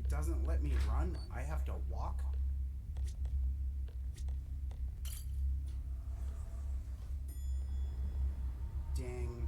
It doesn't let me run. I have to walk. Dang.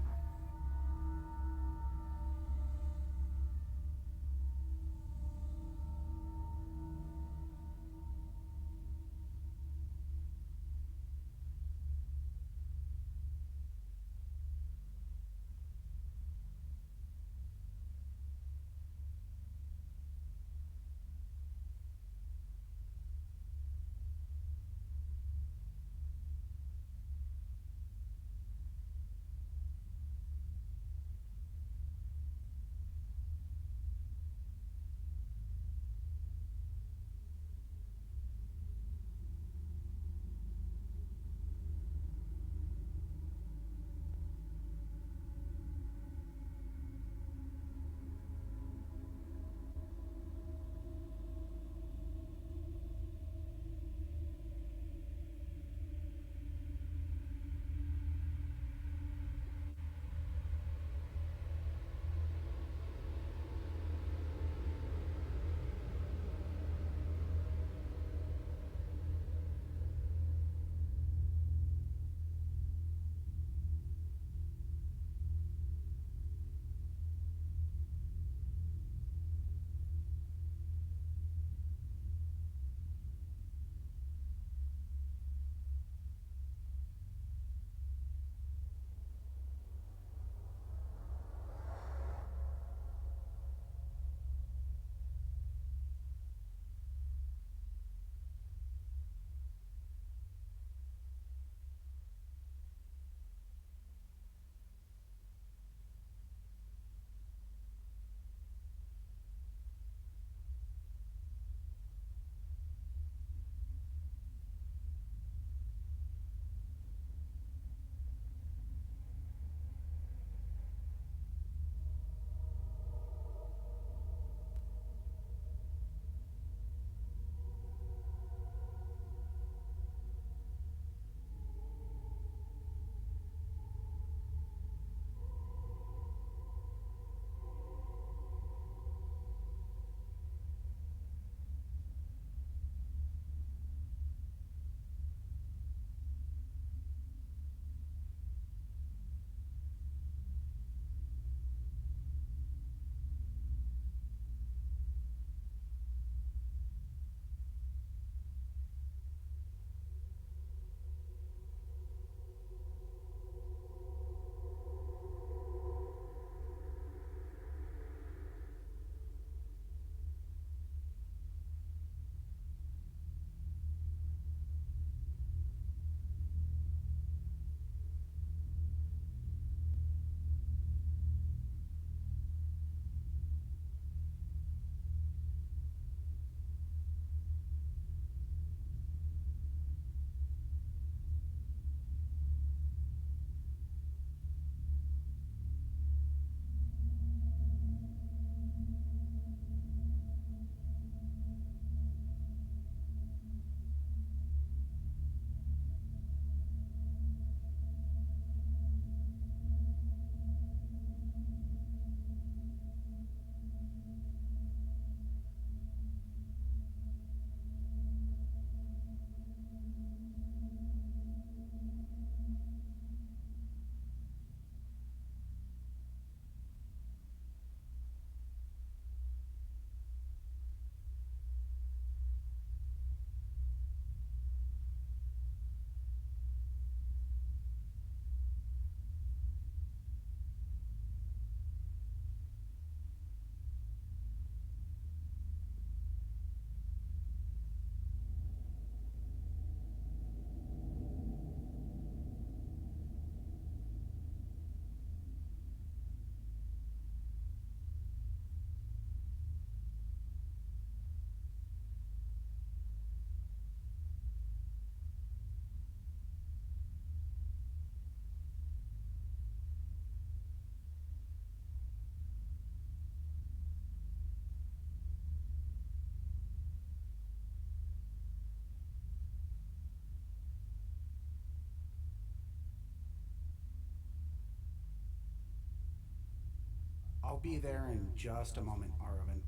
I'll be there in just a moment, Arvin.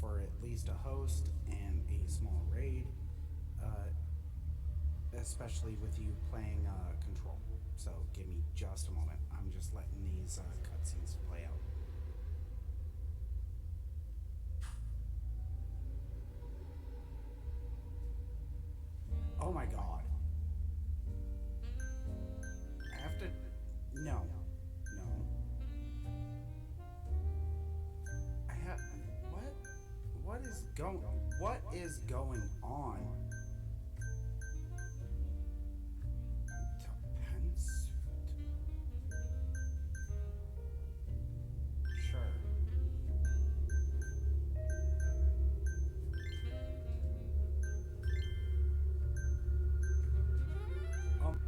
for at least a host and a small raid, uh, especially with you playing control. So give me just a moment. I'm just letting these cutscenes play out. Oh my god. I have to. No. No. I have. What? What is going. What is going on? Depends. Sure. Um.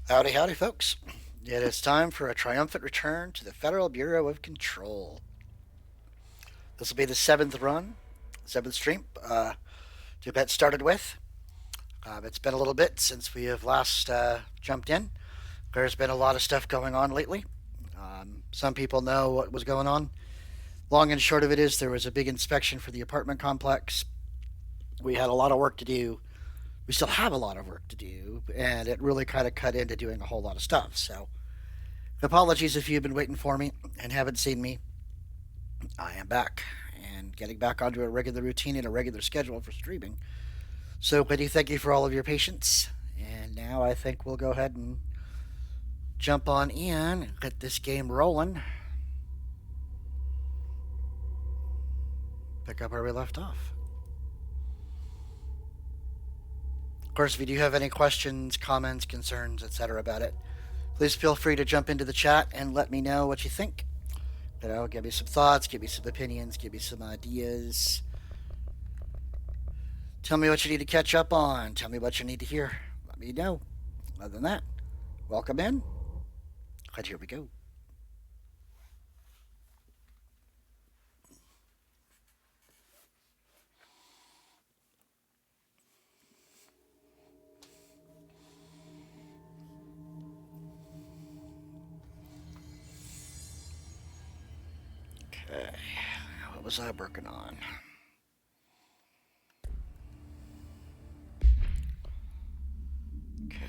Howdy, howdy, folks. It is time for a triumphant return to the Federal Bureau of Control. This will be the seventh run, seventh stream to get started with. It's been a little bit since we have last jumped in. There's been a lot of stuff going on lately. Some people know what was going on. Long and short of it is there was a big inspection for the apartment complex. We had a lot of work to do. We still have a lot of work to do, and it really kind of cut into doing a whole lot of stuff. So, apologies if you've been waiting for me and haven't seen me. I am back and getting back onto a regular routine and a regular schedule for streaming. So, I do thank you for all of your patience. And now I think we'll go ahead and jump on in and get this game rolling. Pick up where we left off. Of course, if you do have any questions, comments, concerns, etc. about it, please feel free to jump into the chat and let me know what you think. Give me some thoughts, give me some opinions, give me some ideas. Tell me what you need to catch up on. Tell me what you need to hear. Let me know. Other than that, welcome in. And here we go. Okay, what was I working on? Okay.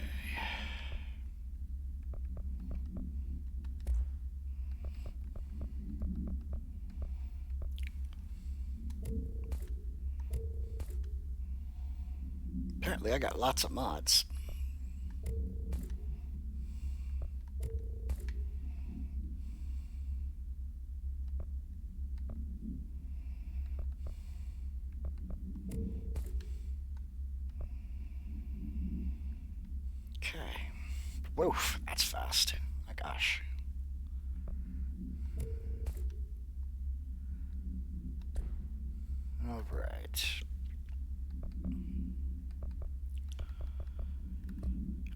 Apparently I got lots of mods. Okay. Woof, that's fast. My gosh. All right.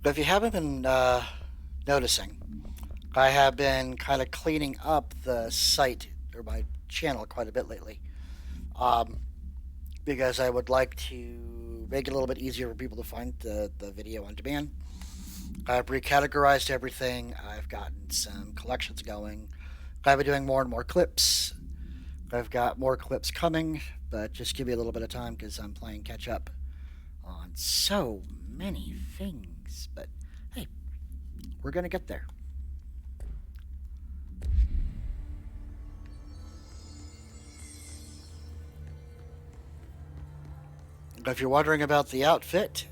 But if you haven't been noticing, I have been kind of cleaning up the site or my channel quite a bit lately, because I would like to make it a little bit easier for people to find the video on demand. I've recategorized everything. I've gotten some collections going. I've been doing more and more clips. I've got more clips coming, but just give me a little bit of time because I'm playing catch up on so many things. But hey, we're going to get there. If you're wondering about the outfit,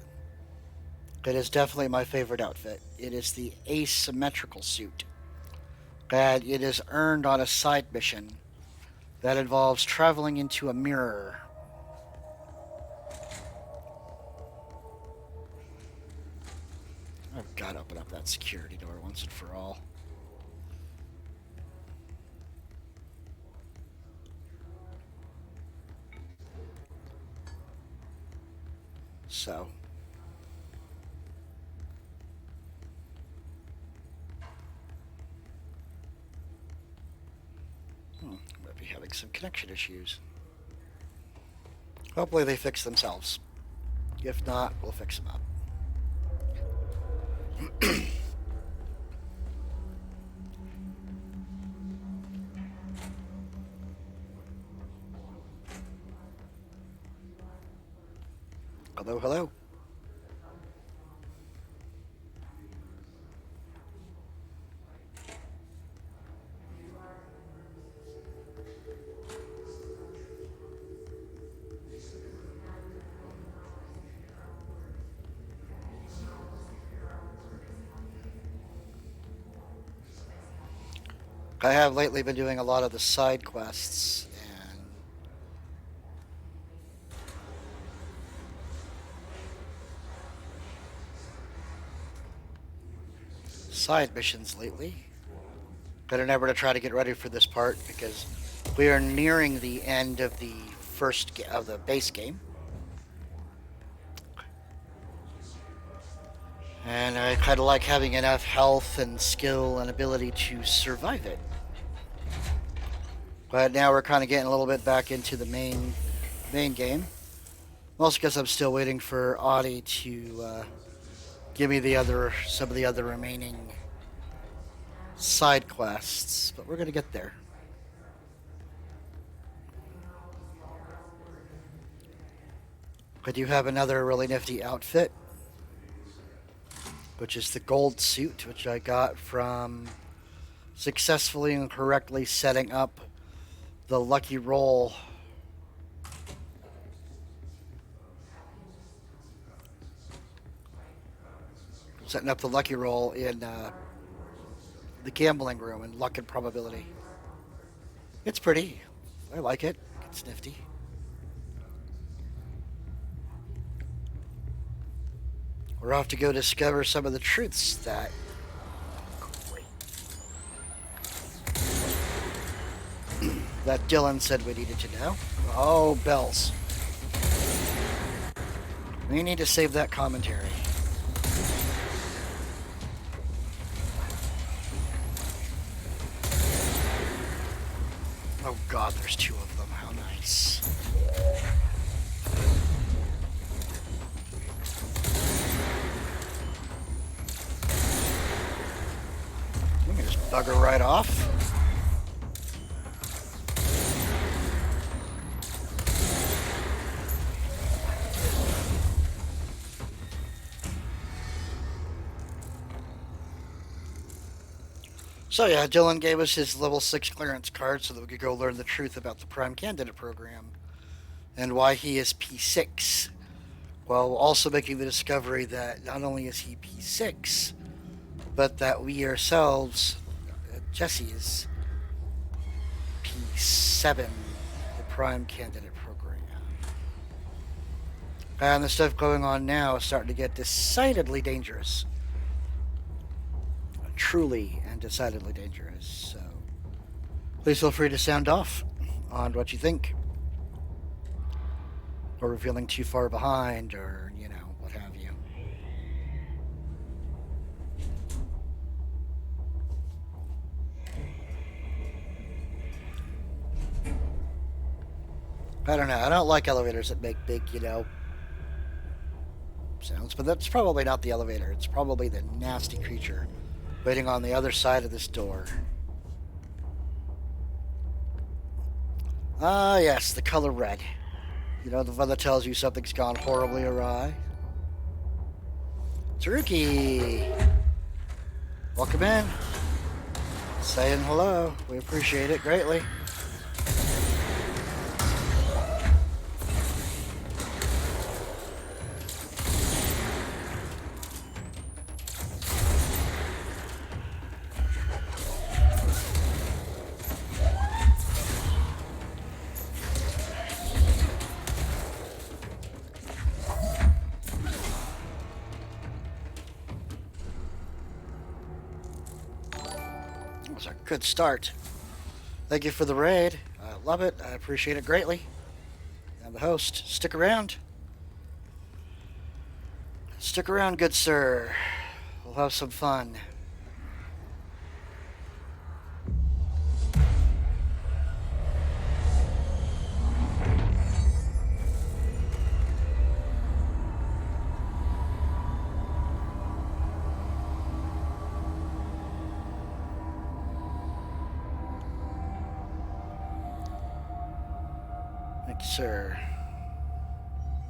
it is definitely my favorite outfit. It is the asymmetrical suit that it is earned on a side mission that involves traveling into a mirror. I've got to open up that security door once and for all. So, might be having some connection issues. Hopefully they fix themselves. If not, we'll fix them up. Hello, hello. I have lately been doing a lot of the side quests and side missions lately. Better never to try to get ready for this part because we are nearing the end of the of the base game. And I kind of like having enough health and skill and ability to survive it. But now we're kind of getting a little bit back into the main game. Mostly because I'm still waiting for Audie to give me some of the other remaining side quests, but we're gonna get there. I do have another really nifty outfit, which is the gold suit, which I got from successfully and correctly setting up the lucky roll. Setting up the lucky roll in the gambling room in luck and probability. It's pretty. I like it. It's nifty. We're off to go discover some of the truths that that Dylan said we needed to know. Oh, bells. We need to save that commentary. Oh god, there's two of them. How nice. We can just bugger right off. So yeah, Dylan gave us his level 6 clearance card so that we could go learn the truth about the Prime Candidate program and why he is P6, while also making the discovery that not only is he P6, but that we ourselves, Jesse, is P7, the Prime Candidate program. And the stuff going on now is starting to get decidedly dangerous. Truly and decidedly dangerous. So please feel free to sound off on what you think. Or we're feeling too far behind, or, you know, what have you. I don't know. I don't like elevators that make big, you know, sounds. But that's probably not the elevator. It's probably the nasty creature waiting on the other side of this door. Ah, yes, the color red. You know, the one that tells you something's gone horribly awry. Taruki! Welcome in. Saying hello. We appreciate it greatly. Was a good start. Thank you for the raid. I love it. I appreciate it greatly. I'm the host. Stick around. Stick around, good sir. We'll have some fun. Thank you, sir.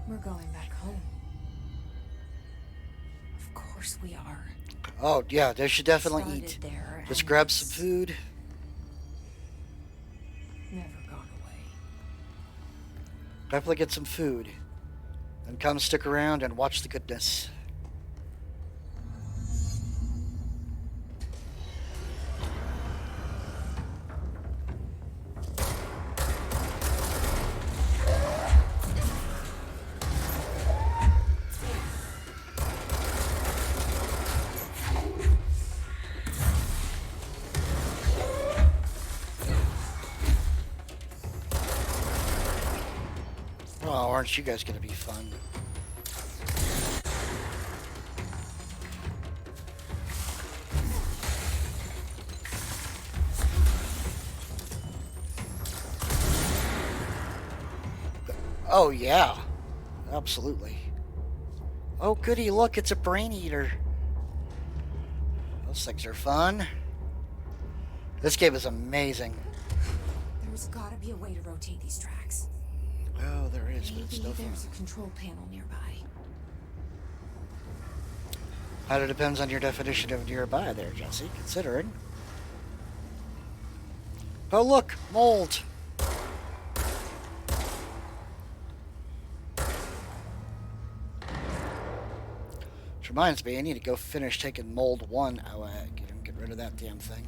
We're going back home. Of course we are. Oh, yeah, they should definitely Started eat. there Just and grab some food. Never gone away. Definitely get some food. And come stick around and watch the goodness. Oh, aren't you guys gonna be fun? Oh, yeah. absolutely. Oh, goody, look, it's a brain eater. Those things are fun. This game is amazing. There's gotta be a way to rotate these tracks. Oh, there is, but it's Maybe no fun. there's a control panel nearby. Kind of depends on your definition of nearby there, Jesse, considering. Oh, look, mold. Which reminds me, I need to go finish taking mold 1 away. Get rid of that damn thing.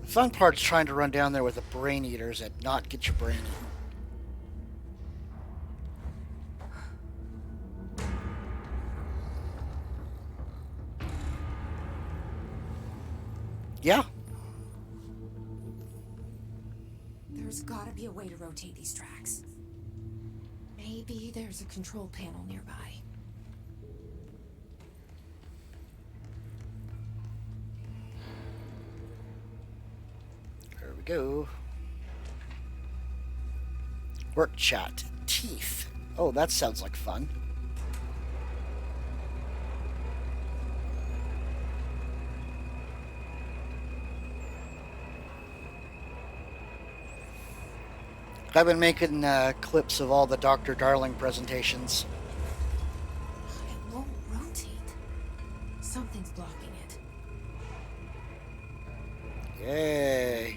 The fun part's trying to run down there with the brain eaters and not get your brain eaten. Yeah. There's gotta be a way to rotate these tracks. Maybe there's a control panel nearby. There we go. Work chat. Teeth. Oh, that sounds like fun. I've been making clips of all the Dr. Darling presentations. It won't rotate. Something's blocking it. Yay.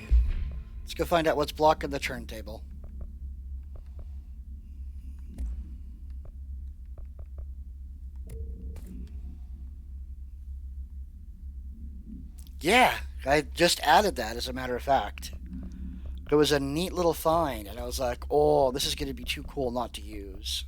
Let's go find out what's blocking the turntable. Yeah, I just added that as a matter of fact. It was a neat little find, and I was like, oh, this is going to be too cool not to use.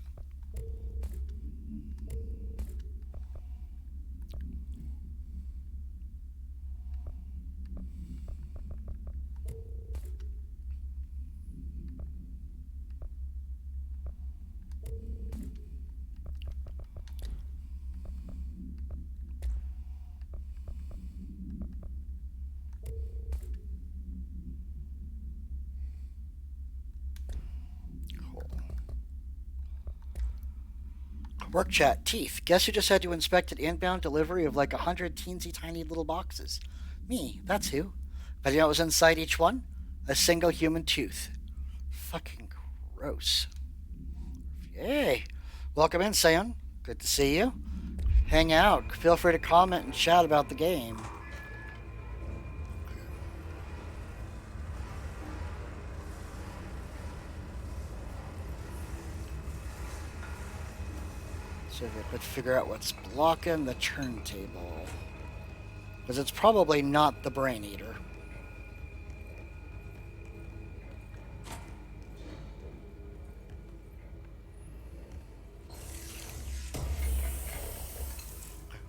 Work chat. Teeth. Guess who just had to inspect an inbound delivery of like 100 teensy tiny little boxes? Me. That's who. But you know what was inside each one? A single human tooth. Fucking gross. Yay. Welcome in, Sion. Good to see you. Hang out. Feel free to comment and chat about the game. So if I could figure out what's blocking the turntable. Because it's probably not the brain eater.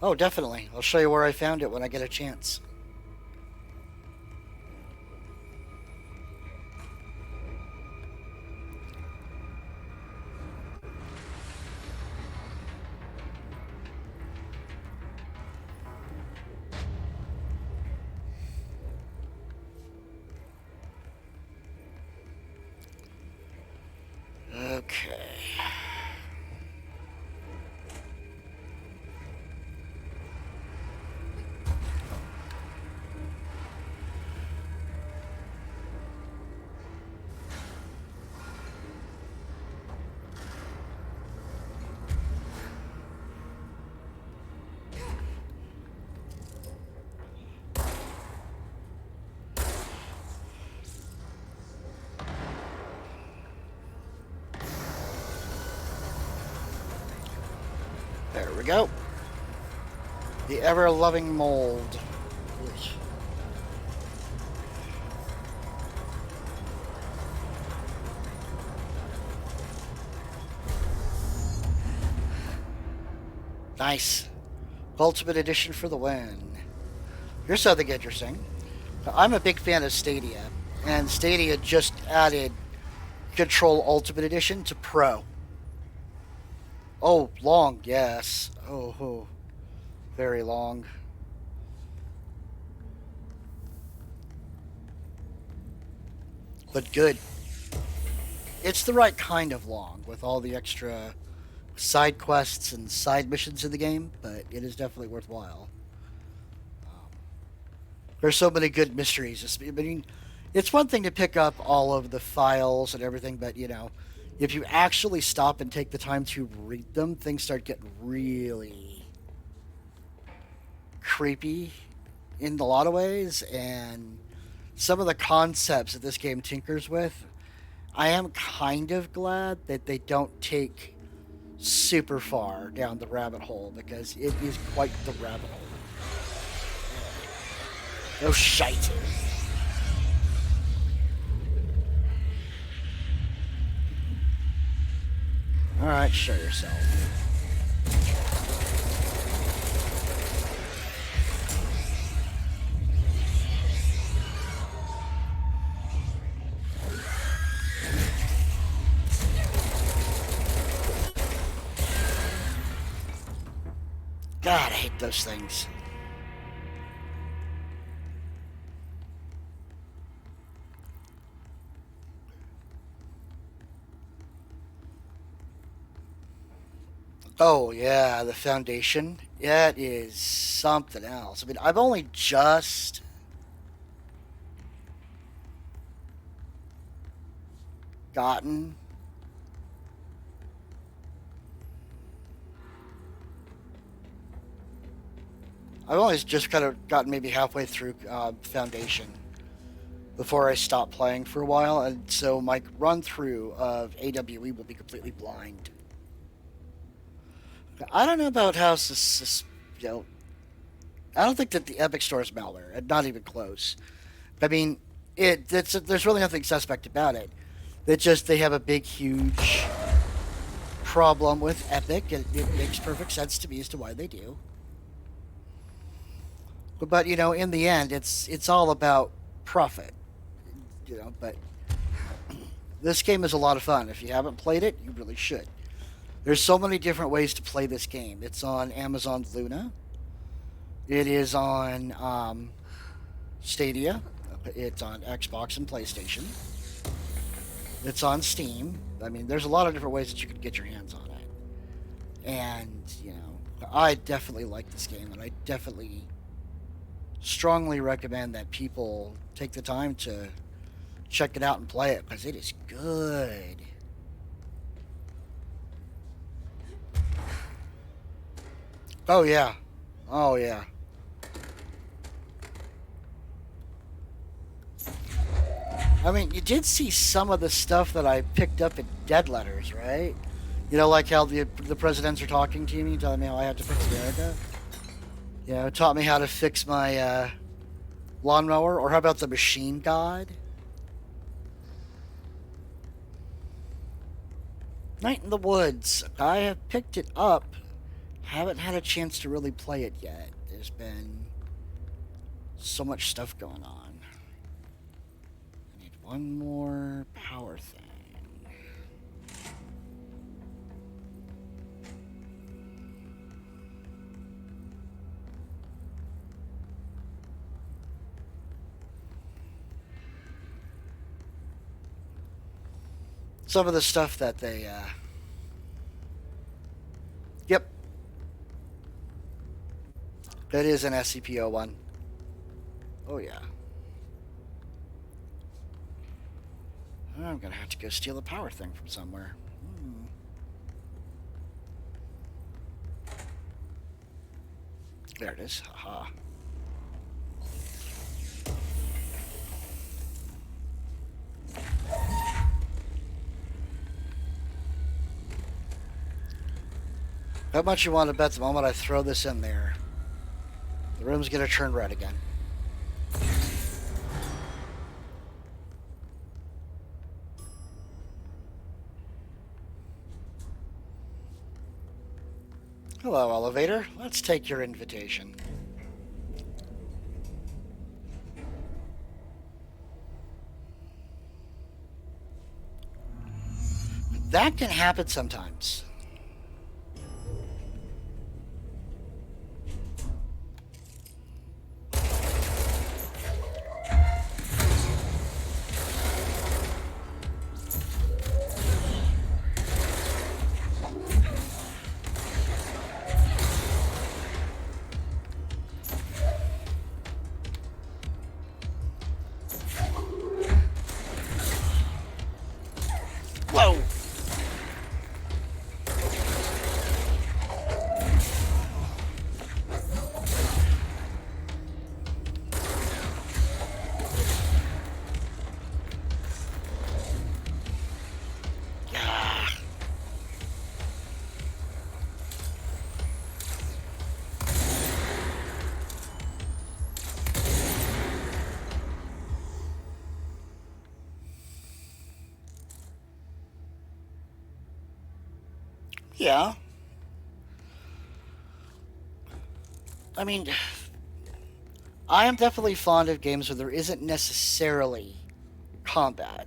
Oh, definitely. I'll show you where I found it when I get a chance. Okay. There we go. The ever-loving mold. Nice. Ultimate Edition for the win. Here's something interesting. I'm a big fan of Stadia, and Stadia just added Control Ultimate Edition to Pro. Oh, long, yes. Oh, very long. But good. it's the right kind of long with all the extra side quests and side missions in the game, but it is definitely worthwhile. There's so many good mysteries. I mean, it's one thing to pick up all of the files and everything, but if you actually stop and take the time to read them, things start getting really creepy in a lot of ways, and some of the concepts that this game tinkers with, I am kind of glad that they don't take super far down the rabbit hole, because it is quite the rabbit hole. No shite. Alright, show yourself. God, I hate those things. Oh, yeah, the Foundation. That is something else. I mean, I've only just gotten I've only just kind of gotten maybe halfway through Foundation before I stopped playing for a while, and so my run through of AWE will be completely blind. I don't know about how I don't think that the Epic Store is malware, not even close. I mean, there's really nothing suspect about it. They have a big, huge problem with Epic, and it makes perfect sense to me as to why they do. But in the end, it's all about profit. But this game is a lot of fun. If you haven't played it, you really should. There's so many different ways to play this game. It's on Amazon Luna. It is on Stadia. It's on Xbox and PlayStation. It's on Steam. I mean, there's a lot of different ways that you can get your hands on it. And, I definitely like this game, and I definitely strongly recommend that people take the time to check it out and play it, because it is good. Oh, yeah. Oh, yeah. I mean, you did see some of the stuff that I picked up in Dead Letters, right? Like how the presidents are talking to me, telling me how I have to fix America. It taught me how to fix my lawnmower. Or how about the Machine God? Night in the Woods. I have picked it up. Haven't had a chance to really play it yet. There's been so much stuff going on. I need one more power thing. Some of the stuff that they, Yep. That is an SCP-01. Oh, yeah. I'm gonna have to go steal a power thing from somewhere. There it is. Haha. How much you want to bet the moment I throw this in there, the room's gonna turn red again. Hello, elevator. Let's take your invitation. That can happen sometimes. Yeah. I mean, I am definitely fond of games where there isn't necessarily combat,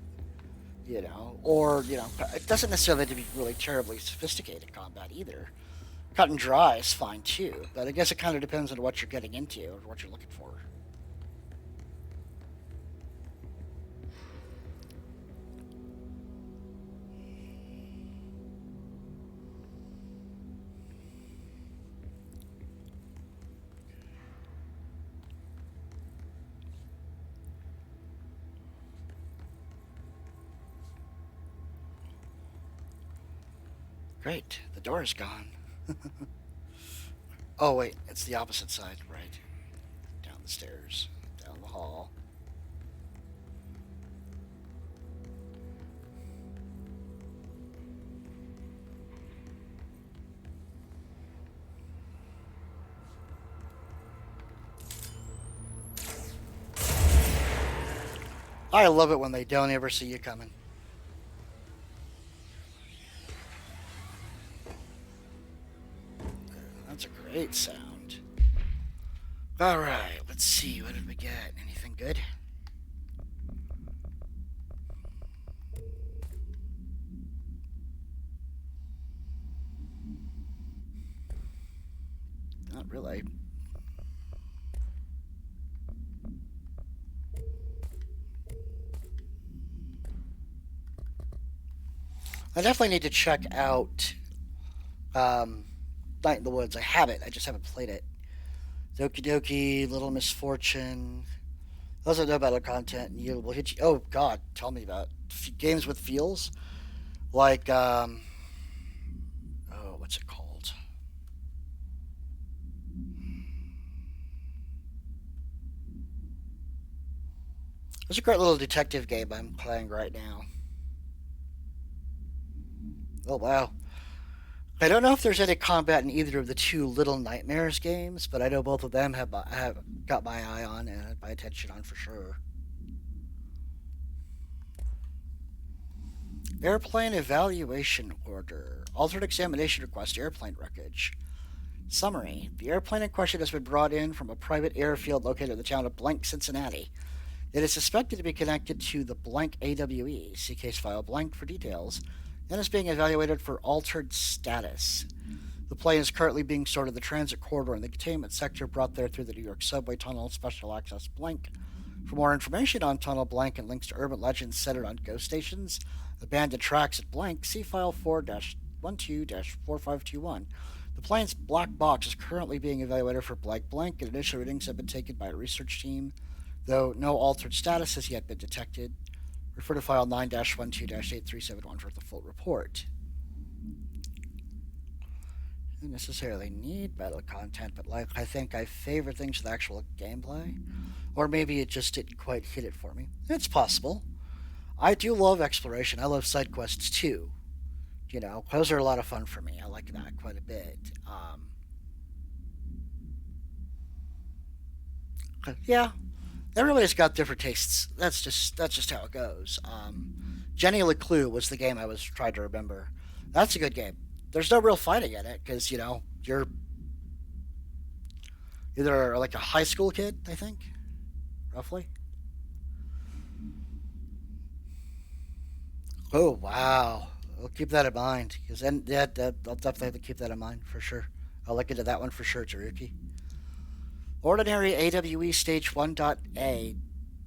or, it doesn't necessarily have to be really terribly sophisticated combat either. Cut and dry is fine too, but I guess it kind of depends on what you're getting into or what you're looking for. Great, the door is gone. Oh wait, it's the opposite side, right? Down the stairs, down the hall. I love it when they don't ever see you coming. That's a great sound. Alright, let's see. What did we get? Anything good? Not really. I definitely need to check out Night in the Woods. I have it. I just haven't played it. Doki Doki, Little Misfortune. Those are no battle content. And you will hit you. Oh God, tell me about games with feels, like oh, what's it called? There's a great little detective game I'm playing right now. Oh wow. I don't know if there's any combat in either of the two Little Nightmares games, but I know both of them have got my eye on and my attention on for sure. Airplane evaluation order. Altered examination request. Airplane wreckage. Summary. The airplane in question has been brought in from a private airfield located in the town of Blank, Cincinnati. It is suspected to be connected to the Blank AWE. See case file blank for details. And is being evaluated for altered status. The plane is currently being stored in the transit corridor in the containment sector brought there through the New York subway tunnel Special Access Blank. For more information on Tunnel Blank and links to urban legends centered on ghost stations, abandoned tracks at Blank, see file 4-12-4521. The plane's black box is currently being evaluated for Blank Blank, and initial readings have been taken by a research team, though no altered status has yet been detected. Refer to file 9-12-8371 for the full report. Don't necessarily need battle content, but I think I favor things with actual gameplay. Or maybe it just didn't quite hit it for me. It's possible. I do love exploration. I love side quests too. Those are a lot of fun for me. I like that quite a bit. Yeah, everybody's got different tastes. That's just how it goes. Jenny LeClue was the game I was trying to remember. That's a good game. There's no real fighting in it because you're either like a high school kid, I think, roughly. Oh wow, I'll keep that in mind because then I'll definitely have to keep that in mind for sure. I'll look into that one for sure, Taruki. Ordinary AWE Stage 1.A.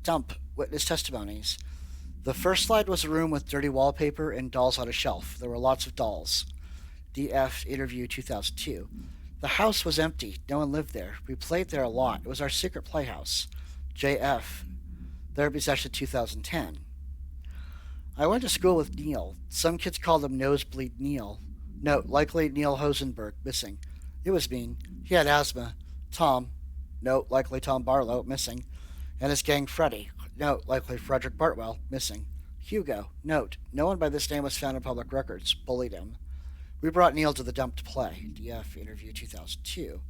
Dump. Witness testimonies. The first slide was a room with dirty wallpaper and dolls on a shelf. There were lots of dolls. DF Interview 2002. The house was empty. No one lived there. We played there a lot. It was our secret playhouse. JF. Therapy Session 2010. I went to school with Neil. Some kids called him Nosebleed Neil. Note, likely Neil Hosenberg, missing. It was mean. He had asthma. Tom. Note, likely Tom Barlow, missing. And his gang Freddy. Note, likely Frederick Bartwell, missing. Hugo. Note, no one by this name was found in public records. Bullied him. We brought Neil to the dump to play. DF Interview 2002.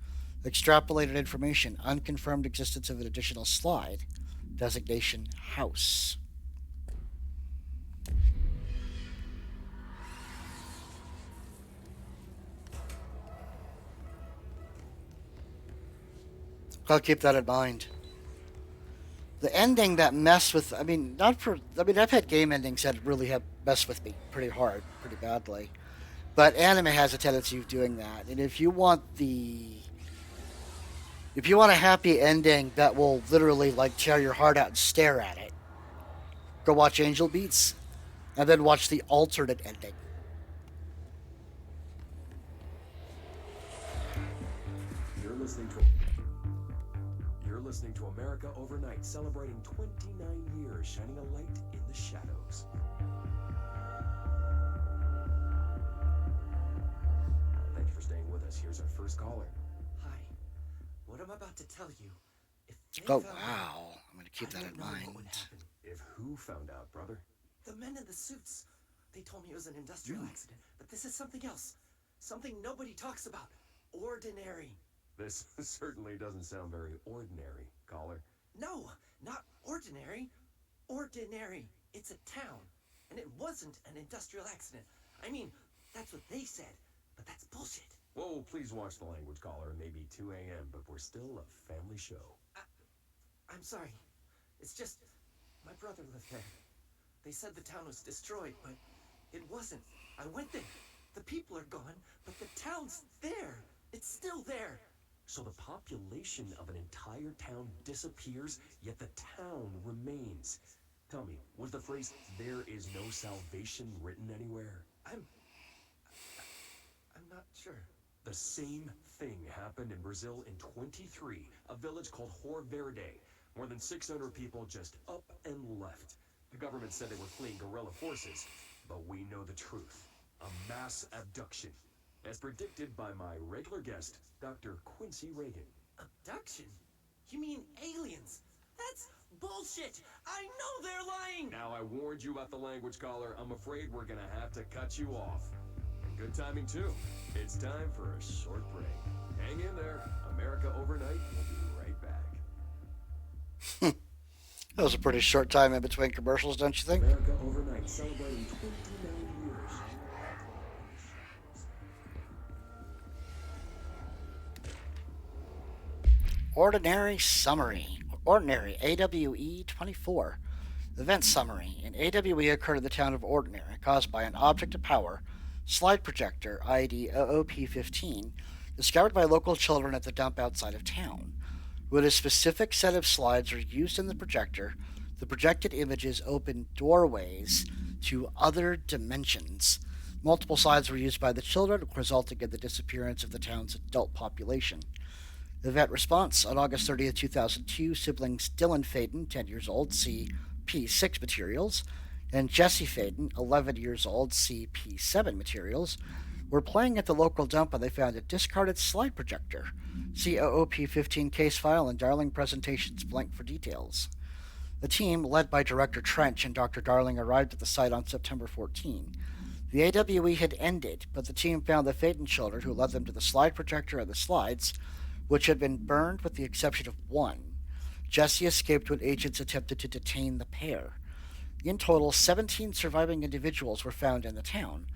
Extrapolated information. Unconfirmed existence of an additional slide. Designation House. I'll keep that in mind. The ending that messed with, I mean, not for, I mean, I've had game endings that really have messed with me pretty hard, pretty badly. But anime has a tendency of doing that. And if you want a happy ending that will literally like tear your heart out and stare at it, go watch Angel Beats and then watch the alternate ending. You're listening to You're listening to America Overnight, celebrating 29 years shining a light in the shadows. Thank you for staying with us. Here's our first caller. Hi. What I'm about to tell you. If they Oh, found out, wow. I'm going to keep I that don't in know mind. what would happen. If who found out, brother? The men in the suits. They told me it was an industrial accident, but this is something else. Something nobody talks about. Ordinary. This certainly doesn't sound very ordinary, caller. No, not ordinary. Ordinary. It's a town. And it wasn't an industrial accident. I mean, that's what they said, but that's bullshit. Whoa, please watch the language, caller. It may be 2 a.m., but we're still a family show. I'm sorry. It's just, my brother lived there. They said the town was destroyed, but it wasn't. I went there. The people are gone, but the town's there. It's still there. So the population of an entire town disappears, yet the town remains. Tell me, was the phrase, "there is no salvation," written anywhere? I'm not sure. The same thing happened in Brazil in 23, a village called Hor Verde. More than 600 people just up and left. The government said they were fleeing guerrilla forces, but we know the truth. A mass abduction, as predicted by my regular guest, Dr. Quincy Reagan. Abduction? You mean aliens? That's bullshit! I know they're lying! Now, I warned you about the language, caller. I'm afraid we're gonna have to cut you off. And good timing, too. It's time for a short break. Hang in there. America Overnight will be right back. That was a pretty short time in between commercials, don't you think? America Overnight, celebrating 29 years. Ordinary Summary. Ordinary, AWE 24. Event Summary. An AWE occurred in the town of Ordinary, caused by an object of power, slide projector ID OOP-15, discovered by local children at the dump outside of town. When a specific set of slides are used in the projector, the projected images open doorways to other dimensions. Multiple slides were used by the children, resulting in the disappearance of the town's adult population. Event response: on August 30th, 2002, siblings Dylan Faden, 10 years old, see P6 materials, and Jesse Faden, 11 years old, see P7 materials, were playing at the local dump when they found a discarded slide projector. See OOP-15 case file and Darling Presentations blank for details. The team, led by Director Trench and Dr. Darling, arrived at the site on September 14. The AWE had ended, but the team found the Faden children, who led them to the slide projector and the slides, which had been burned with the exception of one. Jesse escaped when agents attempted to detain the pair. In total, 17 surviving individuals were found in the town.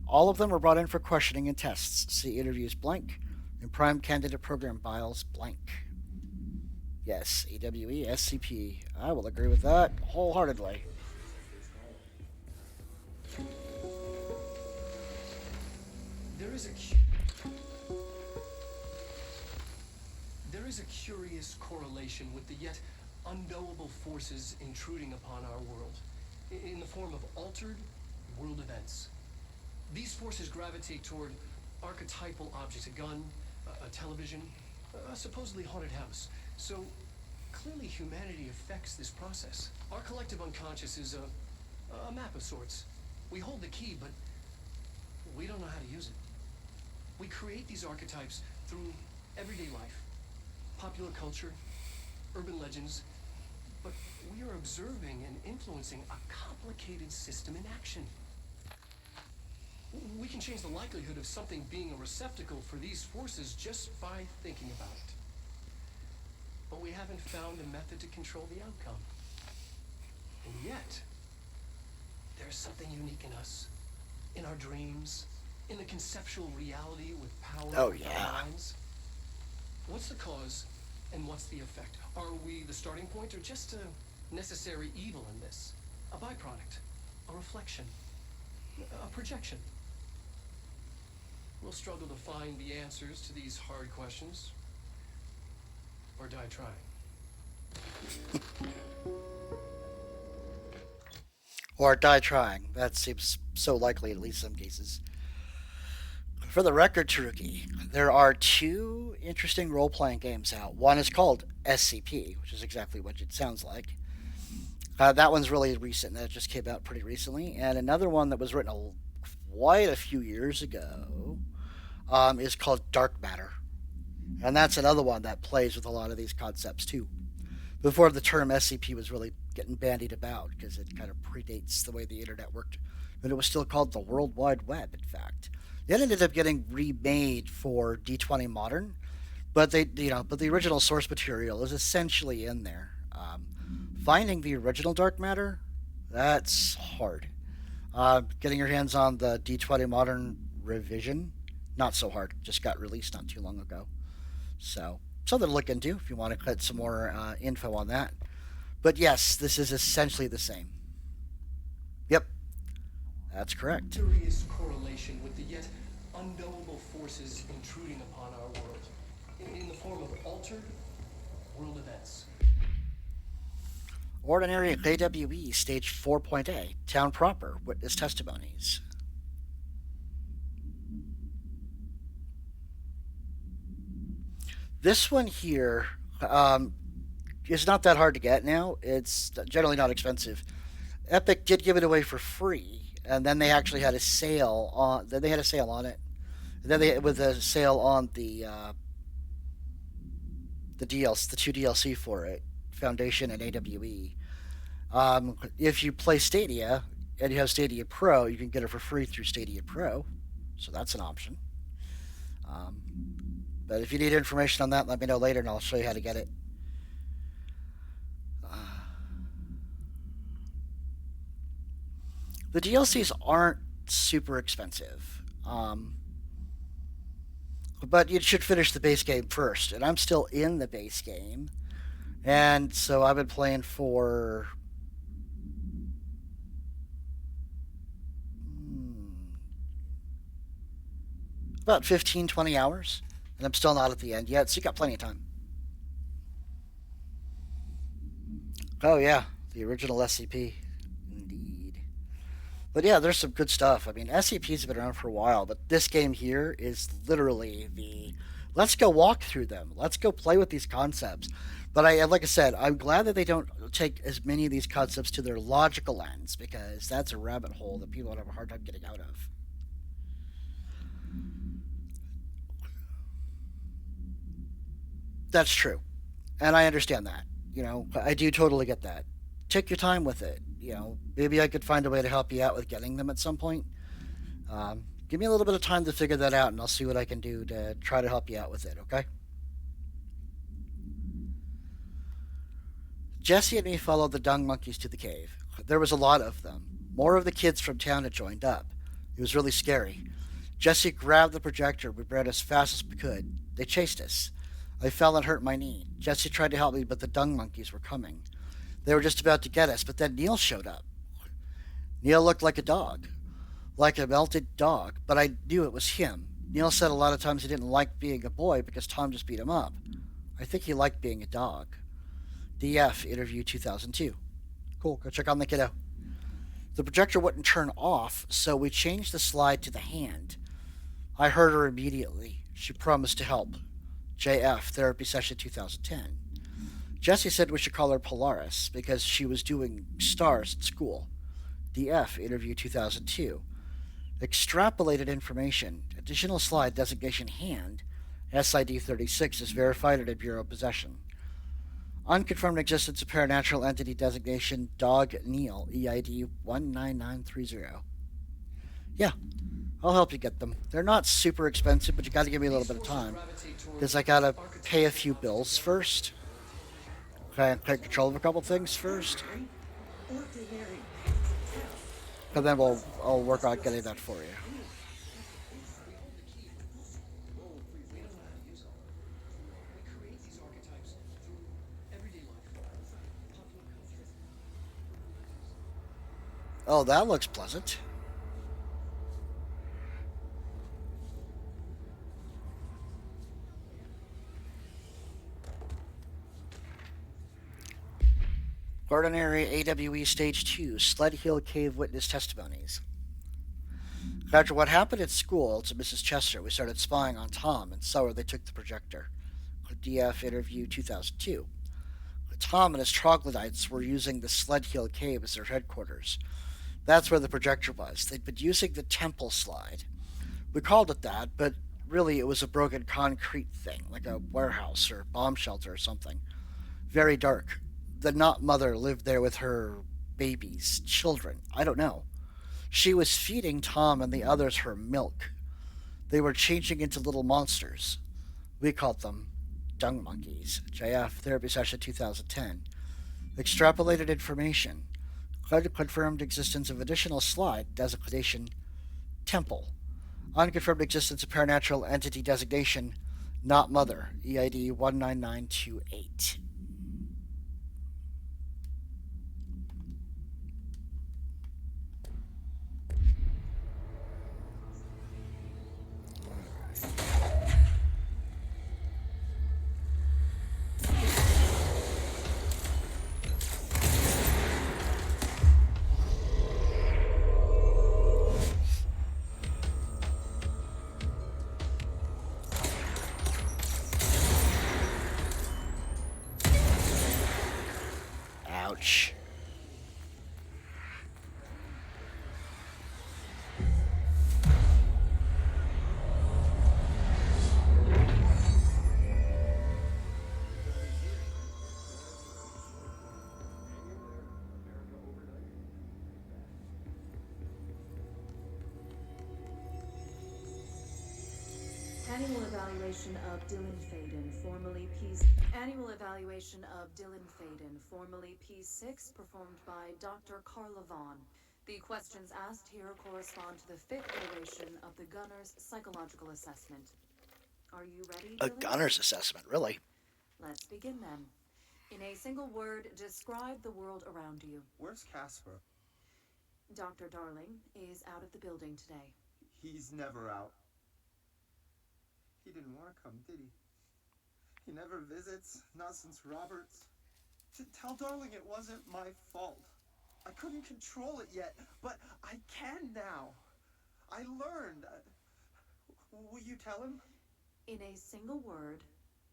All of them were brought in for questioning and tests. See interviews blank and prime candidate program files blank. Yes, AWE, SCP. I will agree with that wholeheartedly. There is a curious correlation with the yet unknowable forces intruding upon our world, in the form of altered world events. These forces gravitate toward archetypal objects, a gun, a television, a supposedly haunted house. So clearly humanity affects this process. Our collective unconscious is a map of sorts. We hold the key, but we don't know how to use it. We create these archetypes through everyday life, popular culture, urban legends, but we are observing and influencing a complicated system in action. We can change the likelihood of something being a receptacle for these forces just by thinking about it. But we haven't found a method to control the outcome. And yet, there's something unique in us, in our dreams, in the conceptual reality with power Oh, in yeah. our minds. What's the cause And what's the effect? Are we the starting point or just a necessary evil in this? A byproduct? A reflection? A projection? We'll struggle to find the answers to these hard questions. Or die trying. Or die trying. That seems so likely, at least some cases. For the record, Taruki, there are two interesting role-playing games out. One is called SCP, which is exactly what it sounds like. That one's really recent. That just came out pretty recently. And another one that was written quite a few years ago is called Dark Matter. And that's another one that plays with a lot of these concepts, too. Before the term SCP was really getting bandied about, because it kind of predates the way the internet worked. But it was still called the World Wide Web, in fact. It ended up getting remade for D20 Modern, but the original source material is essentially in there. Finding the original Dark Matter, that's hard. Getting your hands on the D20 Modern revision, not so hard. Just got released not too long ago. So, something to look into if you want to get some more info on that. But yes, this is essentially the same. Yep, that's correct. Mysterious correlation with the yet unknowable forces intruding upon our world in the form of altered world events. Ordinary AWE Stage 4.A, Town Proper, Witness Testimonies. This one here is not that hard to get now. It's generally not expensive. Epic did give it away for free, and then they actually had a sale on. Then they had a sale on it. And then they with a sale on the DLC, the 2 DLC for it, Foundation and AWE. If you play Stadia and you have Stadia Pro, you can get it for free through Stadia Pro, so that's an option. But if you need information on that, let me know later and I'll show you how to get it. The DLCs aren't super expensive. But you should finish the base game first. And I'm still in the base game. And so I've been playing for about 15, 20 hours. And I'm still not at the end yet, so you got plenty of time. Oh yeah, the original SCP. Indeed. But yeah, there's some good stuff. I mean, SCPs have been around for a while, but this game here is literally the let's go walk through them. Let's go play with these concepts. But like I said, I'm glad that they don't take as many of these concepts to their logical ends, because that's a rabbit hole that people would have a hard time getting out of. That's true. And I understand that. I do totally get that. Take your time with it. Maybe I could find a way to help you out with getting them at some point. Give me a little bit of time to figure that out, and I'll see what I can do to try to help you out with it, okay? Jesse and me followed the dung monkeys to the cave. There was a lot of them. More of the kids from town had joined up. It was really scary. Jesse grabbed the projector. We ran as fast as we could. They chased us. I fell and hurt my knee. Jesse tried to help me, but the dung monkeys were coming. They were just about to get us, but then Neil showed up. Neil looked like a dog. Like a melted dog, but I knew it was him. Neil said a lot of times he didn't like being a boy because Tom just beat him up. I think he liked being a dog. DF, interview 2002. Cool, go check on the kiddo. The projector wouldn't turn off, so we changed the slide to the hand. I heard her immediately. She promised to help. JF, therapy session 2010. Jesse said we should call her Polaris because she was doing stars at school. DF, interview 2002. Extrapolated information. Additional slide designation hand. SID 36 is verified in a bureau possession. Unconfirmed existence of paranatural entity designation Dog Neil, EID 19930. Yeah, I'll help you get them. They're not super expensive, but you gotta give me a little bit of time, because I gotta pay a few bills first. Okay, take control of a couple things first. And then I'll work on getting that for you. Oh, that looks pleasant. Ordinary AWE Stage 2 Sled Hill Cave Witness Testimonies. After what happened at school to Mrs. Chester, we started spying on Tom, and so they took the projector. DF Interview 2002. Tom and his troglodytes were using the Sled Hill Cave as their headquarters. That's where the projector was. They'd been using the temple slide. We called it that, but really it was a broken concrete thing, like a warehouse or bomb shelter or something. Very dark. The Not Mother lived there with her babies, children, I don't know. She was feeding Tom and the others her milk. They were changing into little monsters. We called them dung monkeys. JF Therapy Session 2010. Extrapolated information. Confirmed existence of additional slide designation temple. Unconfirmed existence of paranatural entity designation Not Mother. EID 19928. Ouch. Annual evaluation of Dylan Faden, formerly P. Annual evaluation of Dylan Faden, formerly P6, performed by Dr. Carla Vaughn. The questions asked here correspond to the 5th iteration of the Gunner's psychological assessment. Are you ready, A Dylan? gunner's assessment, really? Let's begin then. In a single word, describe the world around you. Where's Casper? Dr. Darling is out of the building today. He's never out. He didn't want to come, did he? He never visits, not since Roberts. Tell Darling it wasn't my fault. I couldn't control it yet, but I can now. I learned. Will you tell him? In a single word,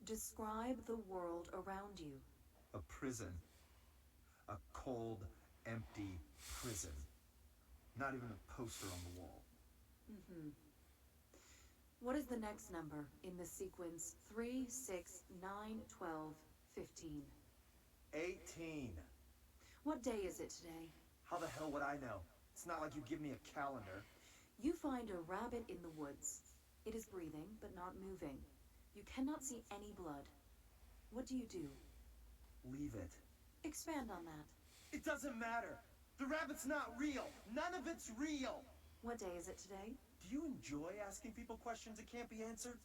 describe the world around you. A prison. A cold, empty prison. Not even a poster on the wall. Mm-hmm. What is the next number in the sequence 3, 6, 9, 12, 15? 18. What day is it today? How the hell would I know? It's not like you give me a calendar. You find a rabbit in the woods. It is breathing, but not moving. You cannot see any blood. What do you do? Leave it. Expand on that. It doesn't matter. The rabbit's not real. None of it's real. What day is it today? Do you enjoy asking people questions that can't be answered?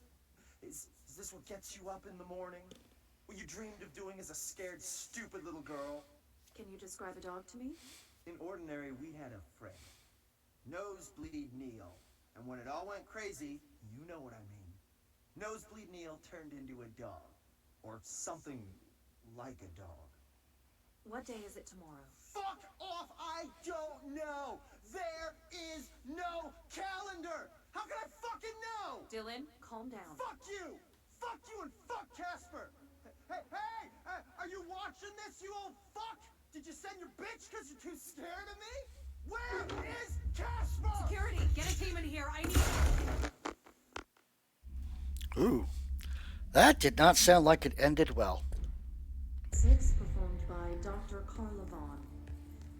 Is this what gets you up in the morning? What you dreamed of doing as a scared, stupid little girl? Can you describe a dog to me? In Ordinary, we had a friend. Nosebleed Neil. And when it all went crazy, you know what I mean. Nosebleed Neil turned into a dog. Or something like a dog. What day is it tomorrow? Fuck off! I don't know! There is no calendar! How can I fucking know? Dylan, calm down. Fuck you! Fuck you and fuck Casper! Hey! Are you watching this, you old fuck? Did you send your bitch because you're too scared of me? Where is Casper? Security, get a team in here. I need... Ooh. That did not sound like it ended well. 6, performed by Dr. Carla Vaughn.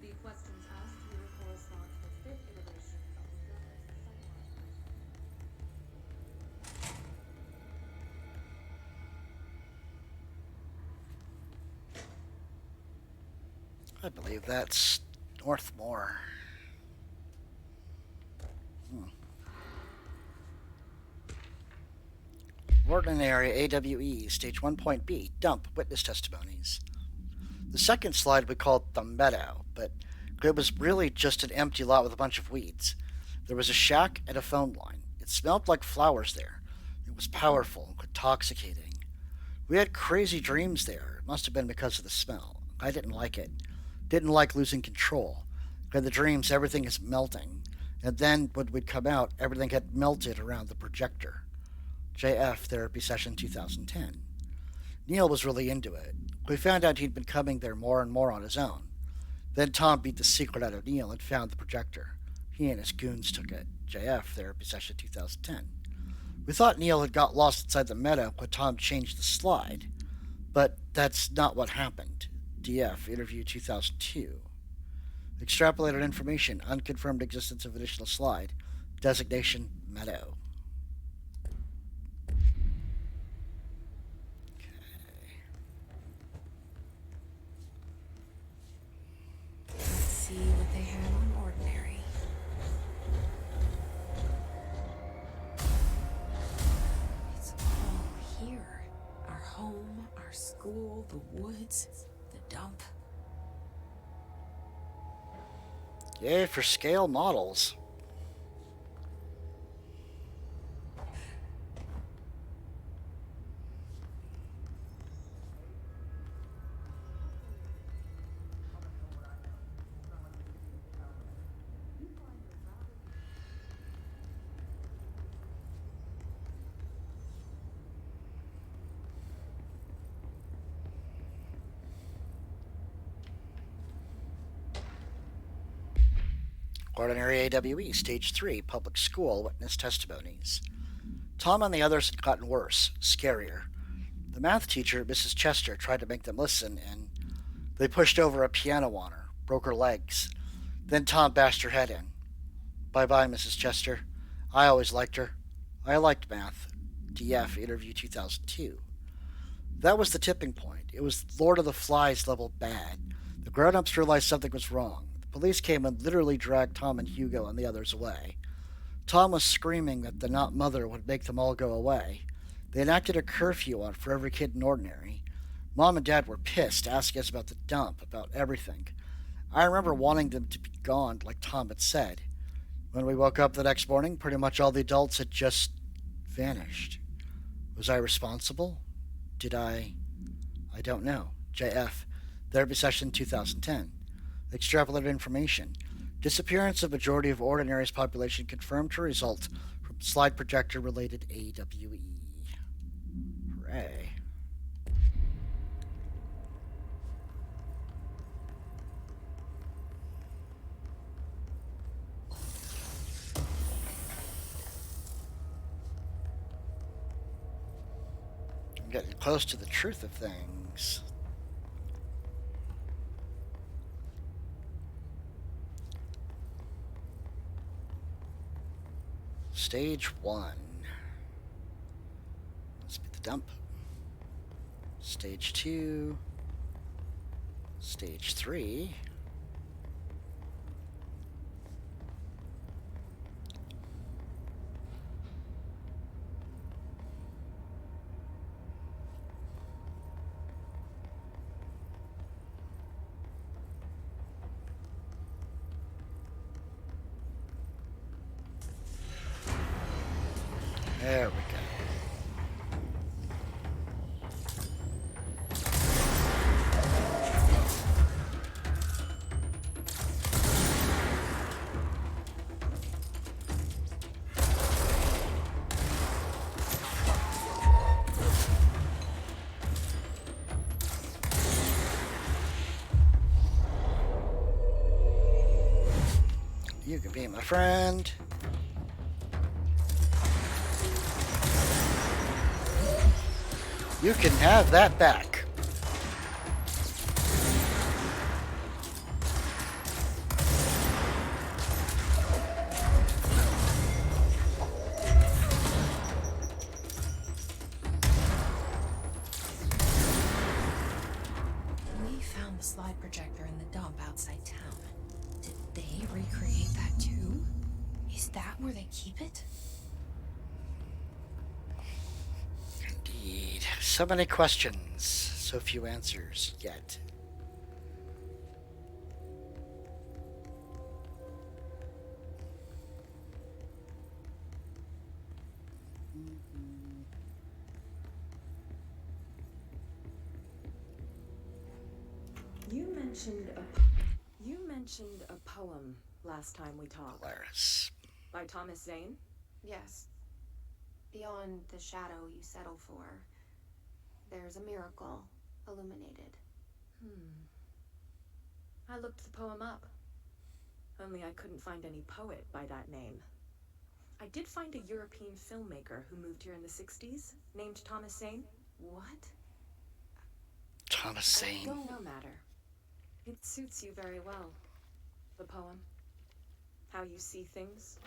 The questions asked here correspond to the 5th iteration of the Gunner's psychological. I believe that's Northmore. Ordinary AWE, Stage 1.B, Dump Witness Testimonies. The second slide we called The Meadow, but It was really just an empty lot with a bunch of weeds. There was a shack and a phone line. It smelled like flowers there. It was powerful, intoxicating. We had crazy dreams there. It must have been because of the smell. I didn't like it. Didn't like losing control. In the dreams, everything is melting. And then when we'd come out, everything had melted around the projector. JF Therapy Session 2010. Neil was really into it. We found out he'd been coming there more and more on his own. Then Tom beat the secret out of Neil and found the projector. He and his goons took it. JF Therapy Session 2010. We thought Neil had got lost inside the meadow when Tom changed the slide. But that's not what happened. DF Interview 2002. Extrapolated information, unconfirmed existence of additional slide. Designation, meadow. Let's see what they have on Ordinary. It's all here. Our home, our school, the woods, the dump. Yay for scale models. Ordinary AWE, Stage 3, Public School, Witness Testimonies. Tom and the others had gotten worse, scarier. The math teacher, Mrs. Chester, tried to make them listen, and they pushed over a piano on her, broke her legs. Then Tom bashed her head in. Bye-bye, Mrs. Chester. I always liked her. I liked math. DF, Interview 2002. That was the tipping point. It was Lord of the Flies level bad. The grown-ups realized something was wrong. The police came and literally dragged Tom and Hugo and the others away. Tom was screaming that the not mother would make them all go away. They enacted a curfew on for every kid in Ordinary. Mom and Dad were pissed, asking us about the dump, about everything. I remember wanting them to be gone, like Tom had said. When we woke up the next morning, pretty much all the adults had just vanished. Was I responsible? Did I don't know. JF, Therapy Session 2010. Extrapolated information. Disappearance of majority of Ordinary's population confirmed to result from slide projector related AWE. Hooray. I'm getting close to the truth of things. Stage 1. Must be the dump. Stage 2. Stage 3. There we go. You can be my friend. You can have that back. We found the slide projector in the dump outside town. Did they recreate that too? Is that where they keep it? Indeed. So many questions, so few answers yet. mentioned a poem last time we talked. Polaris. By Thomas Zane? Yes. Beyond the shadow you settle for, there's a miracle illuminated. I looked the poem up. Only I couldn't find any poet by that name. I did find a European filmmaker who moved here in the 60s, named Thomas Zane. What? Thomas Zane. No matter. It suits you very well. The poem. How you see things.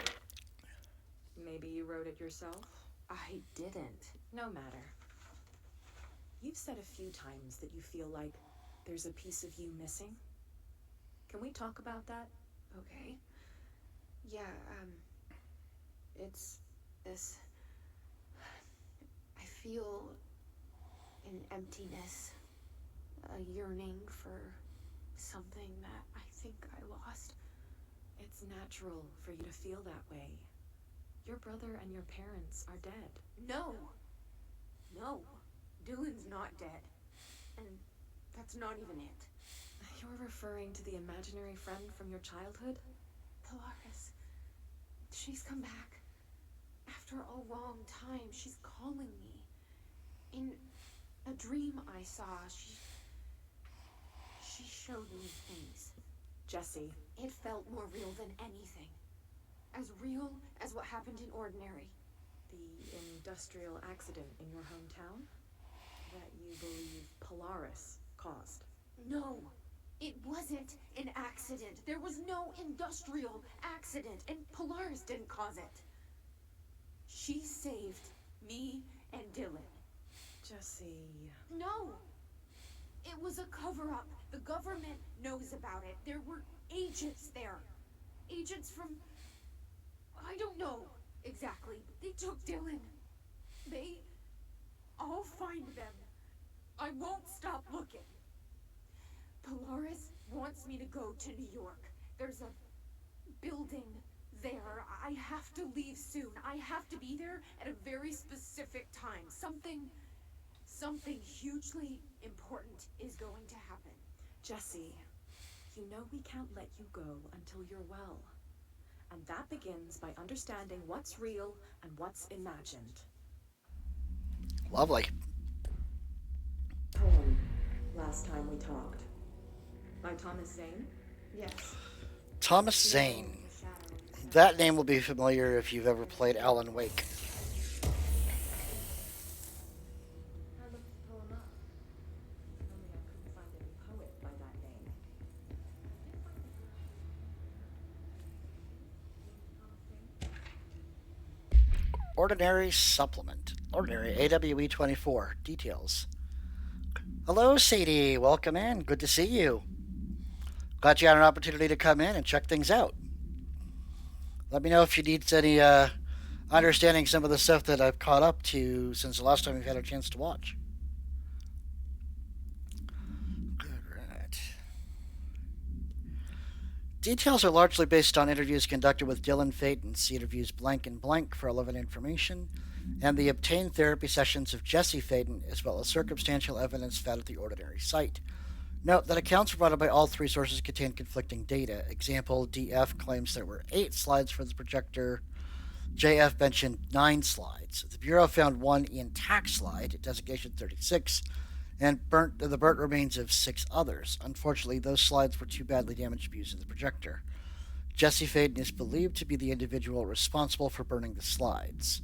Maybe you wrote it yourself? I didn't. No matter. You've said a few times that you feel like there's a piece of you missing. Can we talk about that? Okay. Yeah, it's this. I feel an emptiness, a yearning for something that I think I lost. It's natural for you to feel that way. Your brother and your parents are dead. No! No. Dylan's not dead. And that's not even it. You're referring to the imaginary friend from your childhood? Polaris. She's come back. After a long time, she's calling me. In a dream I saw, she showed me things. Jesse. It felt more real than anything. As real as what happened in Ordinary. The industrial accident in your hometown? That you believe Polaris caused? No, it wasn't an accident. There was no industrial accident, and Polaris didn't cause it. She saved me and Dylan. Jesse... No! It was a cover-up. The government knows about it. There were agents there. Agents from... I don't know exactly. They took Dylan. I'll find them. I won't stop looking. Polaris wants me to go to New York. There's a building there. I have to leave soon. I have to be there at a very specific time. Something hugely important is going to happen. Jesse, you know we can't let you go until you're well. And that begins by understanding what's real and what's imagined. Lovely. Poem, last time we talked. By Thomas Zane? Yes. Thomas Zane. That name will be familiar if you've ever played Alan Wake. I looked the poem up. Only I couldn't find any poet by that name. Ordinary Supplement. Ordinary AWE 24. Details. Hello, Sadie. Welcome in. Good to see you. Glad you had an opportunity to come in and check things out. Let me know if you need any understanding some of the stuff that I've caught up to since the last time you've had a chance to watch. Alright. Details are largely based on interviews conducted with Dylan Faden. See interviews blank and blank for relevant information, and the obtained therapy sessions of Jesse Faden, as well as circumstantial evidence found at the Ordinary site. Note that accounts provided by all three sources contain conflicting data. Example, DF claims there were 8 slides for the projector. JF mentioned 9 slides. The Bureau found one intact slide, designation 36, and the burnt remains of 6 others. Unfortunately, those slides were too badly damaged to be used in the projector. Jesse Faden is believed to be the individual responsible for burning the slides.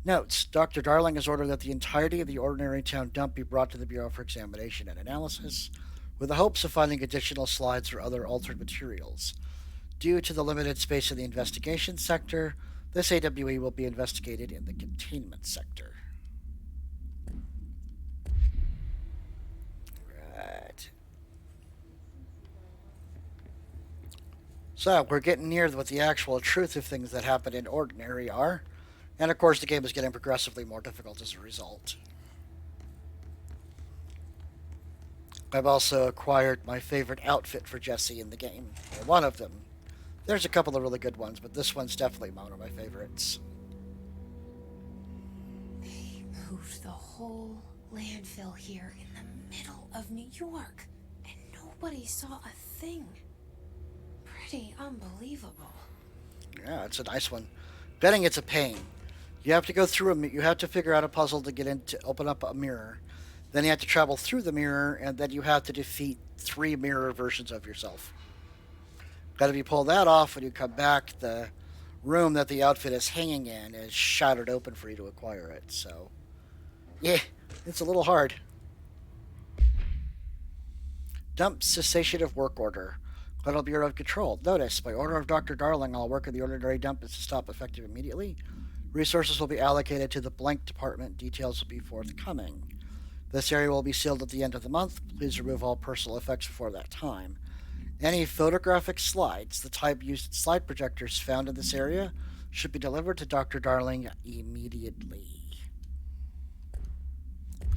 Notes, Dr. Darling has ordered that the entirety of the Ordinary Town dump be brought to the Bureau for examination and analysis, with the hopes of finding additional slides or other altered materials. Due to the limited space in the investigation sector, this AWE will be investigated in the containment sector. Right. So, we're getting near what the actual truth of things that happen in Ordinary are. And of course, the game is getting progressively more difficult as a result. I've also acquired my favorite outfit for Jesse in the game. Or one of them. There's a couple of really good ones, but this one's definitely one of my favorites. They moved the whole landfill here in the middle of New York, and Nobody saw a thing. Pretty unbelievable. Yeah, it's a nice one. Betting it's a pain. You have to go through you have to figure out a puzzle to get in to open up a mirror. Then you have to travel through the mirror, and then you have to defeat 3 mirror versions of yourself. But if you pull that off, when you come back, the room that the outfit is hanging in is shattered open for you to acquire it. So, yeah, it's a little hard. Dump cessation of work order. Federal Bureau of Control. Notice, by order of Dr. Darling, all work in the ordinary dump is to stop effective immediately. Resources will be allocated to the blank department. Details will be forthcoming. This area will be sealed at the end of the month. Please remove all personal effects before that time. Any photographic slides, the type used in slide projectors found in this area, should be delivered to Dr. Darling immediately.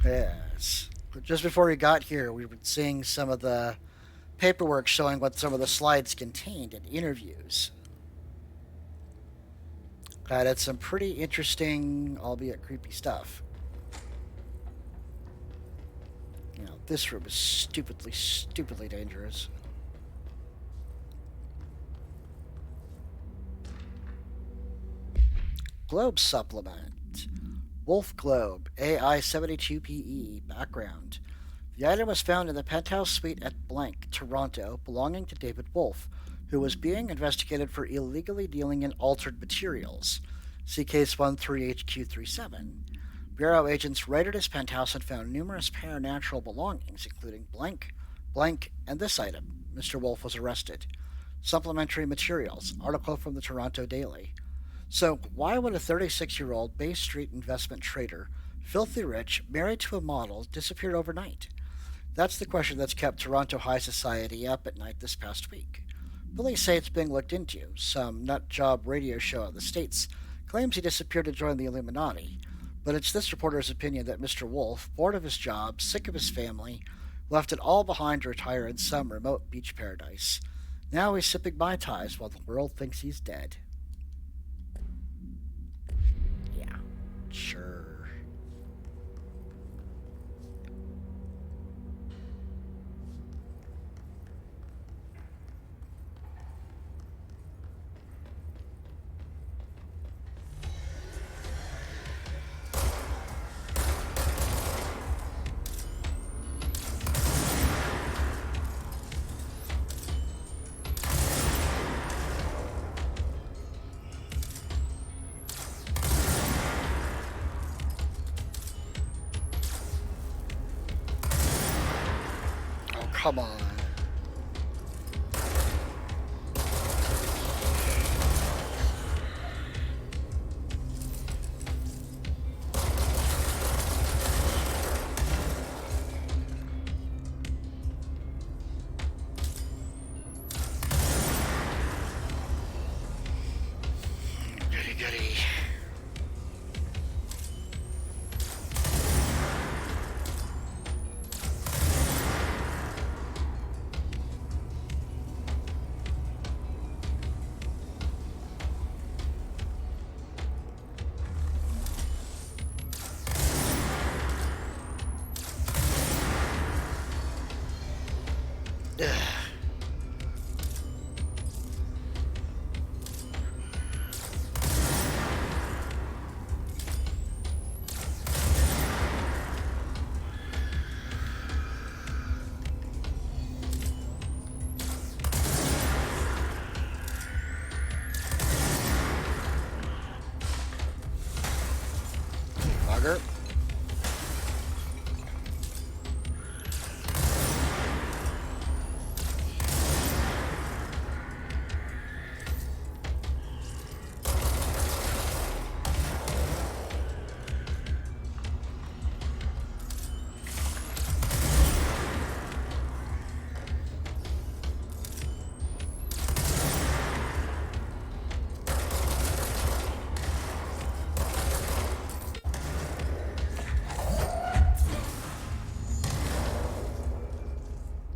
Yes. But just before we got here, we were seeing some of the paperwork showing what some of the slides contained in interviews. God, it's some pretty interesting, albeit creepy stuff. You know, this room is stupidly dangerous. Globe supplement. Wolf Globe, AI-72PE, background. The item was found in the penthouse suite at blank, Toronto, belonging to David Wolf, who was being investigated for illegally dealing in altered materials. See Case 13HQ37. Bureau agents raided his penthouse and found numerous paranatural belongings, including blank, and this item. Mr. Wolf was arrested. Supplementary materials. Article from the Toronto Daily. So, why would a 36-year-old Bay Street investment trader, filthy rich, married to a model, disappear overnight? That's the question that's kept Toronto high society up at night this past week. Police say it's being looked into. Some nutjob radio show in the States claims he disappeared to join the Illuminati, but it's this reporter's opinion that Mr. Wolf, bored of his job, sick of his family, left it all behind to retire in some remote beach paradise. Now he's sipping Mai Tais while the world thinks he's dead. Yeah, sure. Come on. Goody. Bugger.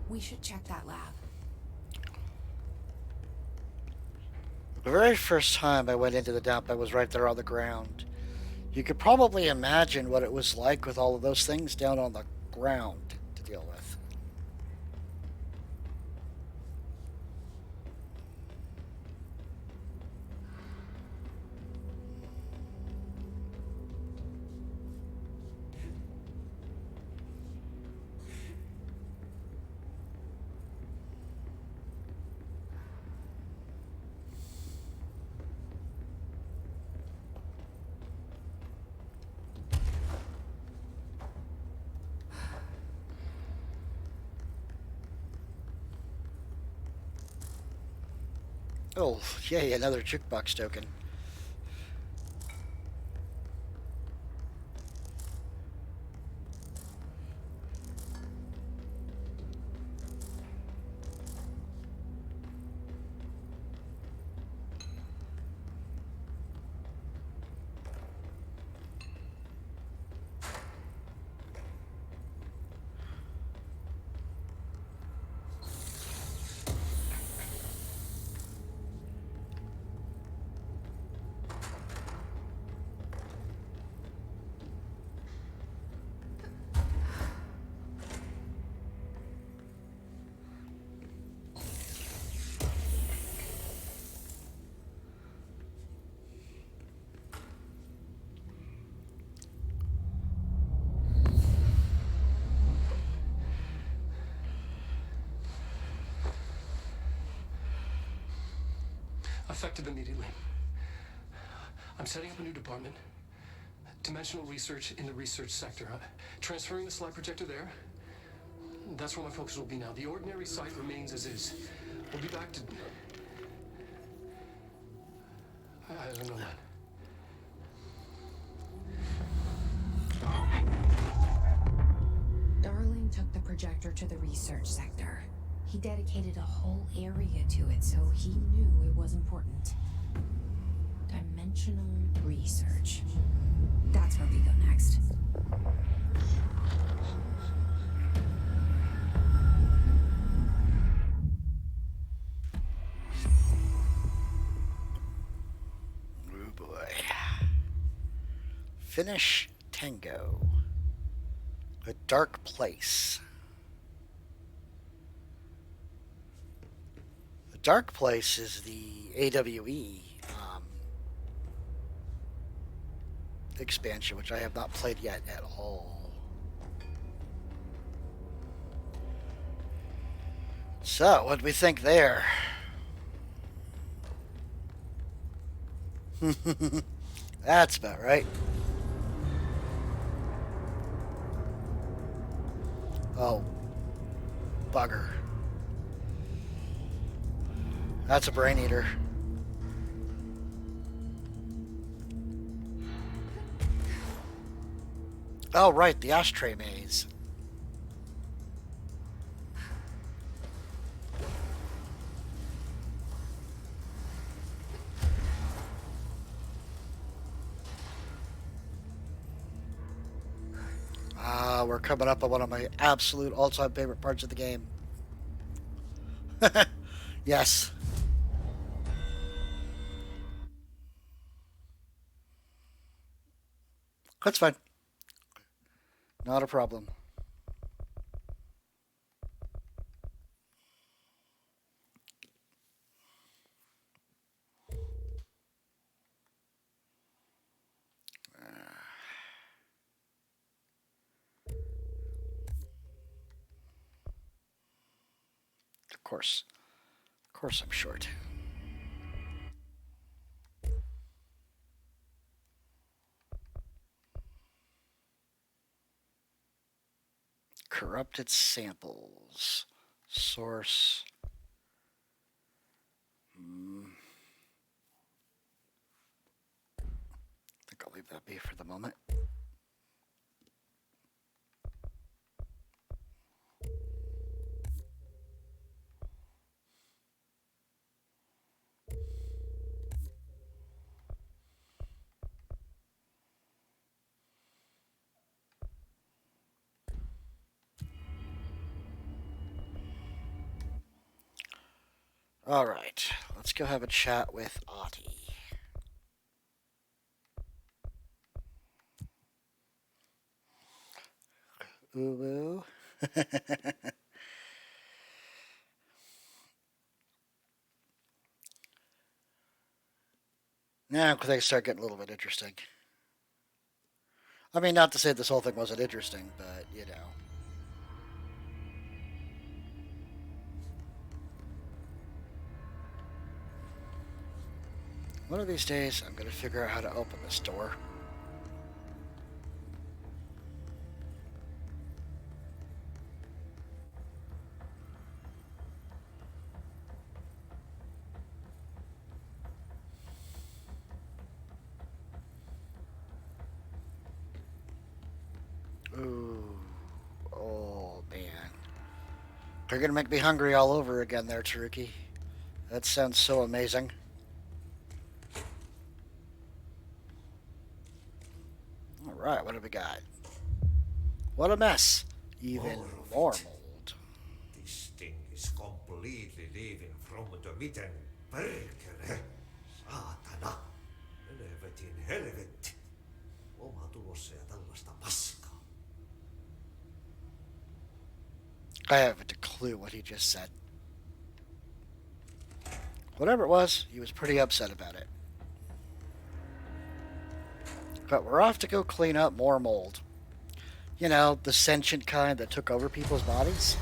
We should check that lab. The very first time I went into the dump, I was right there on the ground. You could probably imagine what it was like with all of those things down on the ground to deal with. Oh, yay, another jukebox token. Effective immediately. I'm setting up a new department. Dimensional research in the research sector. Transferring the slide projector there. That's where my focus will be now. The ordinary site remains as is. We'll be back to... I don't know when. Darling took the projector to the research sector. He dedicated a whole area to it, so he knew it was important. Dimensional research. That's where we go next. Oh boy. Finish Tango. A dark place. The dark place is the AWE expansion, which I have not played yet at all. So, what do we think there? That's about right. Oh, bugger. That's a brain eater. Oh, right, the ashtray maze. We're coming up on one of my absolute all-time favorite parts of the game. Yes. That's fine. Not a problem. Of course I'm short. Corrupted samples. Source. I think I'll leave that be for the moment. All right, let's go have a chat with Ahti. Ooh. Now things start getting a little bit interesting. I mean, not to say this whole thing wasn't interesting, but, you know. One of these days, I'm going to figure out how to open this door. You're gonna make me hungry all over again there, Taruki. That sounds so amazing. Alright, what do we got? What a mess. Even more mold. This thing is completely leaving from the mitten. Perkele. Saatana. Helvetin helvetti. Oma tulossa ja tällaista paskaa. I haven't a clue what he just said. Whatever it was, he was pretty upset about it. But we're off to go clean up more mold. You know, the sentient kind that took over people's bodies.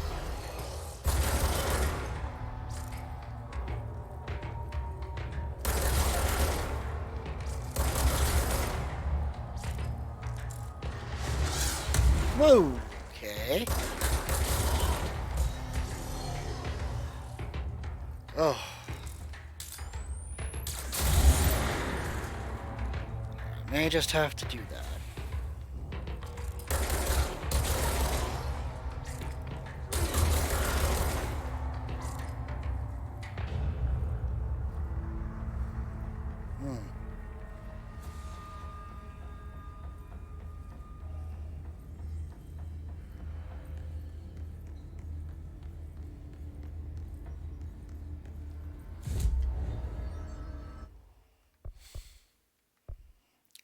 Whoa, okay. Oh. May just have to do that.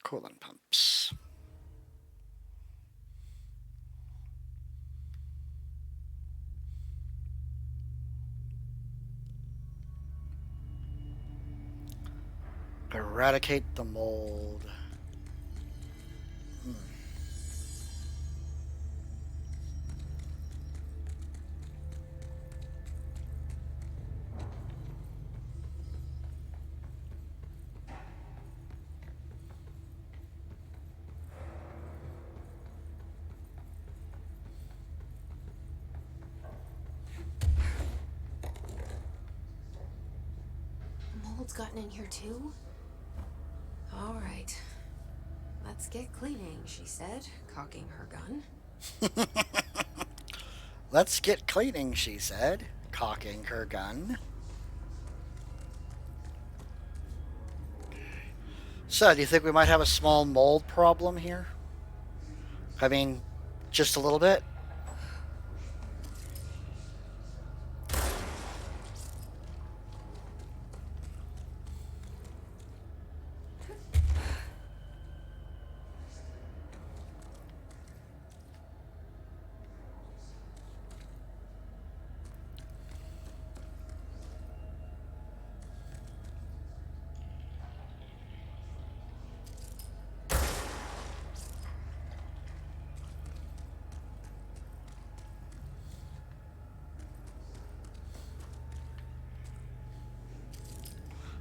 Coolant pumps. Eradicate the mold. Mold's gotten in here too? All right. Let's get cleaning, she said, cocking her gun. Let's get cleaning, she said, cocking her gun. So, do you think we might have a small mold problem here? I mean, just a little bit?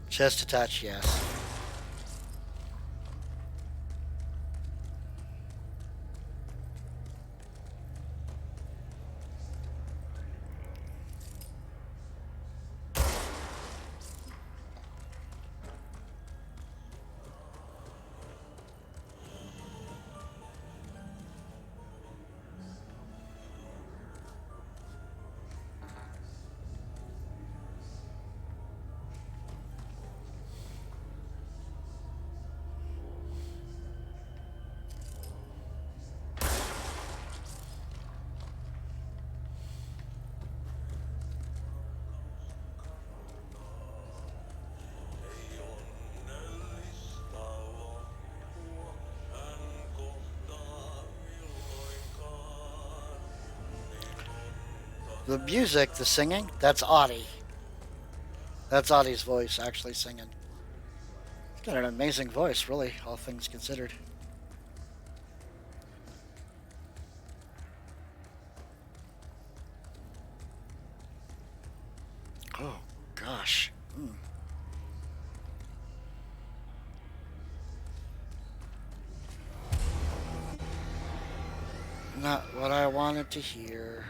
Chest attached, yes. The music, the singing, that's Audie. That's Audie's voice actually singing. He's got an amazing voice, really, all things considered. Oh, gosh. Not what I wanted to hear.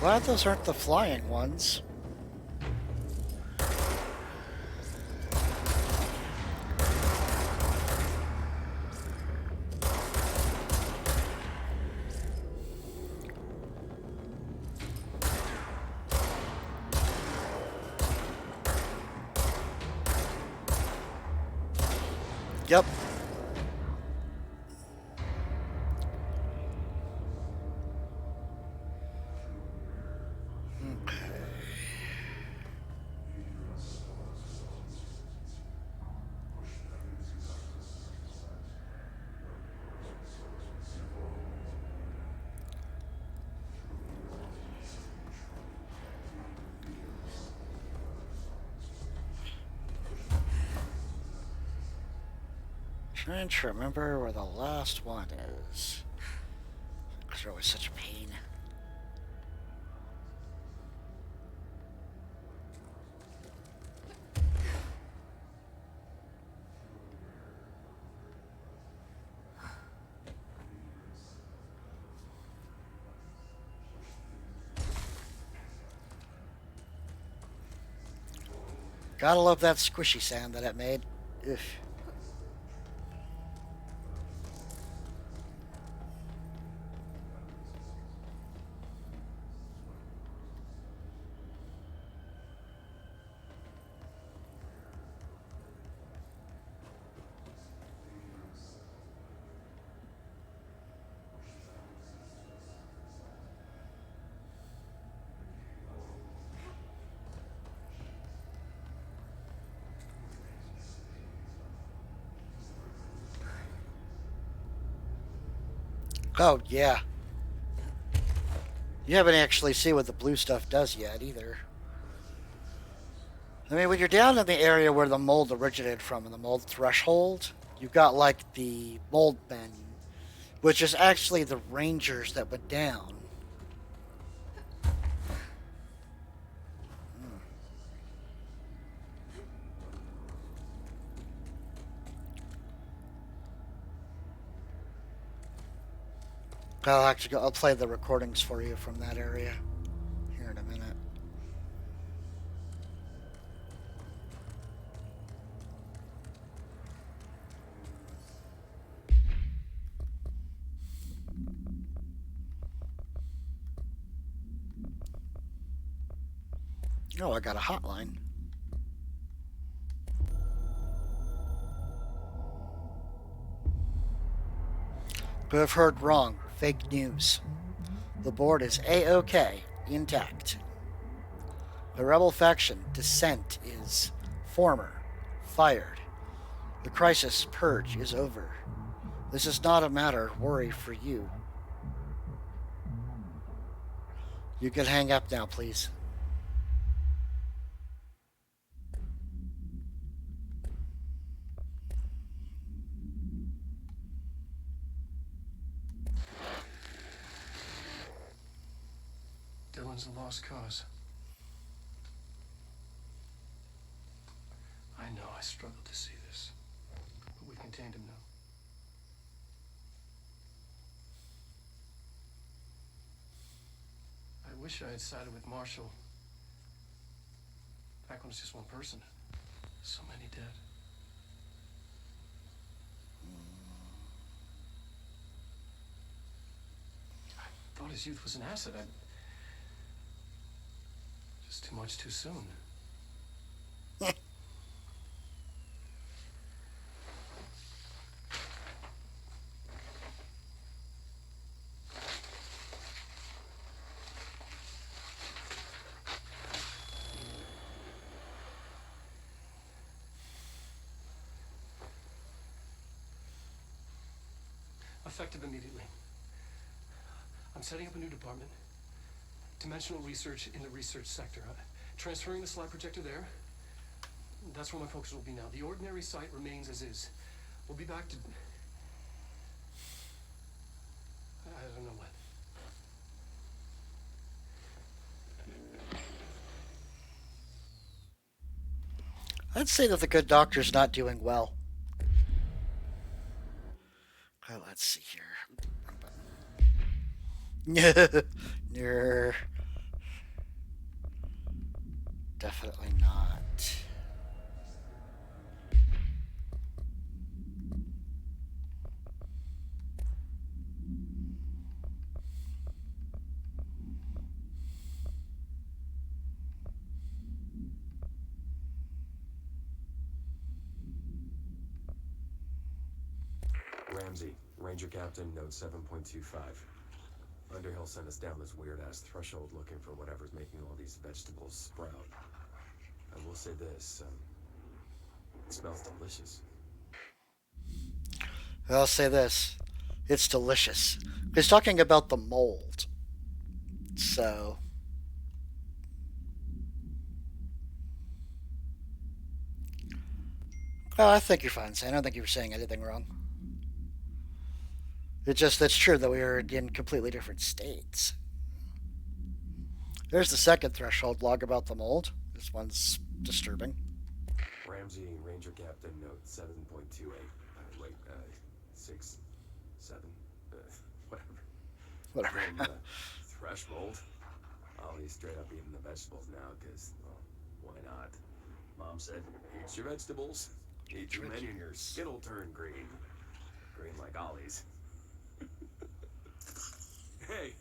Glad those aren't the flying ones. Yep. Trying to remember where the last one is. Because they're always such a pain. Gotta love that squishy sound that it made. Ugh. Oh, yeah. You haven't actually seen what the blue stuff does yet, either. I mean, when you're down in the area where the mold originated from, in the mold threshold, you've got, like, the mold men, which is actually the rangers that went down. I'll play the recordings for you from that area here in a minute. Oh, I got a hotline. But I've heard wrong. Fake news. The board is A-OK, intact. The rebel faction, Dissent, is former, fired. The crisis purge is over. This is not a matter of worry for you. You can hang up now, please. Dylan's a lost cause. I know I struggled to see this, but we've contained him now. I wish I had sided with Marshall. Back when it was just one person. So many dead. I thought his youth was an asset. Just too much too soon. Effective immediately. I'm setting up a new department. Dimensional research in the research sector. Transferring the slide projector there. That's where my focus will be now. The ordinary site remains as is. We'll be back to... I don't know when. I'd say that the good doctor's not doing well. Oh, let's see here. Definitely not. Ramsey, Ranger Captain, note 7.25. Underhill sent us down this weird-ass threshold looking for whatever's making all these vegetables sprout. I will say this, it smells delicious. I'll say this. It's delicious. He's talking about the mold. So... Oh, I think you're fine, Sam. I don't think you were saying anything wrong. That's true that we are in completely different states. There's the second threshold log about the mold. This one's disturbing. Ramsey, Ranger Captain, note 7.28. Wait, 6, 7, whatever. Whatever. Threshold. Ollie's straight up eating the vegetables now, because, well, why not? Mom said, eat your vegetables. Eat too many and your skit'll turn green. Green like Ollie's. Hey,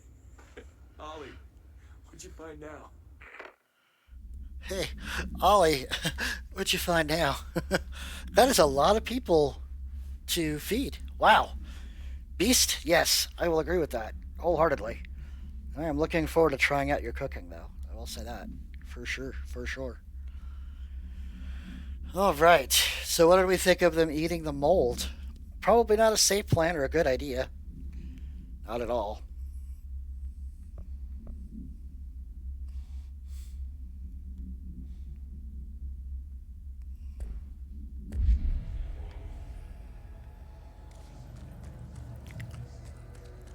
Ollie, what'd you find now? Hey, Ollie, what'd you find now? That is a lot of people to feed. Wow. Beast, yes, I will agree with that wholeheartedly. I am looking forward to trying out your cooking, though. I will say that. For sure, for sure. All right, so what did we think of them eating the mold? Probably not a safe plan or a good idea. Not at all.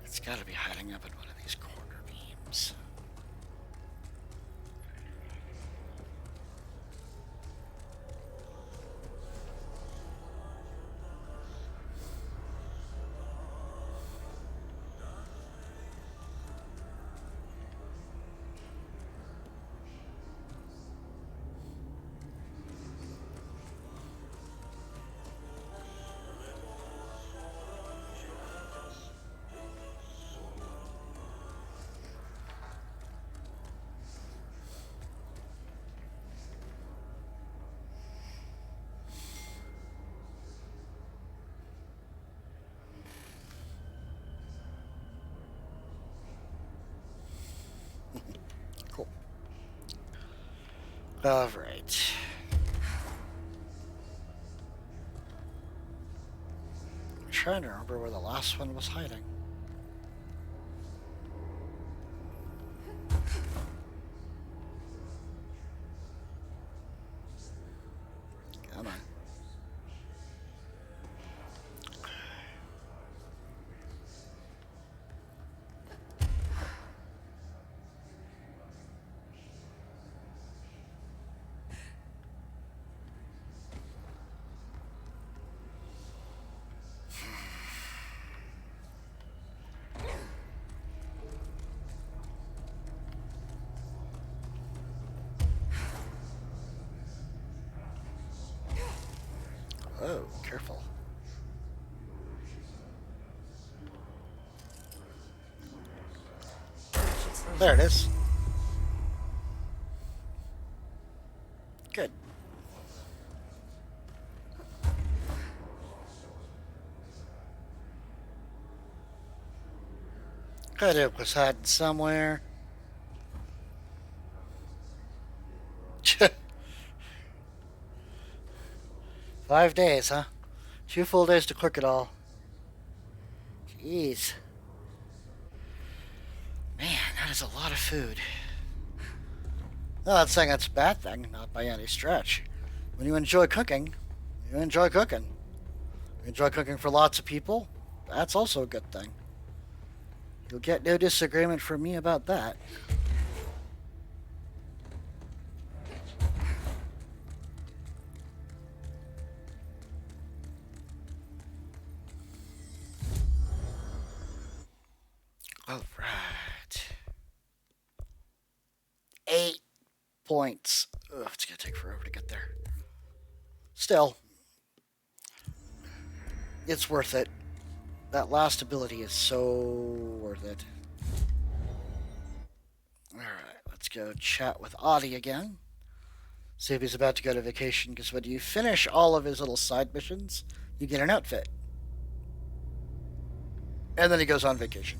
It's got to be hiding up in one of these corner beams. Cool. All right. I'm trying to remember where the last one was hiding. Come on. Oh, careful. There it is. Good. Good, it was hiding somewhere. 5 days, huh? 2 full days to cook it all. Jeez. Man, that is a lot of food. No, not saying that's a bad thing, not by any stretch. When you enjoy cooking, you enjoy cooking. You enjoy cooking for lots of people, that's also a good thing. You'll get no disagreement from me about that. All right. 8 points. Ugh. Oh, it's gonna take forever to get there. Still, it's worth it. That last ability is so worth it. Alright, let's go chat with Audie again. See if he's about to go to vacation, because when you finish all of his little side missions, you get an outfit. And then he goes on vacation.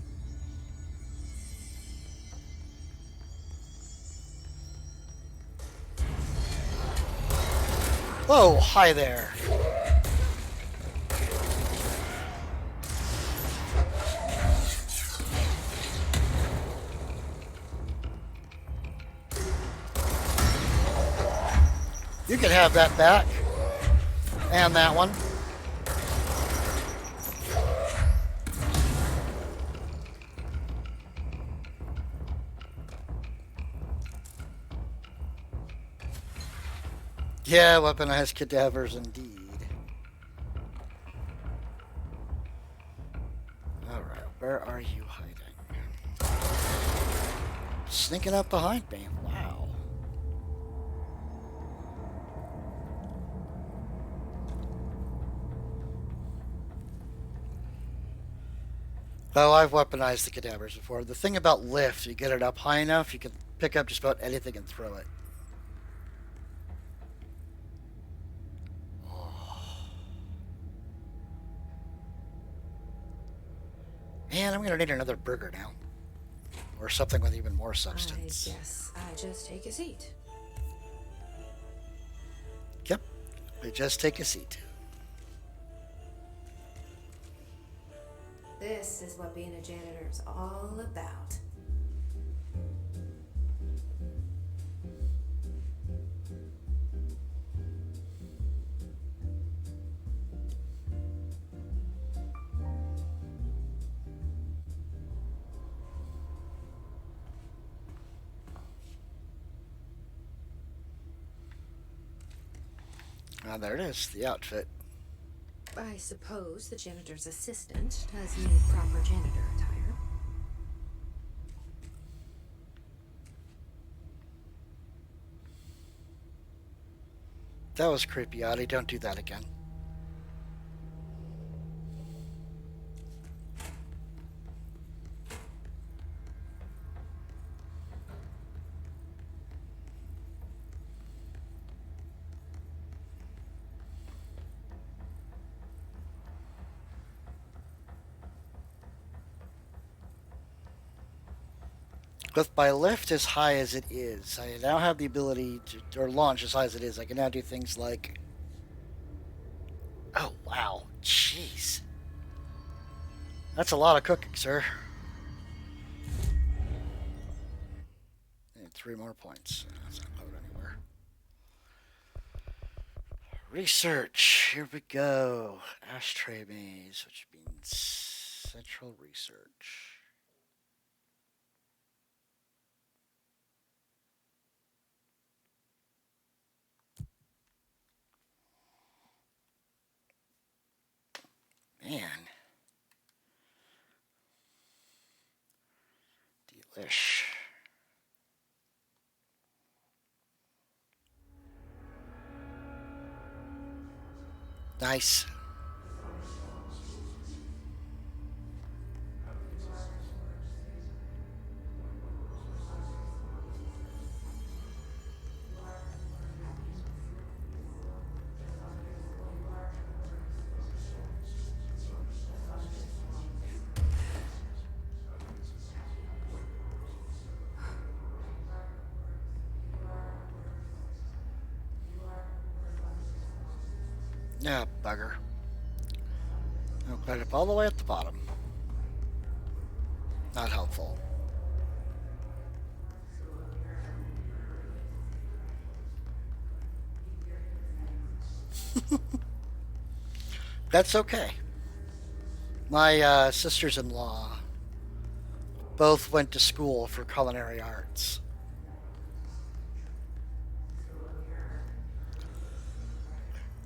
Oh, hi there. You can have that back. And that one. Yeah, weaponized cadavers indeed. Alright, where are you hiding? Sneaking up behind me. Wow. Oh, I've weaponized the cadavers before. The thing about lift, you get it up high enough, you can pick up just about anything and throw it. Man, I'm going to need another burger now. Or something with even more substance. I guess I just take a seat. Yep. We just take a seat. This is what being a janitor is all about. Ah, there it is, the outfit. I suppose the janitor's assistant does need proper janitor attire. That was creepy, Audie. Don't do that again. With my lift as high as it is, I now have the ability to, or launch as high as it is, I can now do things like... Oh, wow. Jeez. That's a lot of cooking, sir. Need 3 more points. That's not load anywhere. Research. Here we go. Ashtray maze, which means central research. Man. Delish. Nice. Yeah, bugger. I'll put it up all the way at the bottom. Not helpful. That's okay. My sisters-in-law both went to school for culinary arts.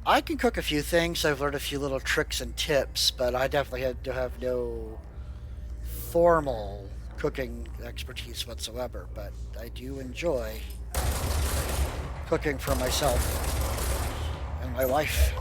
I can cook a few things. I've learned a few little tricks and tips, but I definitely had to have no formal cooking expertise whatsoever. But I do enjoy cooking for myself and my wife.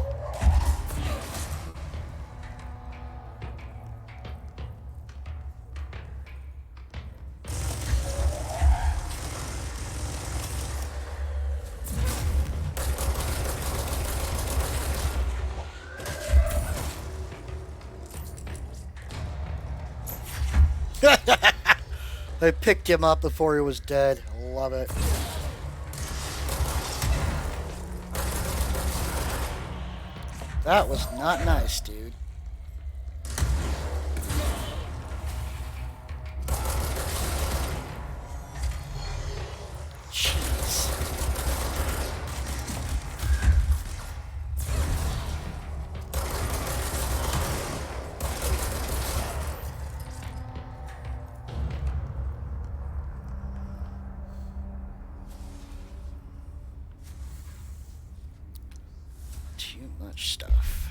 I picked him up before he was dead. Love it. That was not nice, dude. Jeez. Too much stuff.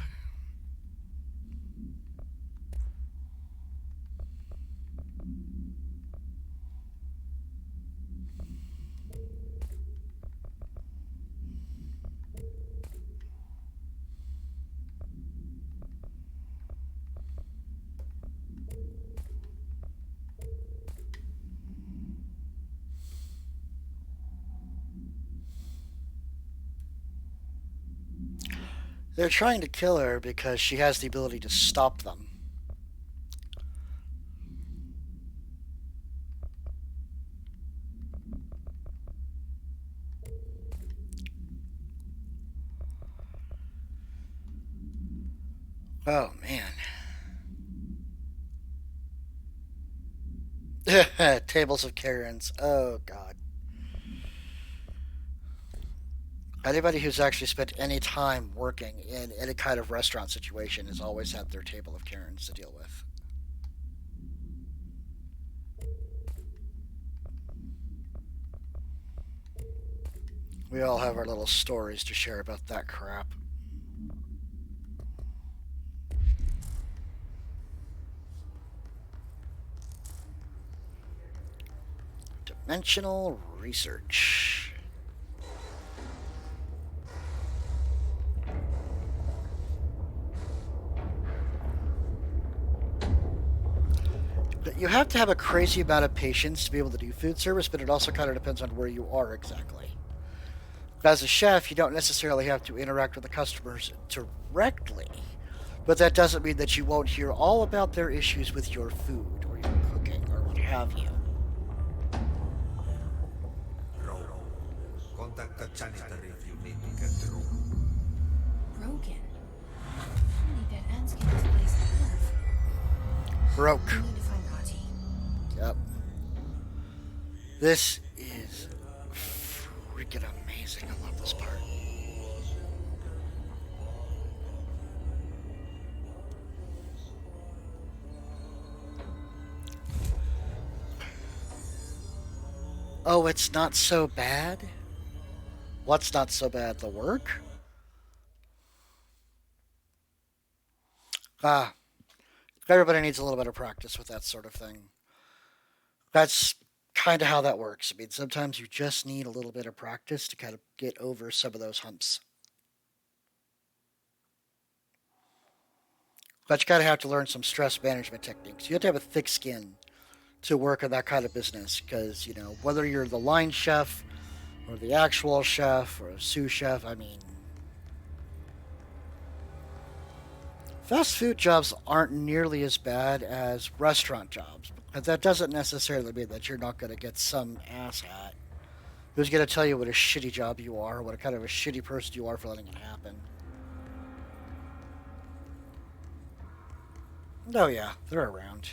They're trying to kill her because she has the ability to stop them. Oh, man. Tables of Karens. Oh, God. Anybody who's actually spent any time working in any kind of restaurant situation has always had their table of Karens to deal with. We all have our little stories to share about that crap. Dimensional research. You have to have a crazy amount of patience to be able to do food service, but it also kind of depends on where you are exactly. As a chef, you don't necessarily have to interact with the customers directly, but that doesn't mean that you won't hear all about their issues with your food or your cooking or what have you. Contact the janitor if you need to get through. Broken. How many dead ends can this place have? Broke. We need to find Ati. Yep. This is freaking amazing. I love this part. Oh, it's not so bad? What's not so bad? The work? Everybody needs a little bit of practice with that sort of thing. That's kind of how that works. I mean, sometimes you just need a little bit of practice to kind of get over some of those humps. But you kind of have to learn some stress management techniques. You have to have a thick skin to work in that kind of business because, you know, whether you're the line chef or the actual chef or a sous chef, I mean, fast food jobs aren't nearly as bad as restaurant jobs. But that doesn't necessarily mean that you're not going to get some asshat who's going to tell you what a shitty job you are, what a kind of a shitty person you are for letting it happen. Oh yeah, they're around.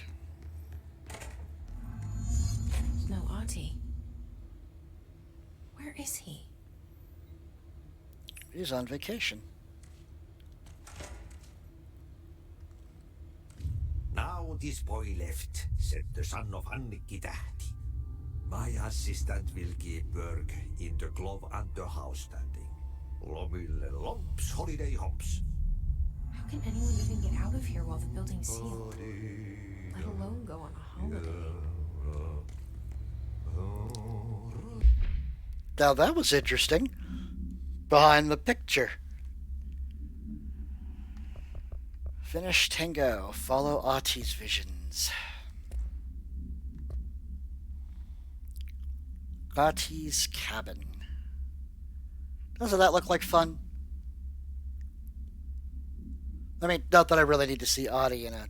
There's no Ati. Where is he? He's on vacation. Now this boy left, said the son of Annikki Tähti. My assistant will keep work in the glove and the house standing. Lomille lomps, holiday hops. How can anyone even get out of here while the building's sealed? Let alone go on a holiday. Now that was interesting. behind the picture. Finish Tango. Follow Ati's visions. Ati's cabin. Doesn't that look like fun? I mean, not that I really need to see Ati in a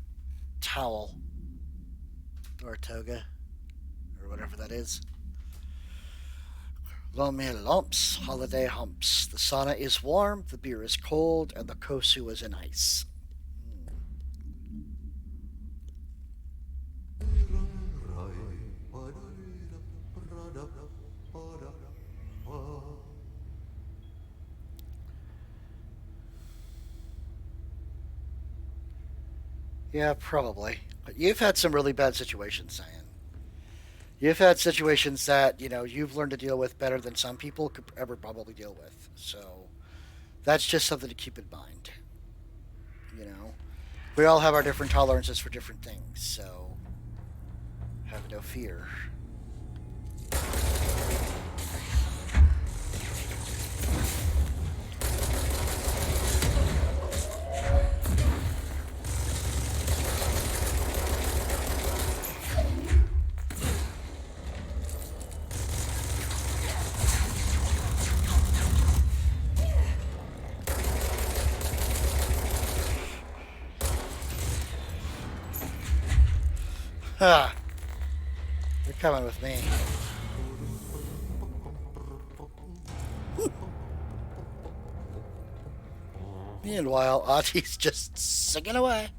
towel. Or a toga. Or whatever that is. Lomi lumps, holiday humps. The sauna is warm, the beer is cold, and the kosu is in ice. Yeah, probably. But you've had some really bad situations, Cyan. You've had situations that, you've learned to deal with better than some people could ever probably deal with. So, that's just something to keep in mind. We all have our different tolerances for different things, so have no fear. Ah, you're coming with me. Meanwhile, Ati's just singing away.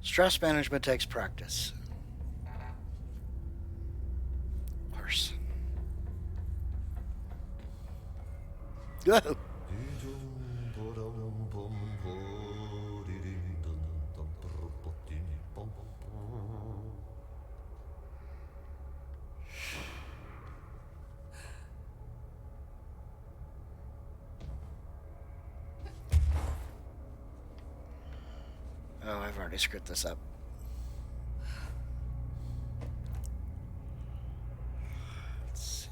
Stress management takes practice. Worse. Go. Oh, I've already screwed this up. Let's see.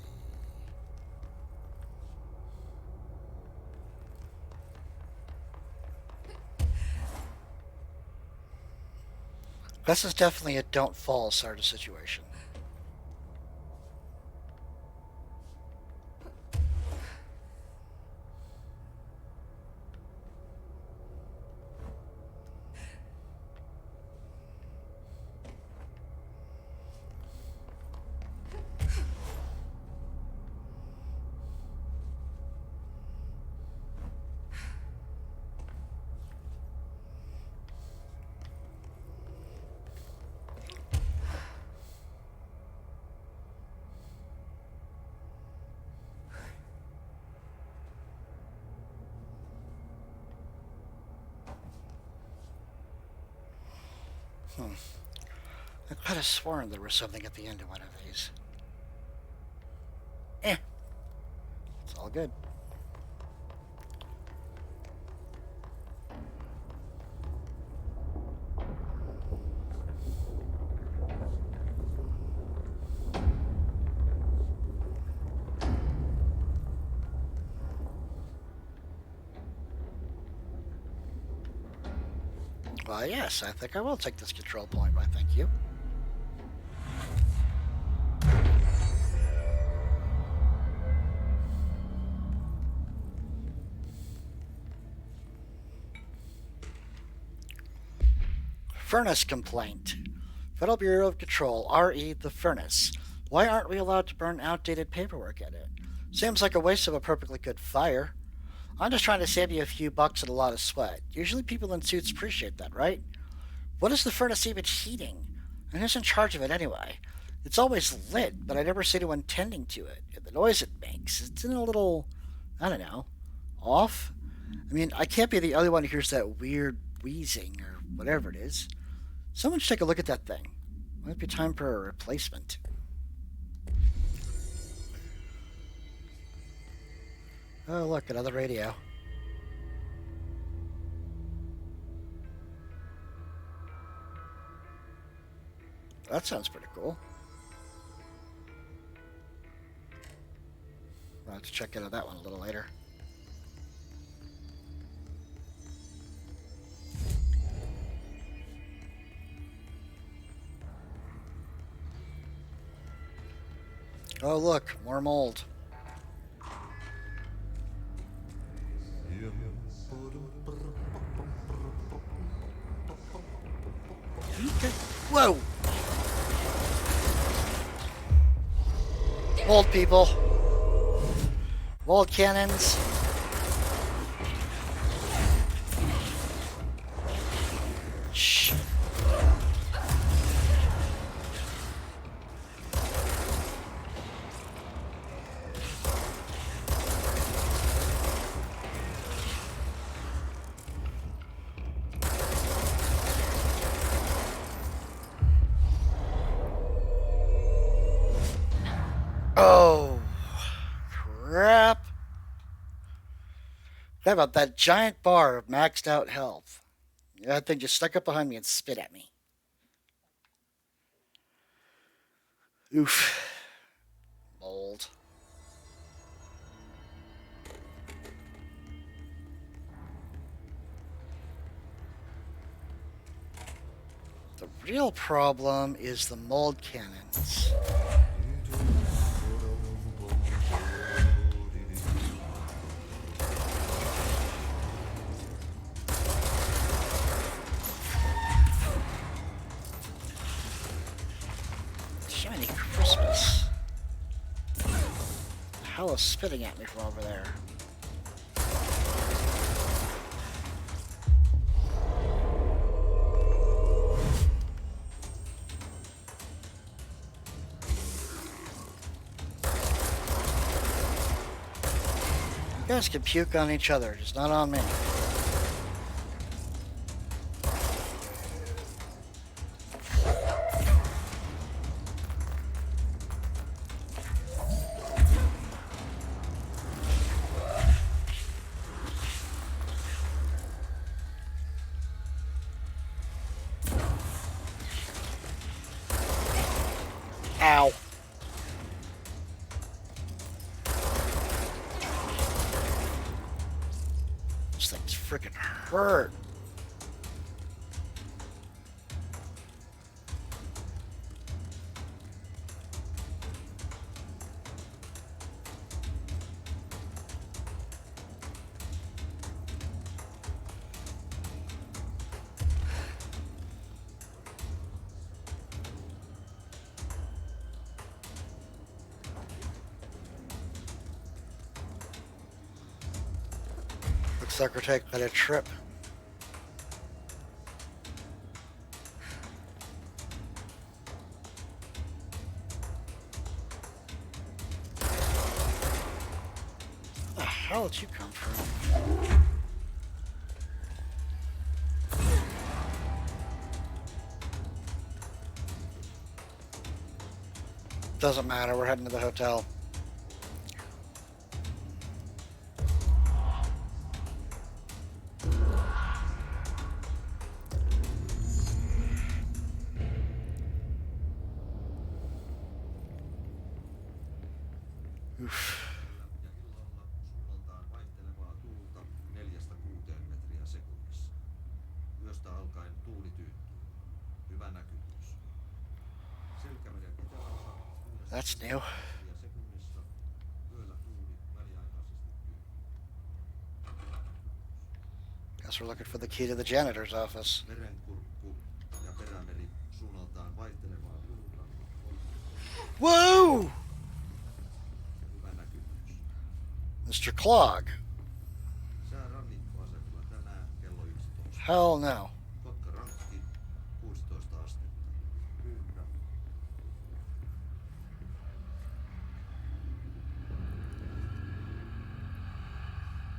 This is definitely a don't fall sort of situation. I could have sworn there was something at the end of one of these. It's all good. Well, yes, I think I will take this control point, why thank you. Furnace complaint. Federal Bureau of Control, RE the furnace. Why aren't we allowed to burn outdated paperwork in it? Seems like a waste of a perfectly good fire. I'm just trying to save you a few bucks and a lot of sweat. Usually people in suits appreciate that, right? What is the furnace even heating? And who's in charge of it anyway? It's always lit, but I never see anyone tending to it. And the noise it makes, it's in a little, I don't know, off? I mean, I can't be the only one who hears that weird wheezing or whatever it is. Someone should take a look at that thing. Might be time for a replacement. Oh, look, another radio. That sounds pretty cool. I'll have to check into that one a little later. Oh look, more mold. Whoa! Mold people. Mold cannons. Shh. Oh, crap. How about that giant bar of maxed out health? That thing just stuck up behind me and spit at me. Oof. Mold. The real problem is the mold cannons. Shiny Christmas. The hell is spitting at me from over there? You guys can puke on each other, just not on me. Ow. This thing's freaking hurt. Looks like we're taking a trip. Where the hell did you come from? Doesn't matter, we're heading to the hotel. Oof. Suunnaltaan vaihtelevaa tuulta 4–6 metriä sekunnissa. Yöstä alkaen tuuli tyyntyy. Hyvä näkyvyys. Selkämeren eteläosa 6 That's new. metriä sekunnissa. Yöllä tuuli väliaikaisesti tyyntyy. Guess we're looking for the key to the janitor's office. Merenkurkku ja perämeri suunnaltaan vaihtelevaa tuulta. Whoa! Hyvä näkyvyys. Mr. Clog. Sää rannikkoasemilla tänään kello 11. Hell no. Kotkarankki 16 astetta. Ynnä.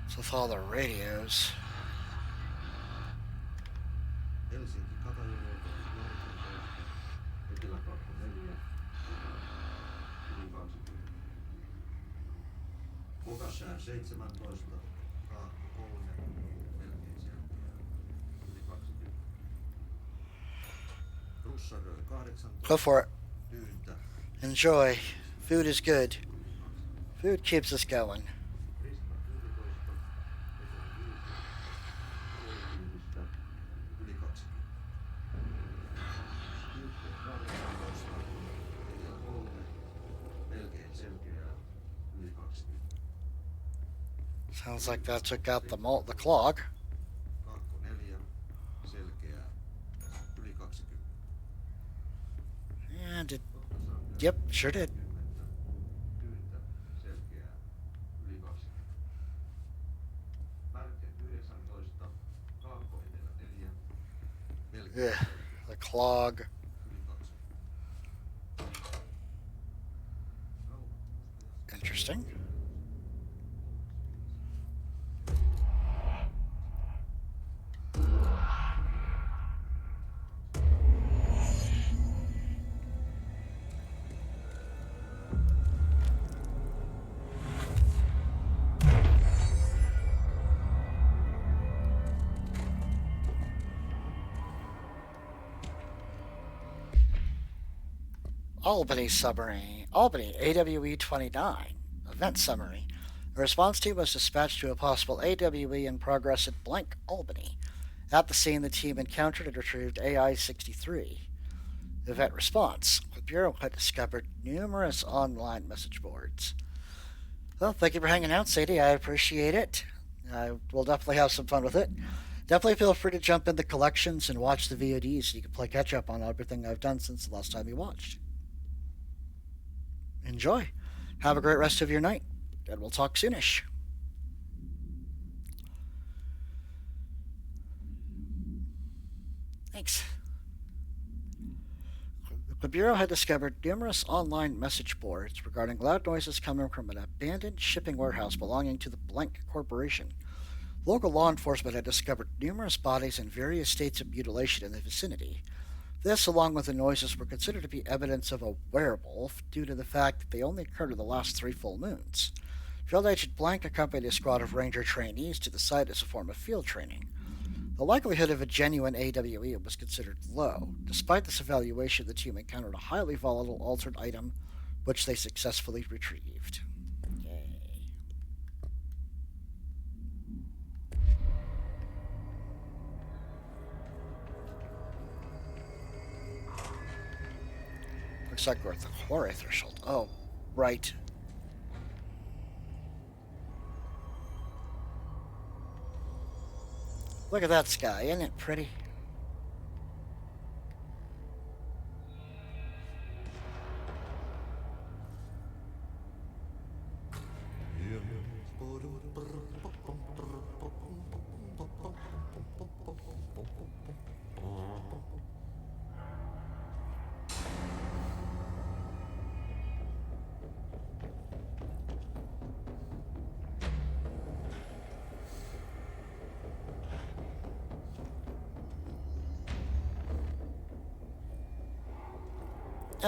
So with all the radios. Helsinki Katajavuorto 18. Eteläkaakko 4. Yli 20. Pukassään 17. Kaakko 3. Melkein selkeää. Yli 20. Go for it. Enjoy. Food is good. Food keeps us going. Sounds like that took out the clog. Yeah, did. Yep, sure did. Yeah, the clog. Interesting. Albany Submarine. Albany, AWE 29. Event Summary. A response team was dispatched to a possible AWE in progress at blank Albany. At the scene, the team encountered and retrieved AI-63. Event response. The Bureau had discovered numerous online message boards. Well, thank you for hanging out, Sadie. I appreciate it. I will definitely have some fun with it. Definitely feel free to jump in the collections and watch the VODs so you can play catch-up on everything I've done since the last time you watched. Enjoy. Have a great rest of your night, and we'll talk soonish. Thanks. The Bureau had discovered numerous online message boards regarding loud noises coming from an abandoned shipping warehouse belonging to the Blank Corporation. Local law enforcement had discovered numerous bodies in various states of mutilation in the vicinity. This, along with the noises, were considered to be evidence of a werewolf due to the fact that they only occurred in the last 3 full moons. Field Agent Blank accompanied a squad of Ranger trainees to the site as a form of field training. The likelihood of a genuine AWE was considered low. Despite this evaluation, the team encountered a highly volatile altered item, which they successfully retrieved. Yay. Looks like we're at the Quarry threshold. Oh, right. Look at that sky, isn't it pretty?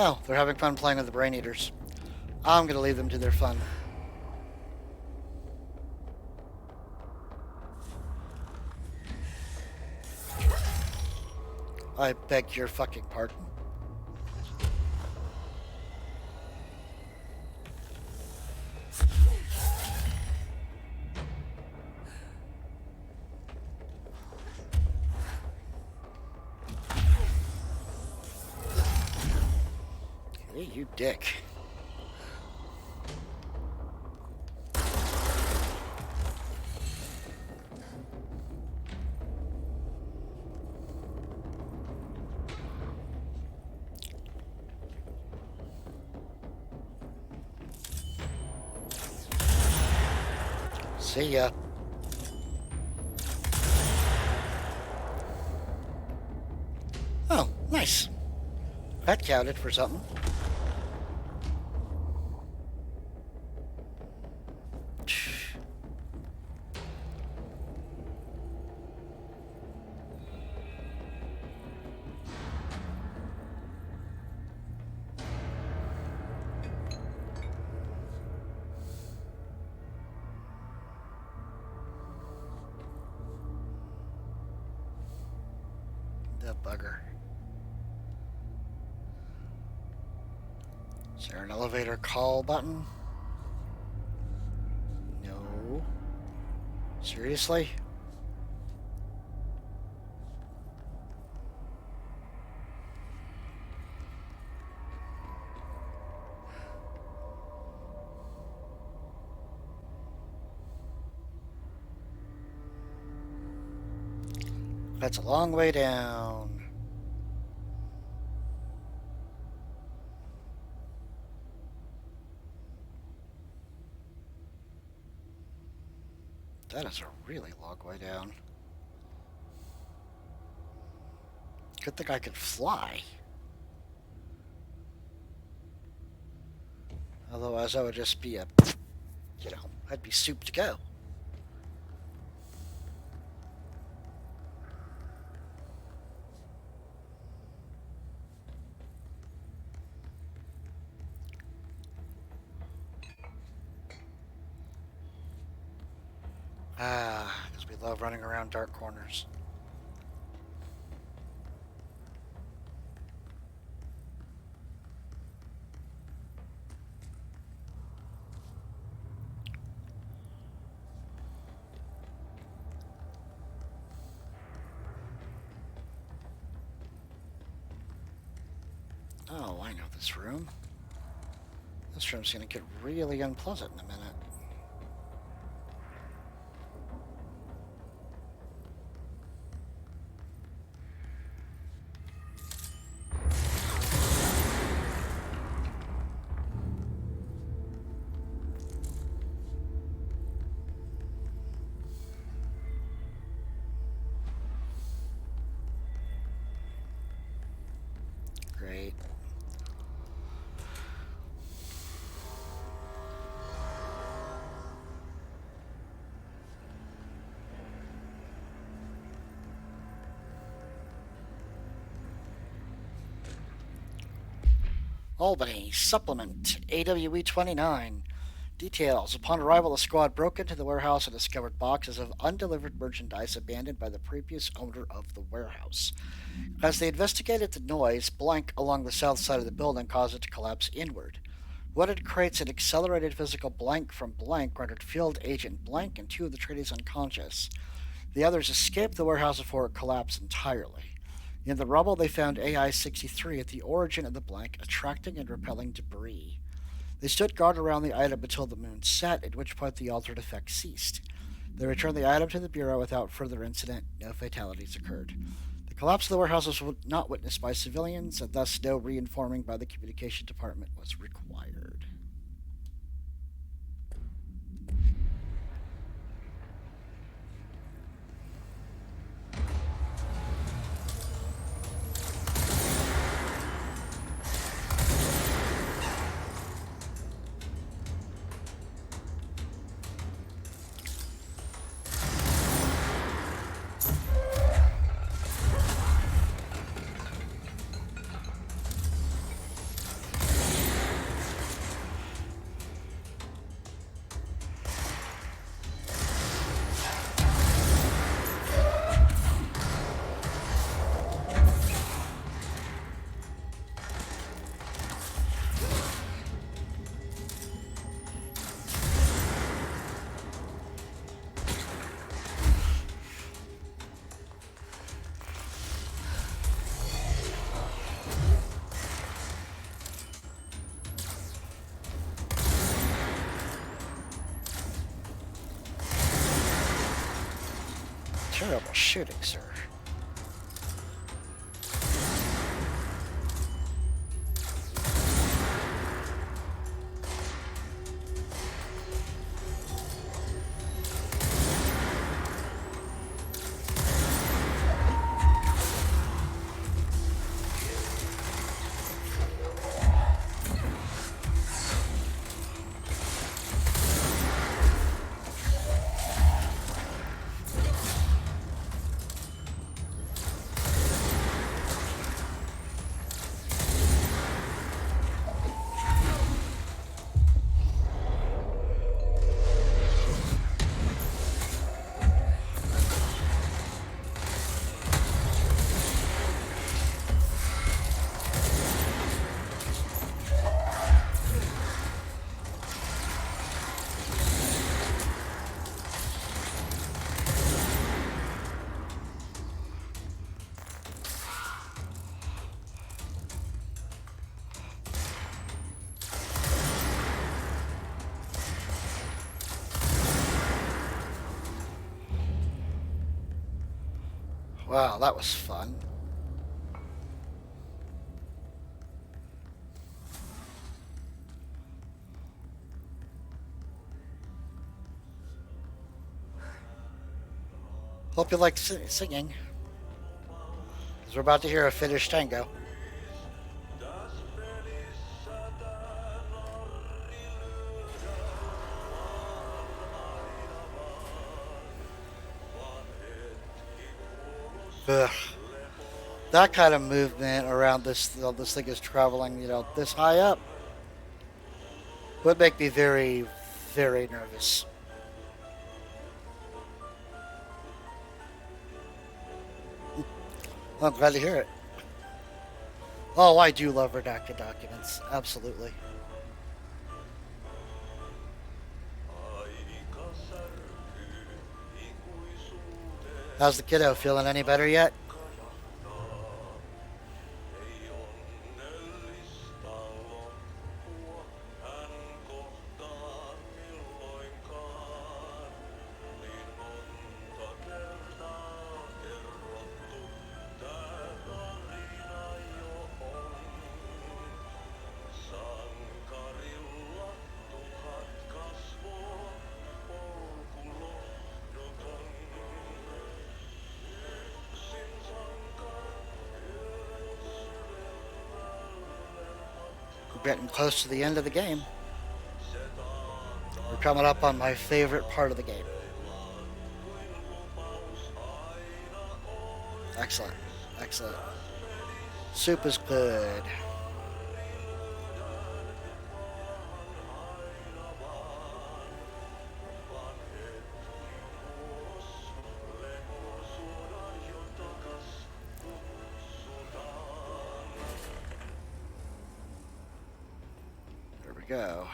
Oh, they're having fun playing with the Brain Eaters. I'm going to leave them to their fun. I beg your fucking pardon. Hey, you dick. See ya. Oh, nice. That counted for something. The bugger. Is there an elevator call button? No. Seriously? That's a long way down. That is a really long way down. Good thing I can fly. Otherwise I would just be I'd be soup to go. Because we love running around dark corners. Oh, I know this room. This room's gonna get really unpleasant in a minute. Great. Albany, supplement, AWE 29. Details. Upon arrival, the squad broke into the warehouse and discovered boxes of undelivered merchandise abandoned by the previous owner of the warehouse. As they investigated the noise, blank along the south side of the building caused it to collapse inward. Wooded crates and accelerated physical blank from blank rendered field agent blank and two of the tradies unconscious. The others escaped the warehouse before it collapsed entirely. In the rubble, they found AI-63 at the origin of the blank, attracting and repelling debris. They stood guard around the item until the moon set, at which point the altered effect ceased. They returned the item to the Bureau without further incident. No fatalities occurred. The collapse of the warehouse was not witnessed by civilians, and thus no reinforming by the communication department was required. Terrible shooting, sir. Wow, that was fun. Hope you like singing. Because we're about to hear a Finnish tango. Ugh. That kind of movement around this thing is traveling, this high up would make me very, very nervous. I'm glad to hear it. Oh, I do love redacted documents. Absolutely. How's the kiddo? Feeling any better yet? We're getting close to the end of the game. We're coming up on my favorite part of the game. Excellent. Excellent. Soup is good. There we go.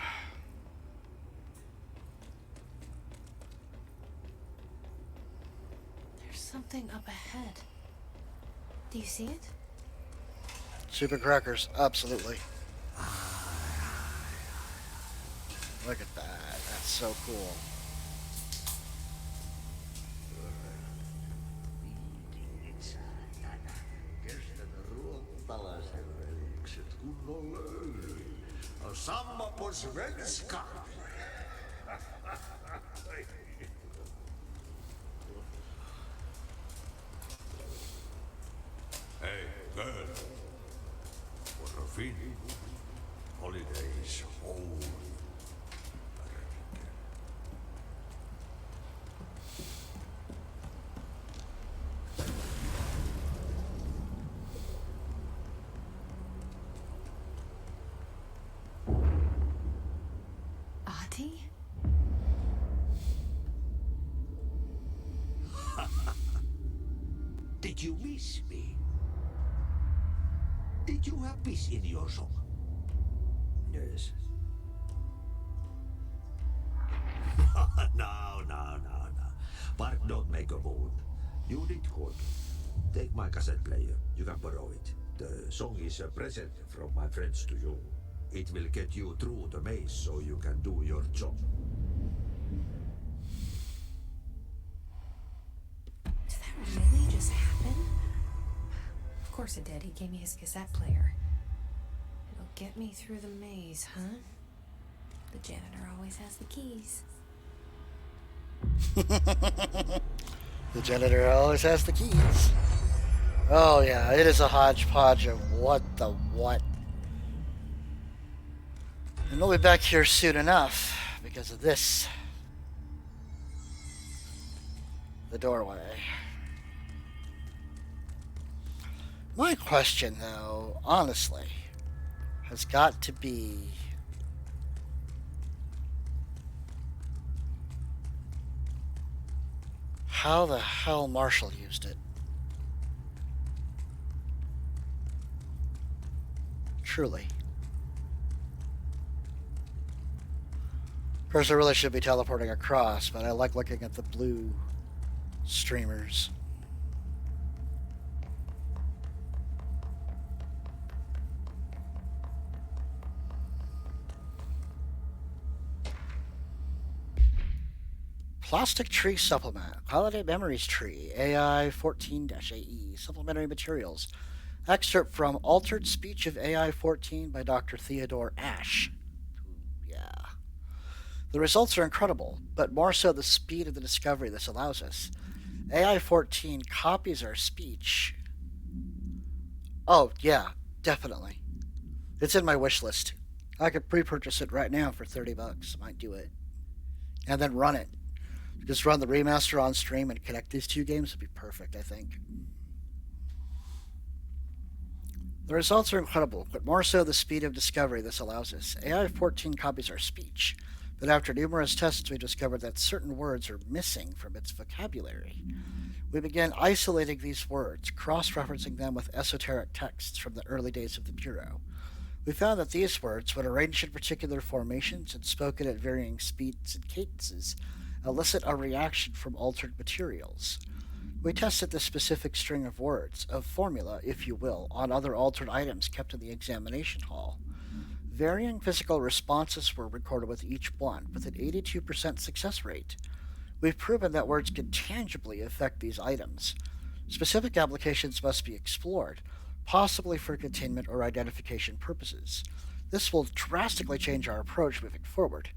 There's something up ahead. Do you see it? Super crackers, absolutely. Look at that. That's so cool. Samma på svenska. Hey, girl. For a fin. Holidays home. Ahti? Did you miss me? Did you have peace in your song? Yes. No. Bark don't make a wound. You did good. Take my cassette player. You can borrow it. The song is a present from my friends to you. It will get you through the maze so you can do your job. Did that really just happen? Of course it did. He gave me his cassette player. It'll get me through the maze, huh? The janitor always has the keys. The janitor always has the keys. Oh yeah, it is a hodgepodge of what the what. And we'll be back here soon enough because of this. The doorway. My question, though, honestly, has got to be... how the hell Marshall used it. Truly. Of course, I really should be teleporting across, but I like looking at the blue streamers. Plastic Tree Supplement, Holiday Memories Tree, AI 14-AE, Supplementary Materials. Excerpt from Altered Speech of AI 14 by Dr. Theodore Ash. Yeah. The results are incredible, but more so the speed of the discovery this allows us. AI 14 copies our speech. Oh, yeah, definitely. It's in my wish list. I could pre-purchase it right now for $30. I might do it. And then run it. Just run the remaster on stream and connect these two games would be perfect, I think. The results are incredible, but more so the speed of discovery this allows us. AI 14 copies our speech, but after numerous tests we discovered that certain words are missing from its vocabulary. We began isolating these words, cross-referencing them with esoteric texts from the early days of the Bureau. We found that these words, when arranged in particular formations and spoken at varying speeds and cadences, elicit a reaction from altered materials. We tested this specific string of words, of formula, if you will, on other altered items kept in the examination hall. Varying physical responses were recorded with each one, with an 82% success rate. We've proven that words can tangibly affect these items. Specific applications must be explored, possibly for containment or identification purposes. This will drastically change our approach moving forward,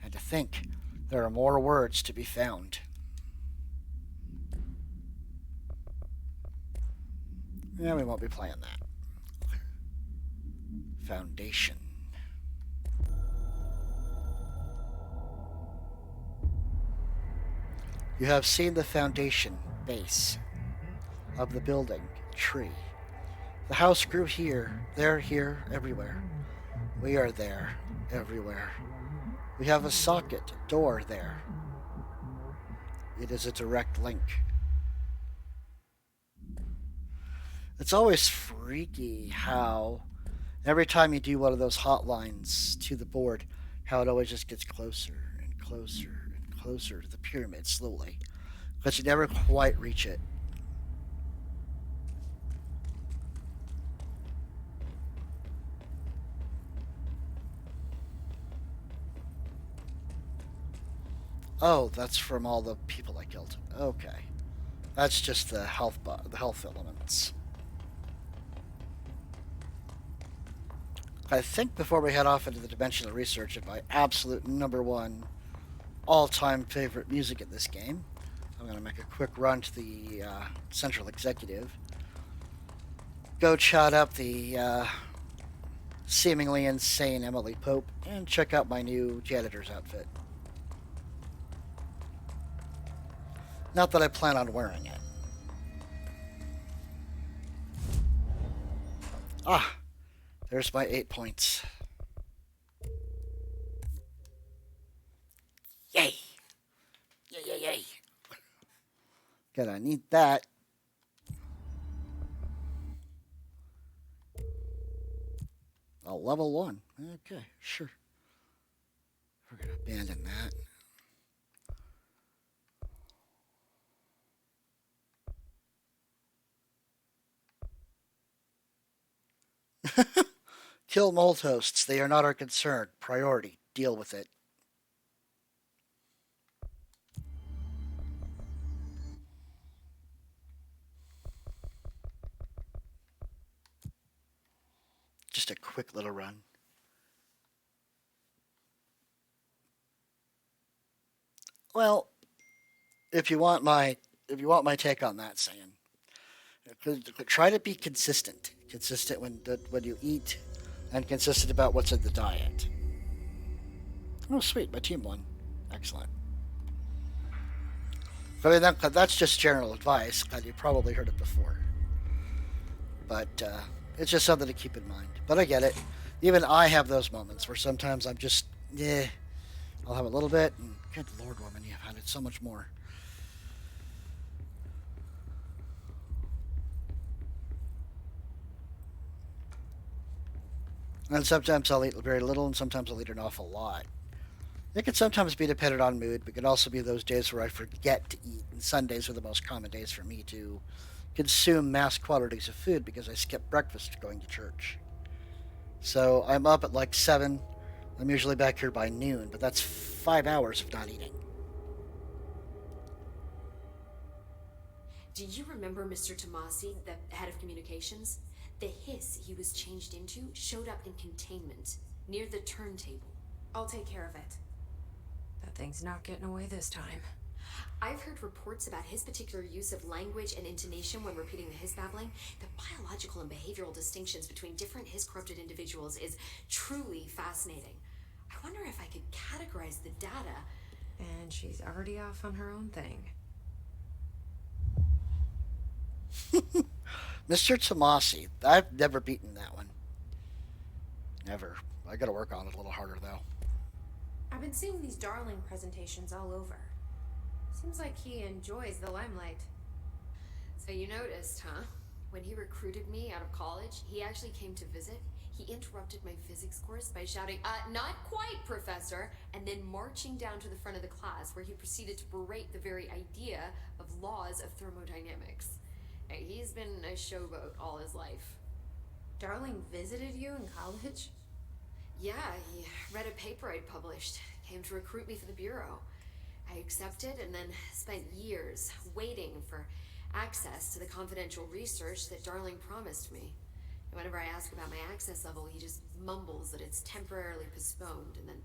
and to think, there are more words to be found. Yeah, we won't be playing that. Foundation. You have seen the foundation base of the building tree. The house grew here, here, everywhere. We are there, everywhere. We have a socket, door there. It is a direct link. It's always freaky how every time you do one of those hotlines to the board, how it always just gets closer and closer and closer to the pyramid slowly. But you never quite reach it. Oh, that's from all the people I killed. Okay. That's just the health elements. I think before we head off into the dimensional research of my absolute number one all-time favorite music in this game, I'm going to make a quick run to the central executive. Go chat up the seemingly insane Emily Pope and check out my new janitor's outfit. Not that I plan on wearing it. Ah, there's my 8 points. Yay! Yay, yay, yay. Gonna need that. Oh, level 1. Okay, sure. We're gonna abandon that. Kill mold hosts. They are not our concern. Priority. Deal with it. Just a quick little run. Well, if you want my take on that, Sam, try to be consistent. Consistent when you eat, and consistent about what's in the diet. Oh, sweet, my team won. Excellent. I mean, that's just general advice, and you probably heard it before. But it's just something to keep in mind. But I get it. Even I have those moments where sometimes I'm just, I'll have a little bit, and good Lord, woman, you've had it so much more. And sometimes I'll eat very little, and sometimes I'll eat an awful lot. It can sometimes be dependent on mood, but it can also be those days where I forget to eat, and Sundays are the most common days for me to consume mass quantities of food because I skip breakfast going to church. So I'm up at like 7. I'm usually back here by noon, but that's 5 hours of not eating. Do you remember Mr. Tomasi, the head of communications? The hiss he was changed into showed up in containment, near the turntable. I'll take care of it. That thing's not getting away this time. I've heard reports about his particular use of language and intonation when repeating the hiss babbling. The biological and behavioral distinctions between different hiss-corrupted individuals is truly fascinating. I wonder if I could categorize the data. And she's already off on her own thing. Mr. Tomasi. I've never beaten that one. Never. I gotta work on it a little harder, though. I've been seeing these Darling presentations all over. Seems like he enjoys the limelight. So you noticed, huh? When he recruited me out of college, he actually came to visit. He interrupted my physics course by shouting, not quite, Professor, and then marching down to the front of the class where he proceeded to berate the very idea of laws of thermodynamics. He's been a showboat all his life. Darling visited you in college? Yeah, he read a paper I'd published, came to recruit me for the Bureau. I accepted and then spent years waiting for access to the confidential research that Darling promised me. And whenever I ask about my access level, he just mumbles that it's temporarily postponed and then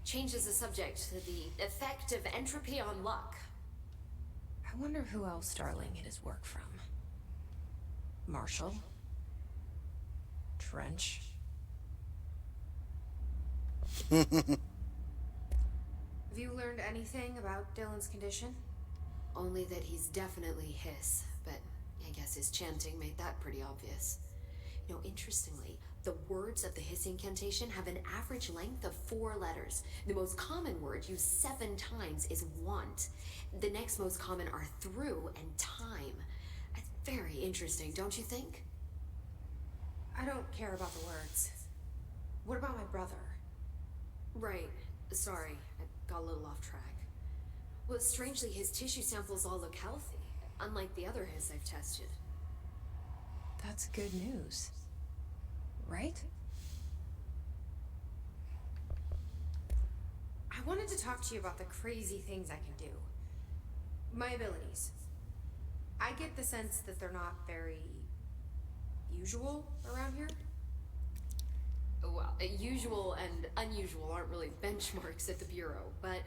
changes the subject to the effect of entropy on luck. I wonder who else Darling had his work from. Marshall? Trench? Have you learned anything about Dylan's condition? Only that he's definitely hiss, but I guess his chanting made that pretty obvious. You know, interestingly, the words of the hiss incantation have an average length of 4 letters. The most common word used 7 times is want. The next most common are through and time. It's very interesting, don't you think? I don't care about the words. What about my brother? Right. Sorry, I got a little off track. Well, strangely, his tissue samples all look healthy, unlike the other hiss I've tested. That's good news. Right? I wanted to talk to you about the crazy things I can do. My abilities. I get the sense that they're not very usual around here. Well, usual and unusual aren't really benchmarks at the Bureau, but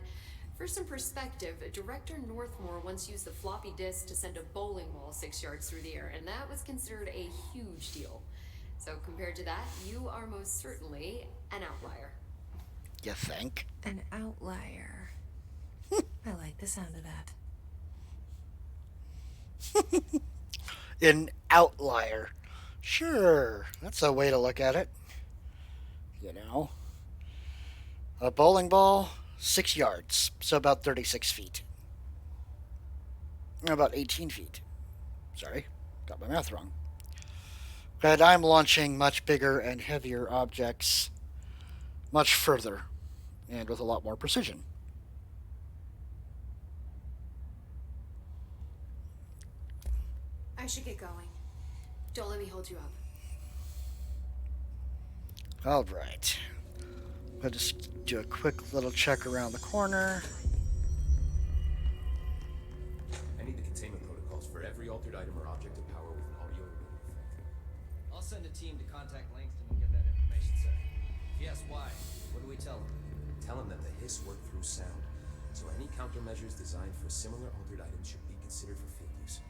for some perspective, Director Northmore once used the floppy disk to send a bowling ball 6 yards through the air, and that was considered a huge deal. So compared to that, you are most certainly an outlier. You think? An outlier. I like the sound of that. An outlier. Sure, that's a way to look at it. You know, a bowling ball, 6 yards, so about 36 feet. About 18 feet. Sorry, got my math wrong. But I'm launching much bigger and heavier objects much further and with a lot more precision. I should get going. Don't let me hold you up. All right. I'll just do a quick little check around the corner. I need the containment protocols for every altered item or object of power with an audio wave. I'll send a team to contact Langston and get that information, sir. If he asks why, what do we tell him? Tell him that the hiss worked through sound, so any countermeasures designed for similar altered items should be considered for field use.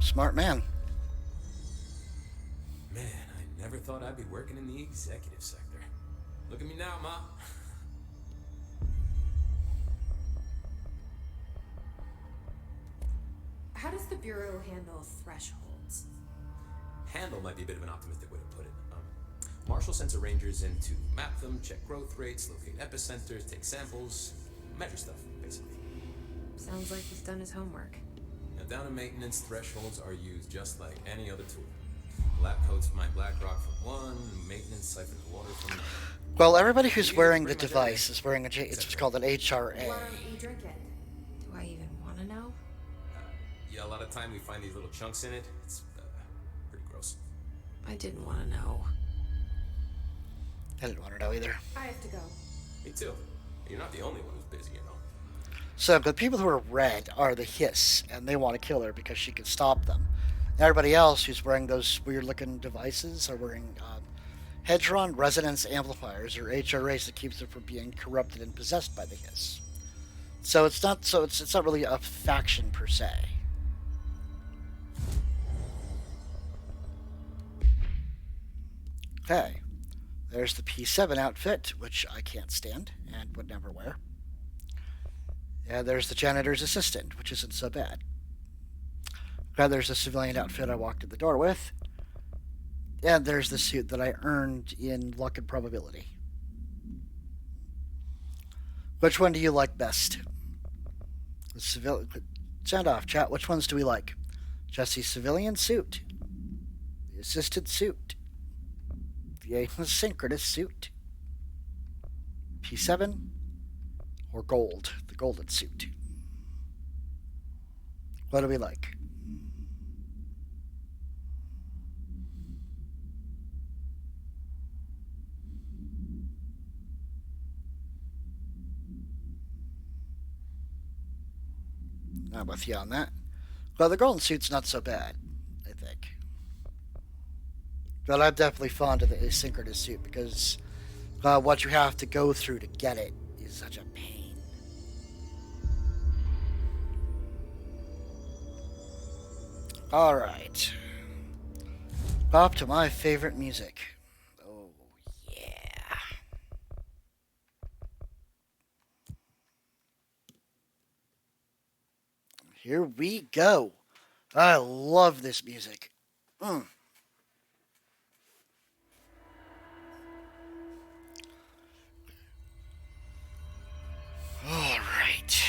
Smart man. Man, I never thought I'd be working in the executive sector. Look at me now, Ma. How does the Bureau handle thresholds? Handle might be a bit of an optimistic way to put it. Marshall sends her rangers in to map them, check growth rates, locate epicenters, take samples, measure stuff, basically. Sounds like he's done his homework. Now, down in maintenance, thresholds are used just like any other tool. Lab coats my black rock from one, maintenance siphon the water from another. Well, everybody who's wearing the device is wearing it's called an HRA. Why don't you drink it? Do I even want to know? Yeah, a lot of time we find these little chunks in it. It's pretty gross. I didn't want to know. I didn't want to know either. I have to go. Me too. You're not the only one who's busy, you know. So the people who are red are the Hiss, and they want to kill her because she can stop them. Everybody else who's wearing those weird-looking devices are wearing Hedron Resonance Amplifiers, or HRAs, that keeps them from being corrupted and possessed by the Hiss. So it's not really a faction per se. Okay, there's the P7 outfit, which I can't stand and would never wear. And there's the janitor's assistant, which isn't so bad. Okay, there's the civilian outfit I walked in the door with. And there's the suit that I earned in luck and probability. Which one do you like best? Sound off, chat. Which ones do we like? Jesse's civilian suit, the assistant suit, the asynchronous suit, P7, or gold, the golden suit. What do we like? I'm with you on that. Well, the golden suit's not so bad, I think. But I'm definitely fond of the asynchronous suit because what you have to go through to get it is such a pain. Alright. Up to my favorite music. Oh, yeah. Here we go. I love this music. All right.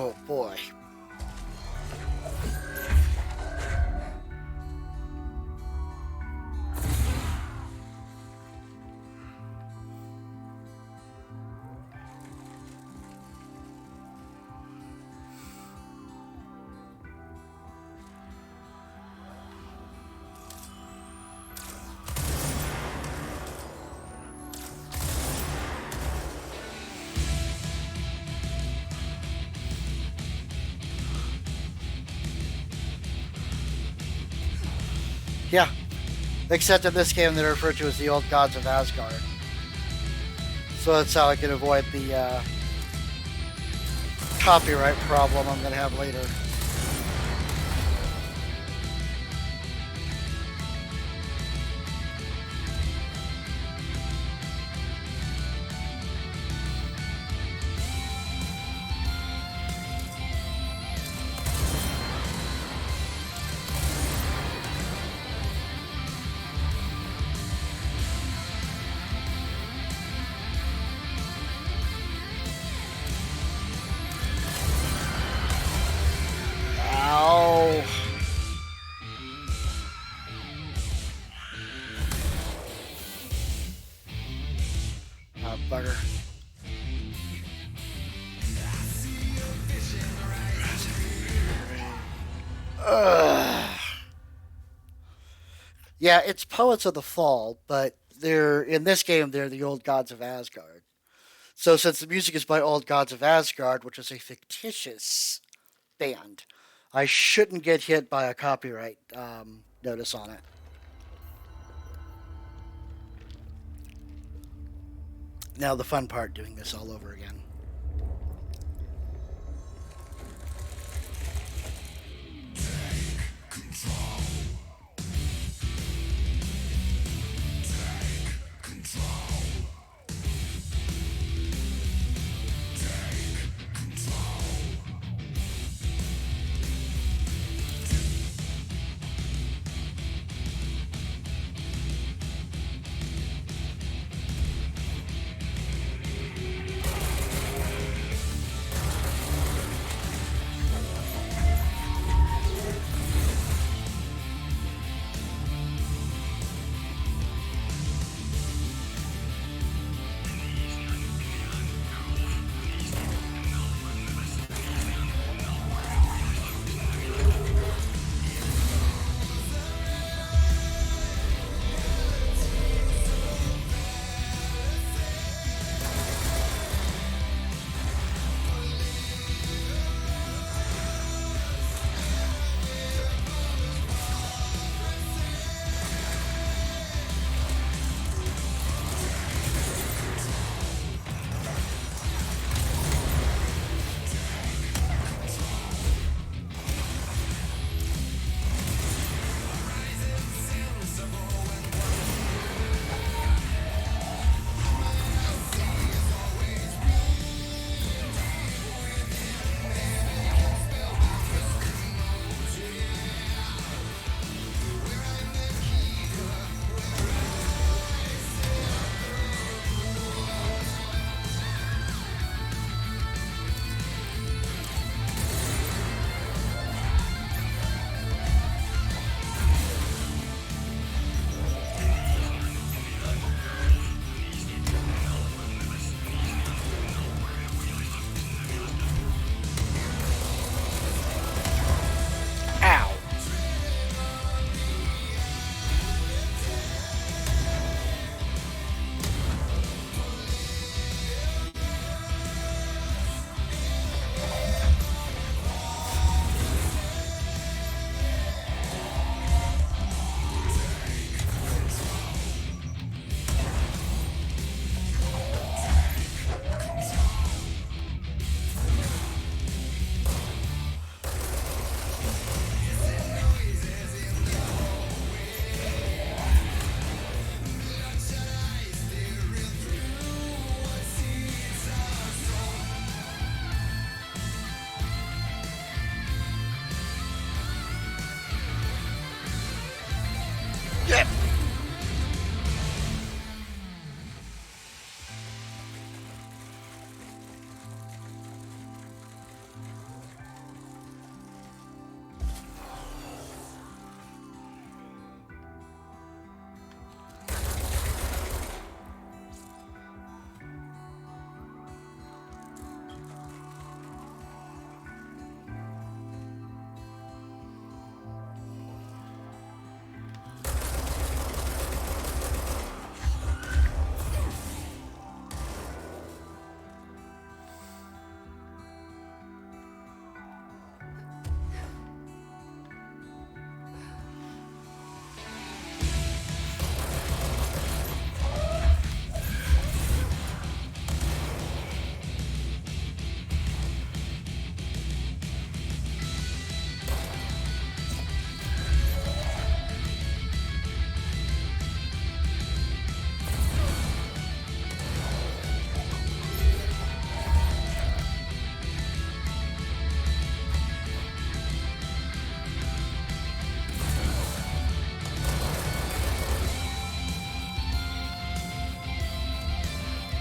Oh boy. Yeah. Except in this game, they're referred to as the Old Gods of Asgard. So that's how I can avoid the copyright problem I'm going to have later. Ow. Oh, bugger. Ugh. Yeah, it's Poets of the Fall, but they're in this game they're the Old Gods of Asgard. So since the music is by Old Gods of Asgard, which is a fictitious band, I shouldn't get hit by a copyright notice on it. Now the fun part, doing this all over again.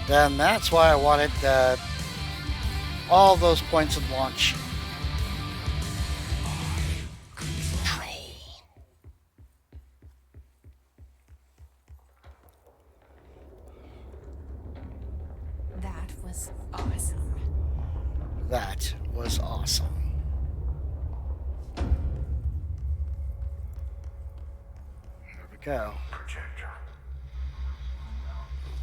Then that's why I wanted all those points of launch. That was awesome. That was awesome. Here we go. Projector.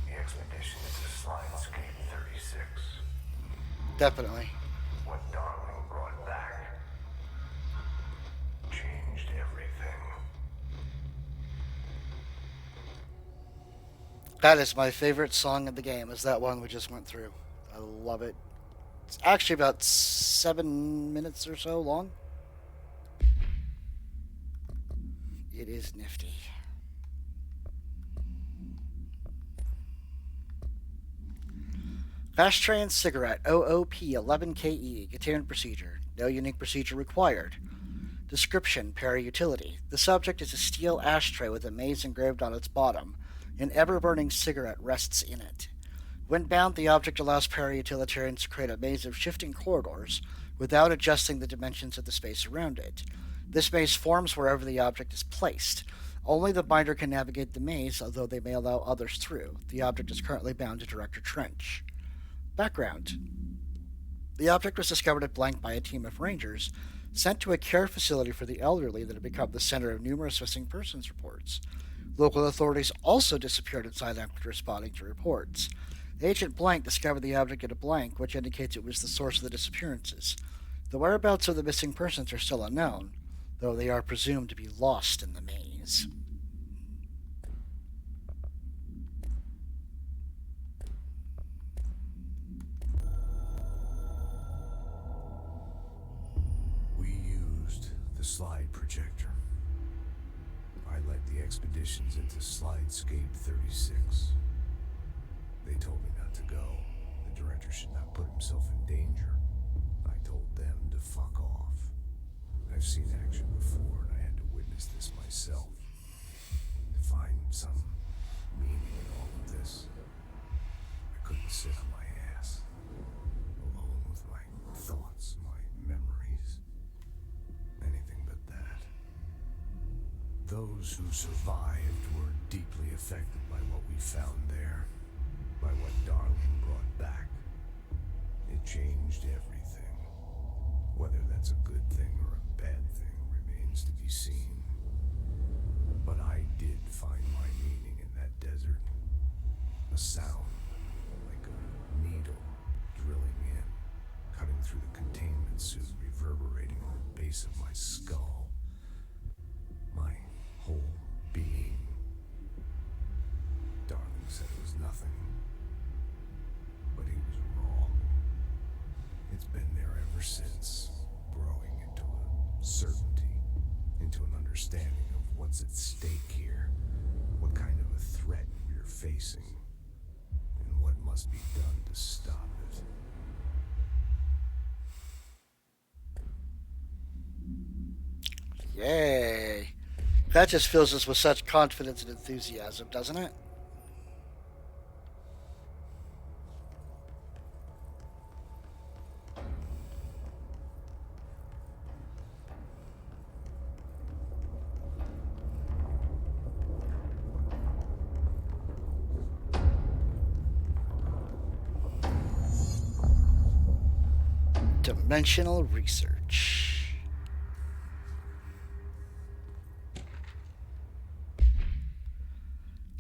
The expedition is to Slidescape 36. Definitely. What Darling brought back changed everything. That is my favorite song of the game, is that one we just went through. I love it. It's actually about 7 minutes or so long. It is nifty. Ashtray and cigarette, OOP-11KE, containment procedure. No unique procedure required. Description, para-utility. The subject is a steel ashtray with a maze engraved on its bottom. An ever-burning cigarette rests in it. When bound, the object allows para-utilitarians to create a maze of shifting corridors without adjusting the dimensions of the space around it. This maze forms wherever the object is placed. Only the binder can navigate the maze, although they may allow others through. The object is currently bound to Director Trench. Background. The object was discovered at Blank by a team of rangers sent to a care facility for the elderly that had become the center of numerous missing persons reports. Local authorities also disappeared inside after responding to reports. Agent Blank discovered the object at a blank, which indicates it was the source of the disappearances. The whereabouts of the missing persons are still unknown, though they are presumed to be lost in the maze. We used the slide projector. I led the expeditions into Slidescape 36. They told me not to go. The director should not put himself in danger. I told them to fuck off. I've seen action before, and I had to witness this myself. To find some meaning in all of this, I couldn't sit on my ass, alone with my thoughts, my memories. Anything but that. Those who survived were deeply affected by what we found there, by what Darling brought back. It changed everything. Whether that's a good thing or a bad thing remains to be seen. But I did find my meaning in that desert. A sound, like a needle drilling in, cutting through the containment suit, reverberating on the base of my skull. My whole being. Darling said it was nothing. But he was wrong. It's been there ever since, growing into a certainty, into an understanding of what's at stake here, what kind of a threat we're facing, and what must be done to stop it. Yay. That just fills us with such confidence and enthusiasm, doesn't it? Dimensional research.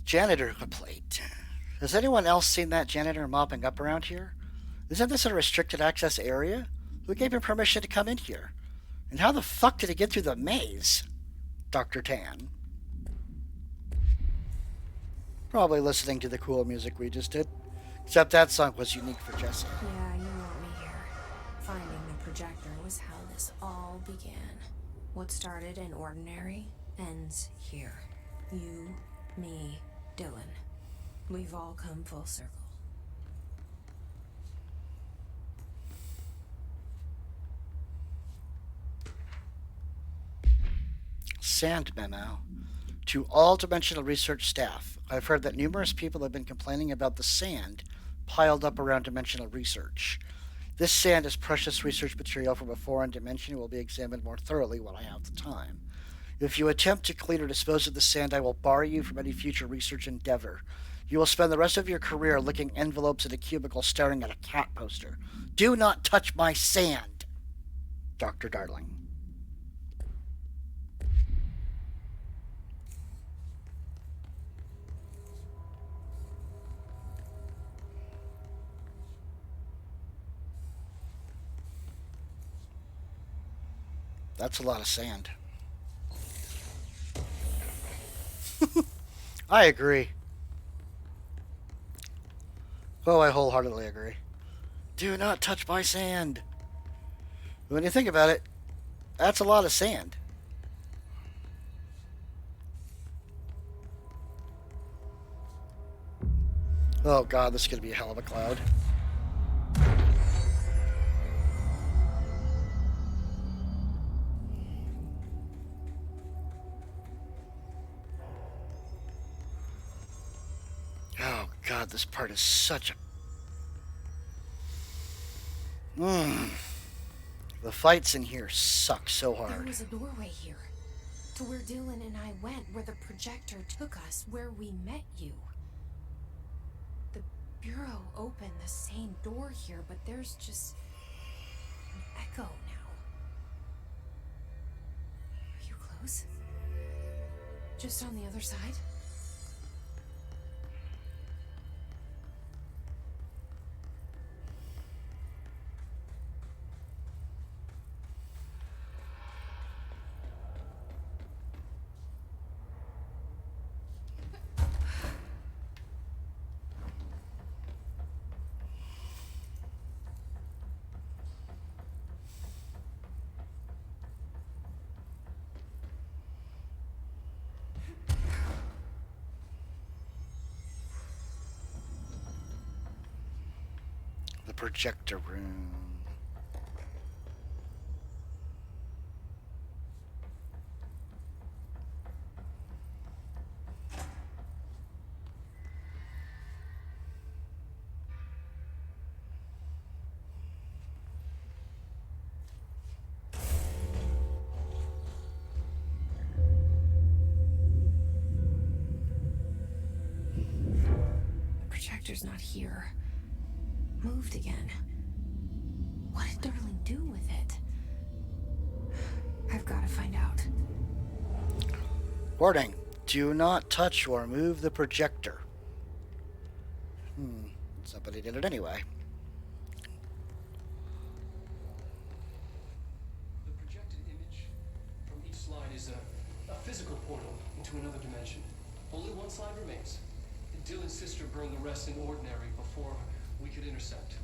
Janitor complaint. Has anyone else seen that janitor mopping up around here? Isn't this a restricted access area? Who gave him permission to come in here? And how the fuck did he get through the maze? Dr. Tan. Probably listening to the cool music we just did. Except that song was unique for Jesse. Yeah, you want me here. Finding the projector was how this all began. What started in ordinary ends here. You, me, Dylan. We've all come full circle. Sand memo. To all Dimensional Research staff, I've heard that numerous people have been complaining about the sand piled up around dimensional research. This sand is precious research material from a foreign dimension and will be examined more thoroughly when I have the time. If you attempt to clean or dispose of the sand, I will bar you from any future research endeavor. You will spend the rest of your career licking envelopes in a cubicle staring at a cat poster. Do not touch my sand, Dr. Darling. That's a lot of sand. I agree. Oh, I wholeheartedly agree. Do not touch my sand. When you think about it, that's a lot of sand. Oh god, this is going to be a hell of a cloud. Oh god, this part is such a... The fights in here suck so There hard. was a doorway here, to where Dylan and I went, where the projector took us, where we met you. The Bureau opened the same door here, but there's just an echo now. Are you close? Just on the other side? The projector room. The projector's not here. Moved again. What did Darling do with it? I've got to find out. Warning. Do not touch or move the projector. Somebody did it anyway. The projected image from each slide is a physical portal into another dimension. Only one slide remains. Dylan's sister burned the rest in ordinary before we could intercept.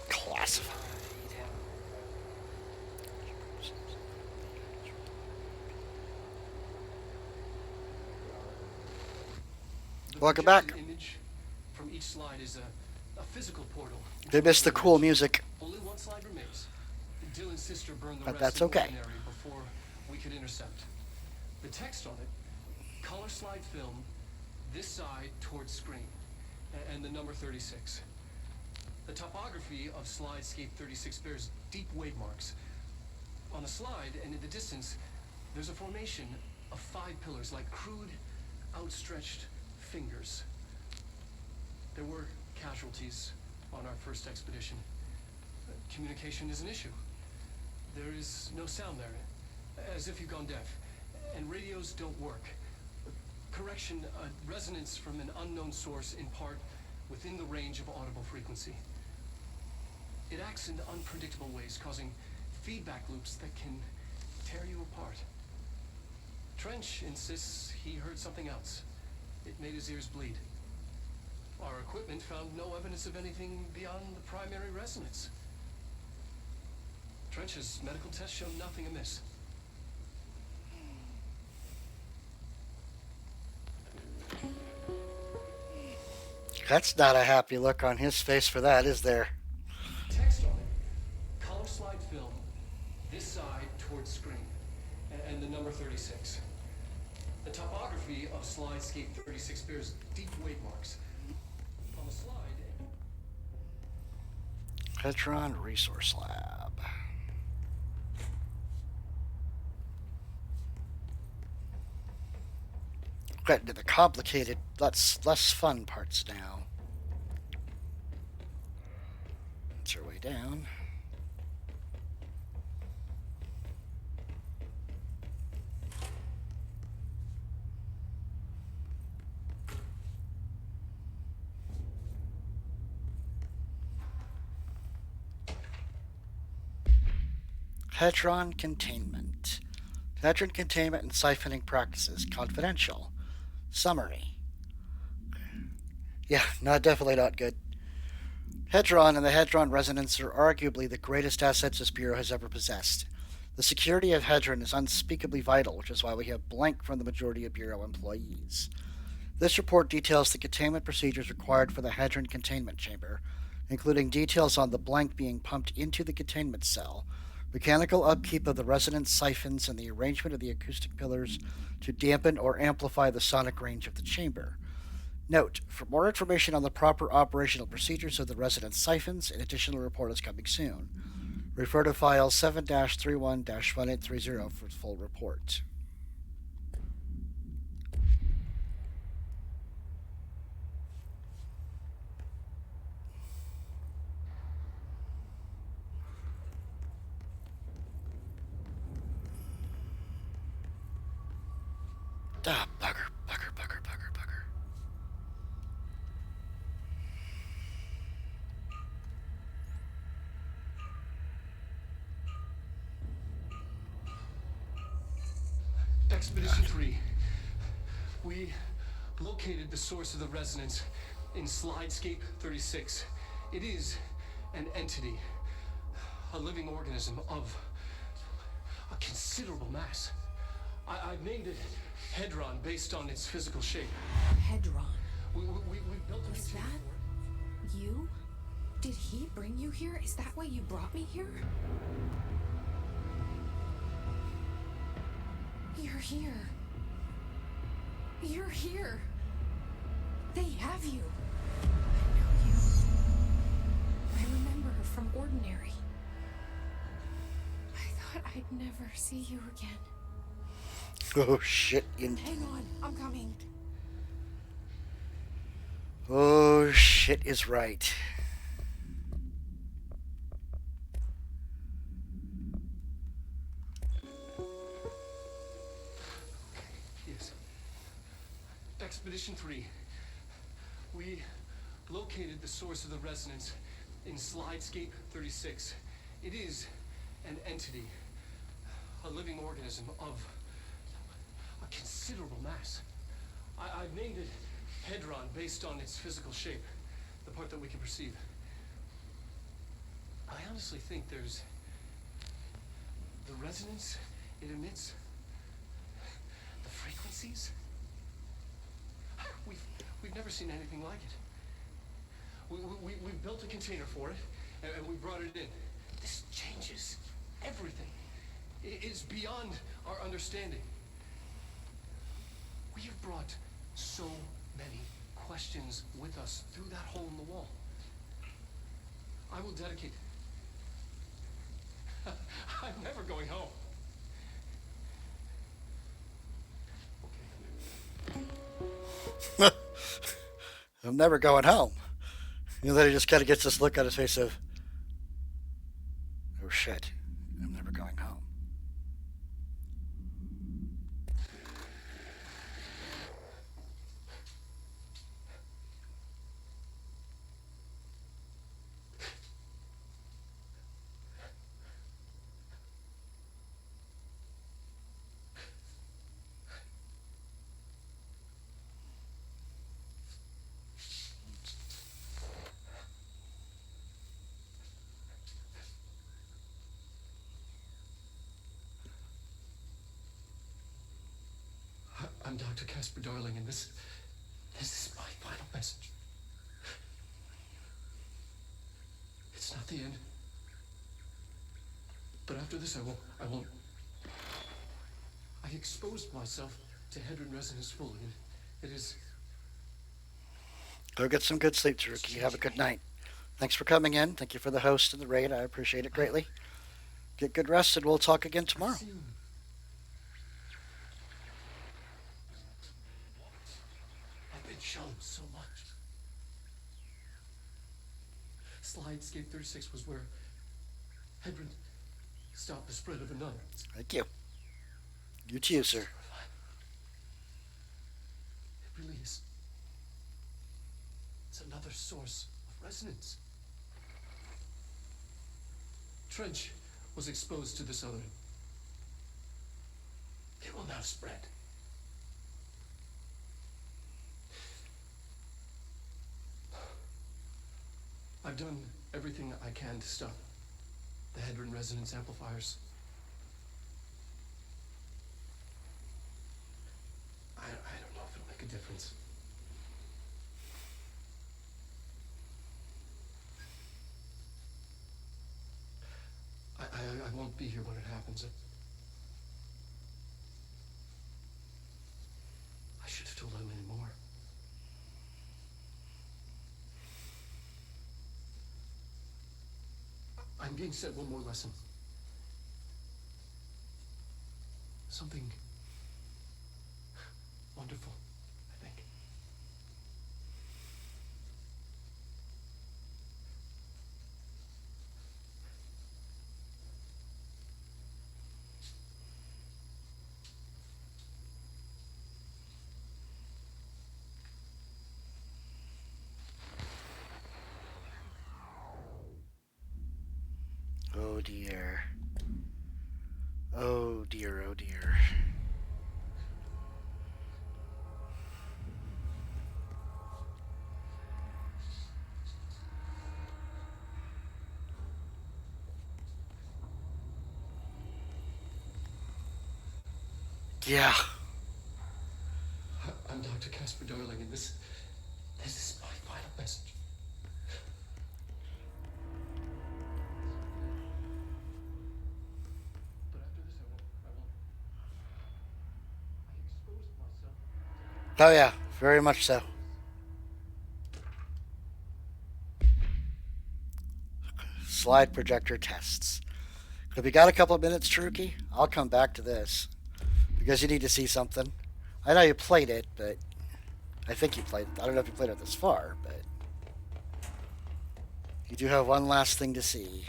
Classified. Welcome back. Image from each slide is a physical portal. They missed the cool music. Only one slide remains. Dylan's sister burned the But rest that's in okay. ordinary before we could intercept. The text on it, color slide film, this side towards screen, and the number 36. The topography of slidescape 36 bears deep wave marks. On the slide and in the distance, there's a formation of 5 pillars like crude, outstretched fingers. There were casualties on our first expedition. Communication is an issue. There is no sound there, as if you've gone deaf, and radios don't work. Correction, a resonance from an unknown source in part within the range of audible frequency. It acts in unpredictable ways, causing feedback loops that can tear you apart. Trench insists he heard something else. It made his ears bleed. Our equipment found no evidence of anything beyond the primary resonance. Trench's medical tests show nothing amiss. That's not a happy look on his face for that, is there? Text on it. Color slide film. This side towards screen. And the number 36. The topography of Slidescape 36 bears deep wave marks. On the slide... Hedron Resource Lab. Getting to the complicated, less fun parts now. That's our way down. Hedron containment. Hedron containment and siphoning practices. Confidential. Summary. Yeah, definitely not good. Hedron and the Hedron resonance are arguably the greatest assets this Bureau has ever possessed. The security of Hedron is unspeakably vital, which is why we have blank from the majority of Bureau employees. This report details the containment procedures required for the Hedron containment chamber, including details on the blank being pumped into the containment cell, mechanical upkeep of the resonance siphons, and the arrangement of the acoustic pillars to dampen or amplify the sonic range of the chamber. Note, for more information on the proper operational procedures of the resonance siphons, an additional report is coming soon. Refer to file 7-31-1830 for the full report. Ah, bugger. Expedition 3. We located the source of the resonance in Slidescape 36. It is an entity, a living organism of a considerable mass. I've named it Hedron based on its physical shape. Hedron. We built a Was container that for it. you? Did he bring you here? Is that why you brought me here? You're here. You're here. They have you. I know you. I remember from Ordinary. I thought I'd never see you again. Oh shit. Hang on, I'm coming. Oh shit is right. Yes. Expedition 3. We located the source of the resonance in Slidescape 36. It is an entity, a living organism of a considerable mass. I've named it Hedron based on its physical shape, the part that we can perceive. I honestly think there's the resonance it emits, the frequencies. We've never seen anything like it. We built a container for it, and we brought it in. This changes everything. It is beyond our understanding. We have brought so many questions with us through that hole in the wall. I will dedicate... I'm never going home. I'm never going home. And then he just kind of gets this look on his face of, oh shit, I'm never going home. I'm Dr. Casper Darling, and this is my final message. It's not the end. But after this, I won't. I exposed myself to Hedron resonance fully, and it is. Go get some good sleep, Taruki. Have a good night. Thanks for coming in. Thank you for the host and the raid. I appreciate it greatly. Get good rest, and we'll talk again tomorrow. I've been shown so much. Slidescape 36 was where Hedron stopped the spread of another. Thank you. You too, sir. It really is. It's another source of resonance. Trench was exposed to this other. It will now spread. I've done everything I can to stop the Hedron resonance amplifiers. I don't know if it'll make a difference. I won't be here when it happens. I should have told Emily more. I'm being sent one more lesson. Something wonderful, I think. Oh dear. Oh dear, oh dear. Yeah. I'm Dr. Casper Darling, and this is my final message. But after this, I won't. I exposed myself. Oh yeah, very much so. Slide projector tests. If you got a couple of minutes, Taruki, I'll come back to this. Because you need to see something. I know you played it, but I think you played. I don't know if you played it this far, but you do have one last thing to see.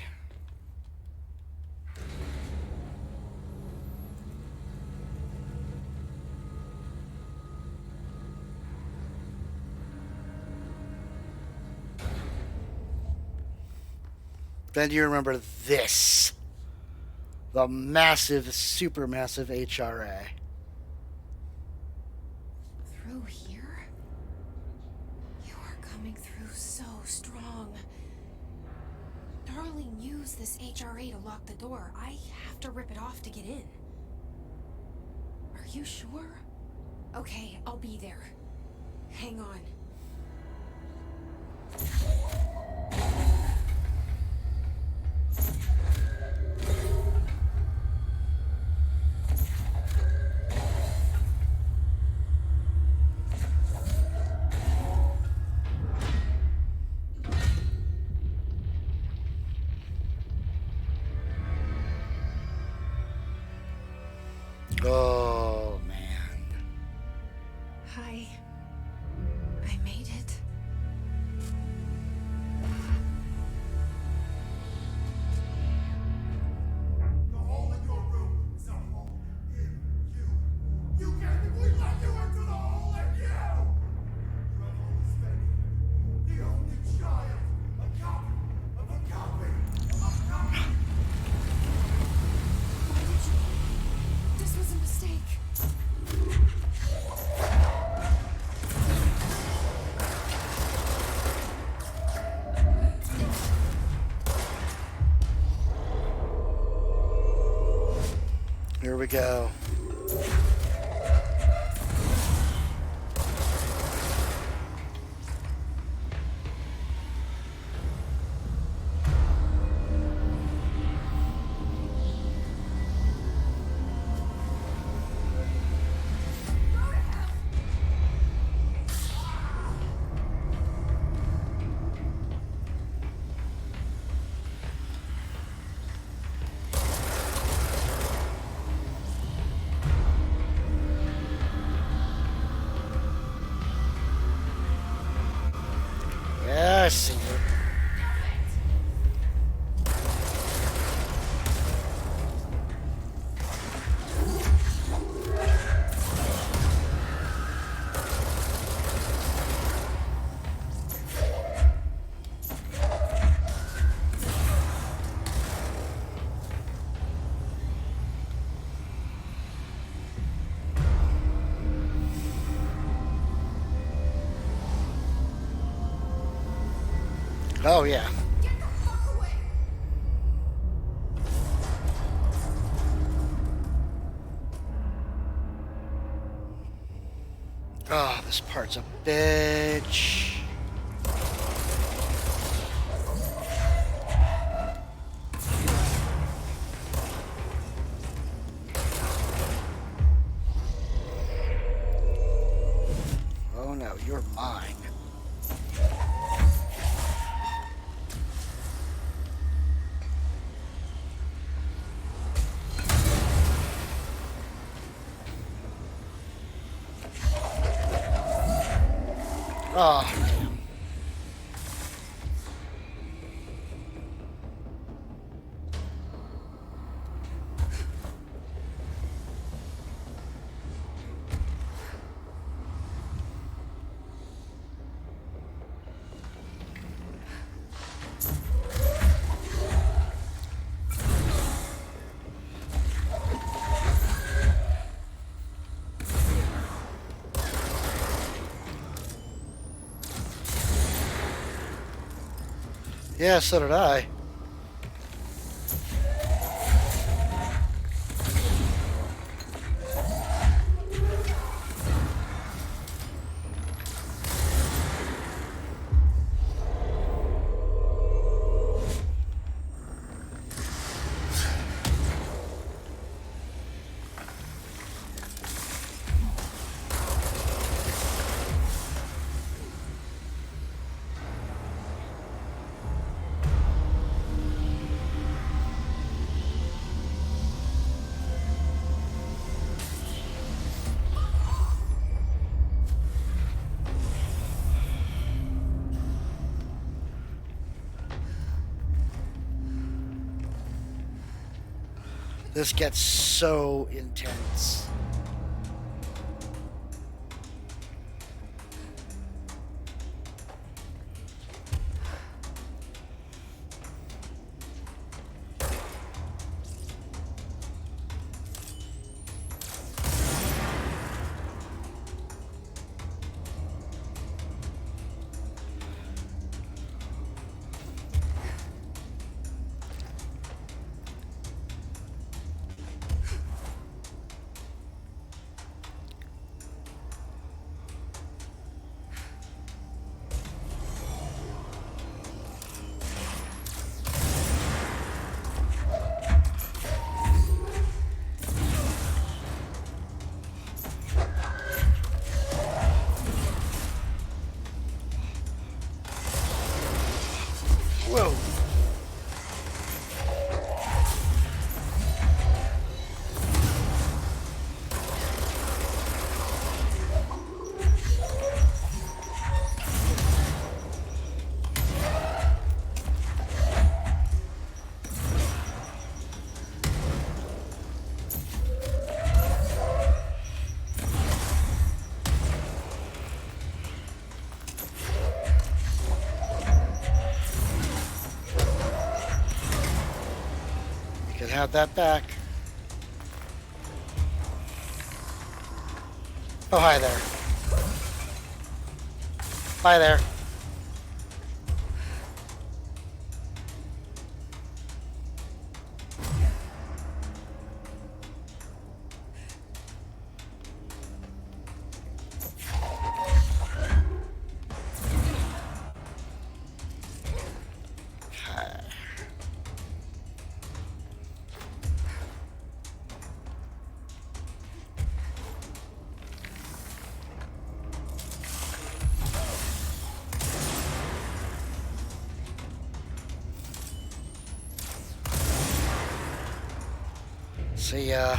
Then you remember this. The massive, supermassive HRA. Through here? You are coming through so strong. Darling used this HRA to lock the door. I have to rip it off to get in. Are you sure? Okay, I'll be there. Hang on. Oh, man. Hi. I made it. The hole in your room is a hole in you. You can't. We let you into the hole in you. You have always been the only child, a copy of a copy of a copy. Why did you? This was a mistake. Here we go. I see you. Oh, yeah. Oh, this part's a bitch. Oh no, you're mine. Oh, damn. Yeah, so did I. This gets so intense. Whoa. You can have that back. Oh, hi there. Hi there. See ya.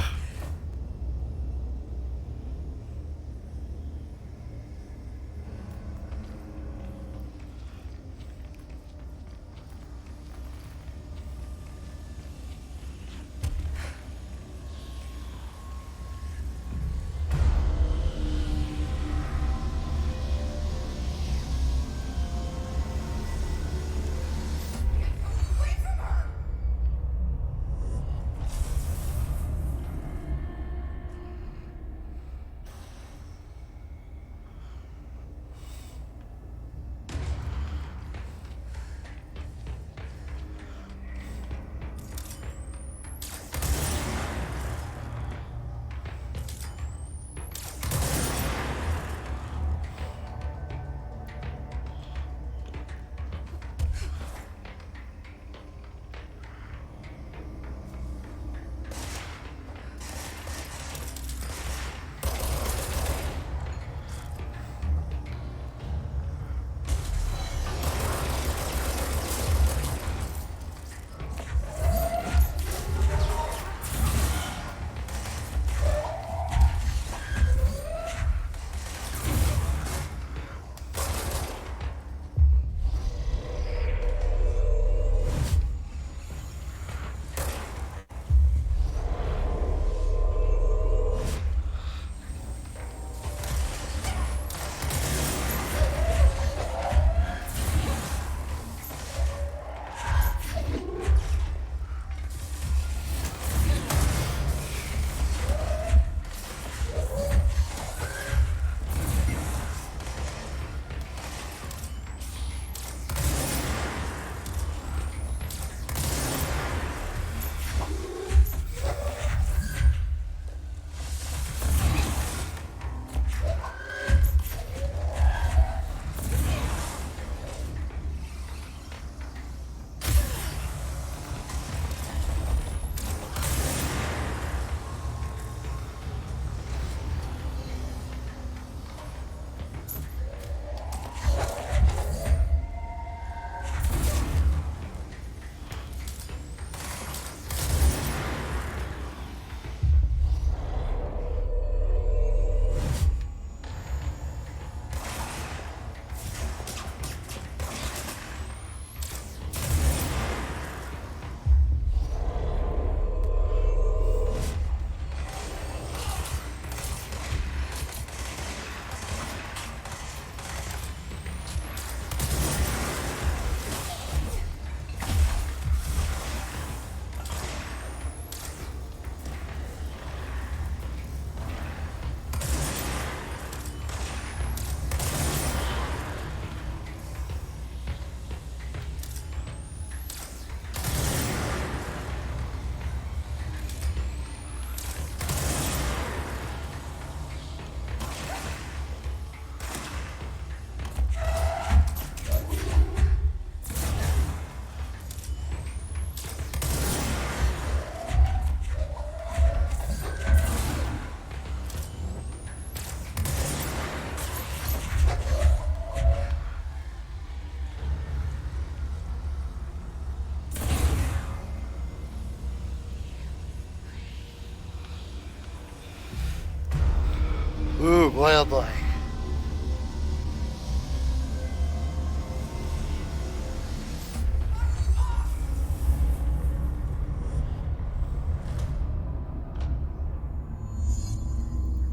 Ooh, boy, oh boy.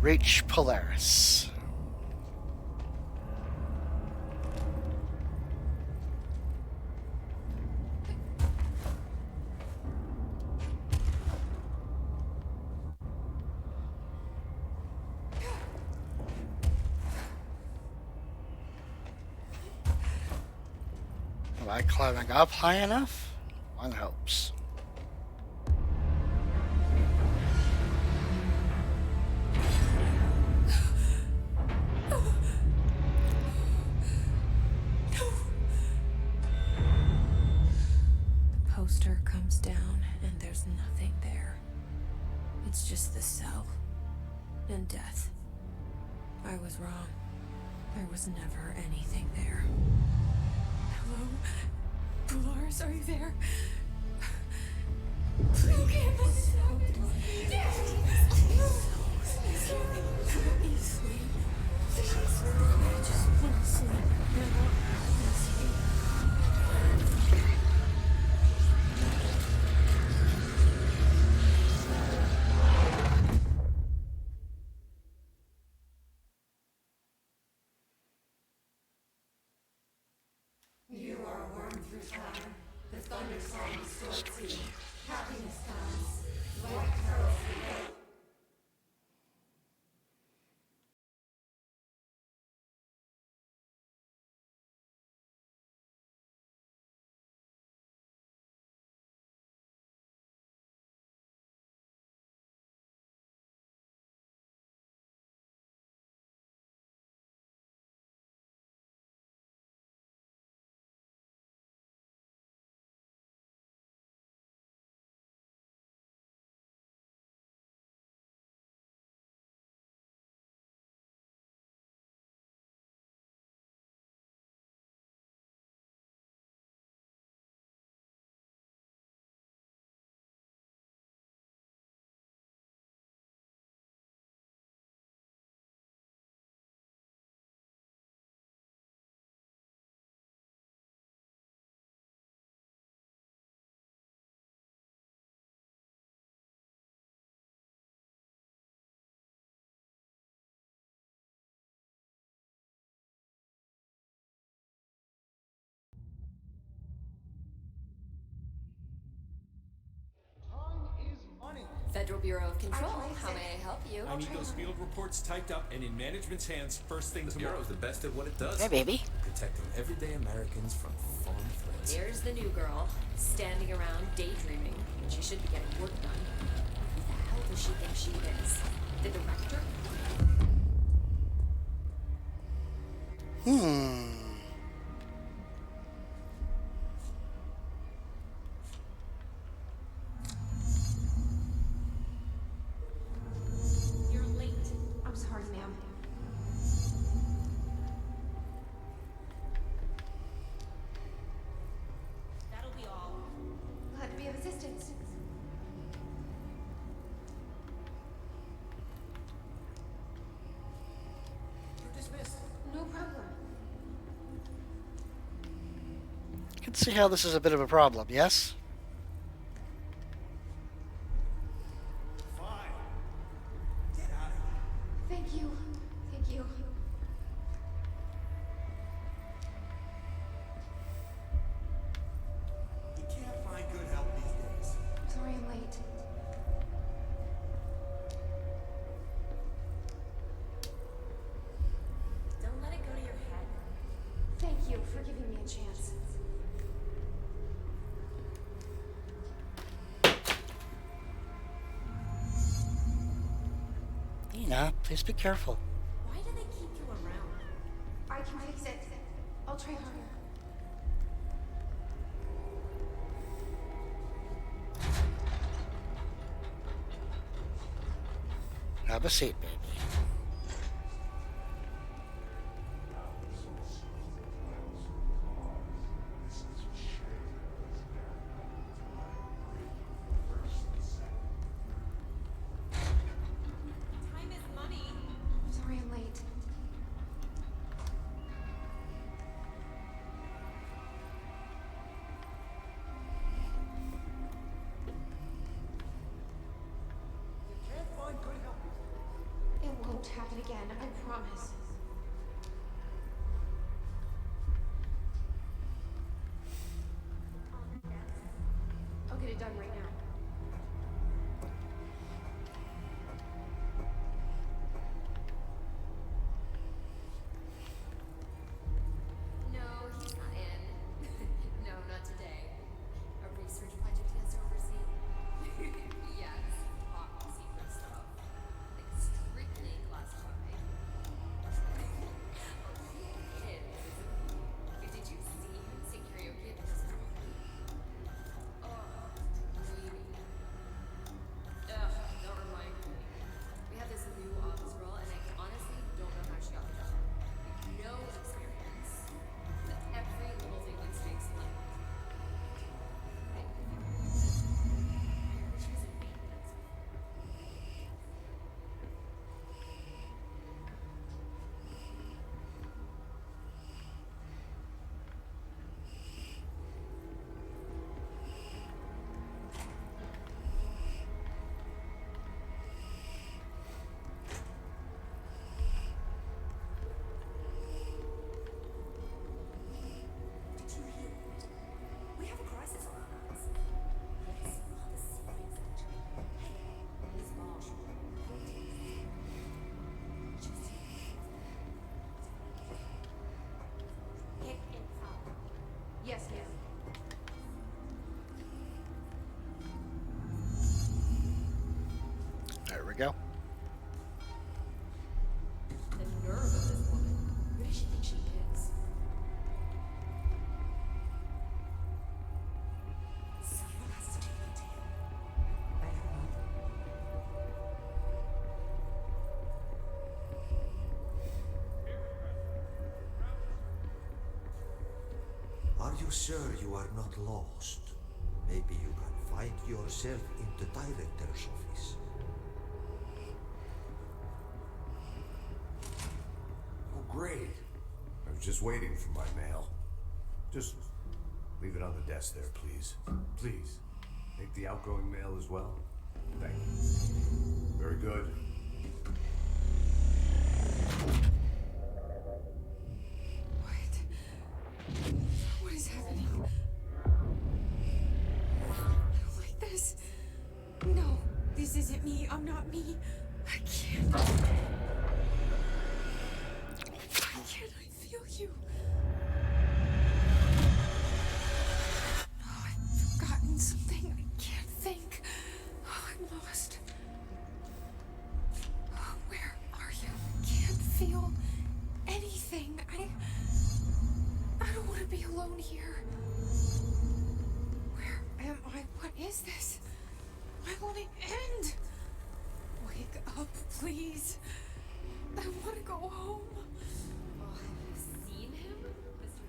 Reach Polaris. Am I climbing up high enough? One hopes. The poster comes down and there's nothing there. It's just the cell and death. I was wrong. There was never anything there. Hello? Dolores, are you there? Please. You can't let this happen. Please sleep. I just want to sleep now. You are a worm through time. The thunder song distorts you. Happiness comes. White pearls float. Federal Bureau of Control, how may I help you? I need those field reports typed up and in management's hands first thing The tomorrow. Bureau's the best at what it does. Hey, baby. Protecting everyday Americans from foreign threats. There's the new girl, standing around daydreaming, when she should be getting work done. Who the hell does she think she is? The director? You're late. I'm sorry, ma'am. That'll be all. Glad to be of assistance. You're dismissed. No problem. You can see how this is a bit of a problem, yes? Thank you. Thank you. You can't find good help these days. Sorry I'm late. Don't let it go to your head. Thank you for giving me a chance. Nina, please be careful. Why do they keep you around? I can fix it. I'll try harder. Have a seat, baby. Time is money. Sorry I'm late. happen again, I promise. I'll get it done right now. No, he's not in. No, not today. A research project he has to oversee? Yes, top secret stuff. Like strictly classified. Kids. Did you see him sing karaoke at his room? Oh, really? Ugh, don't remind me. We have this new office girl, and I honestly don't know how she got the job. No experience. But every little thing that stinks like. I heard she was in maintenance. Did you hear it? We have a crisis on our hands. Let's see what the serious actually. Hey, Miss Marshall. Just pick it up. Yes, ma'am. There we go. The nerve of this woman. Who does she think she is? Someone has to take it to him. I don't know. Are you sure you are not lost? Maybe you can find yourself in the director's office. Oh, great. I was just waiting for my mail. Just leave it on the desk there, please. Please. Take the outgoing mail as well. Thank you. Very good. What is happening? I don't like this. No, this isn't me. I'm not me. I can't. Why can't I feel you? Oh, I've forgotten something. I can't think. Oh, I'm lost. Oh, where are you? I can't feel anything. I don't want to be alone here. Where am I? What is this? Why won't it end? Wake up, please. I want to go home. Oh, have you seen him? Mr.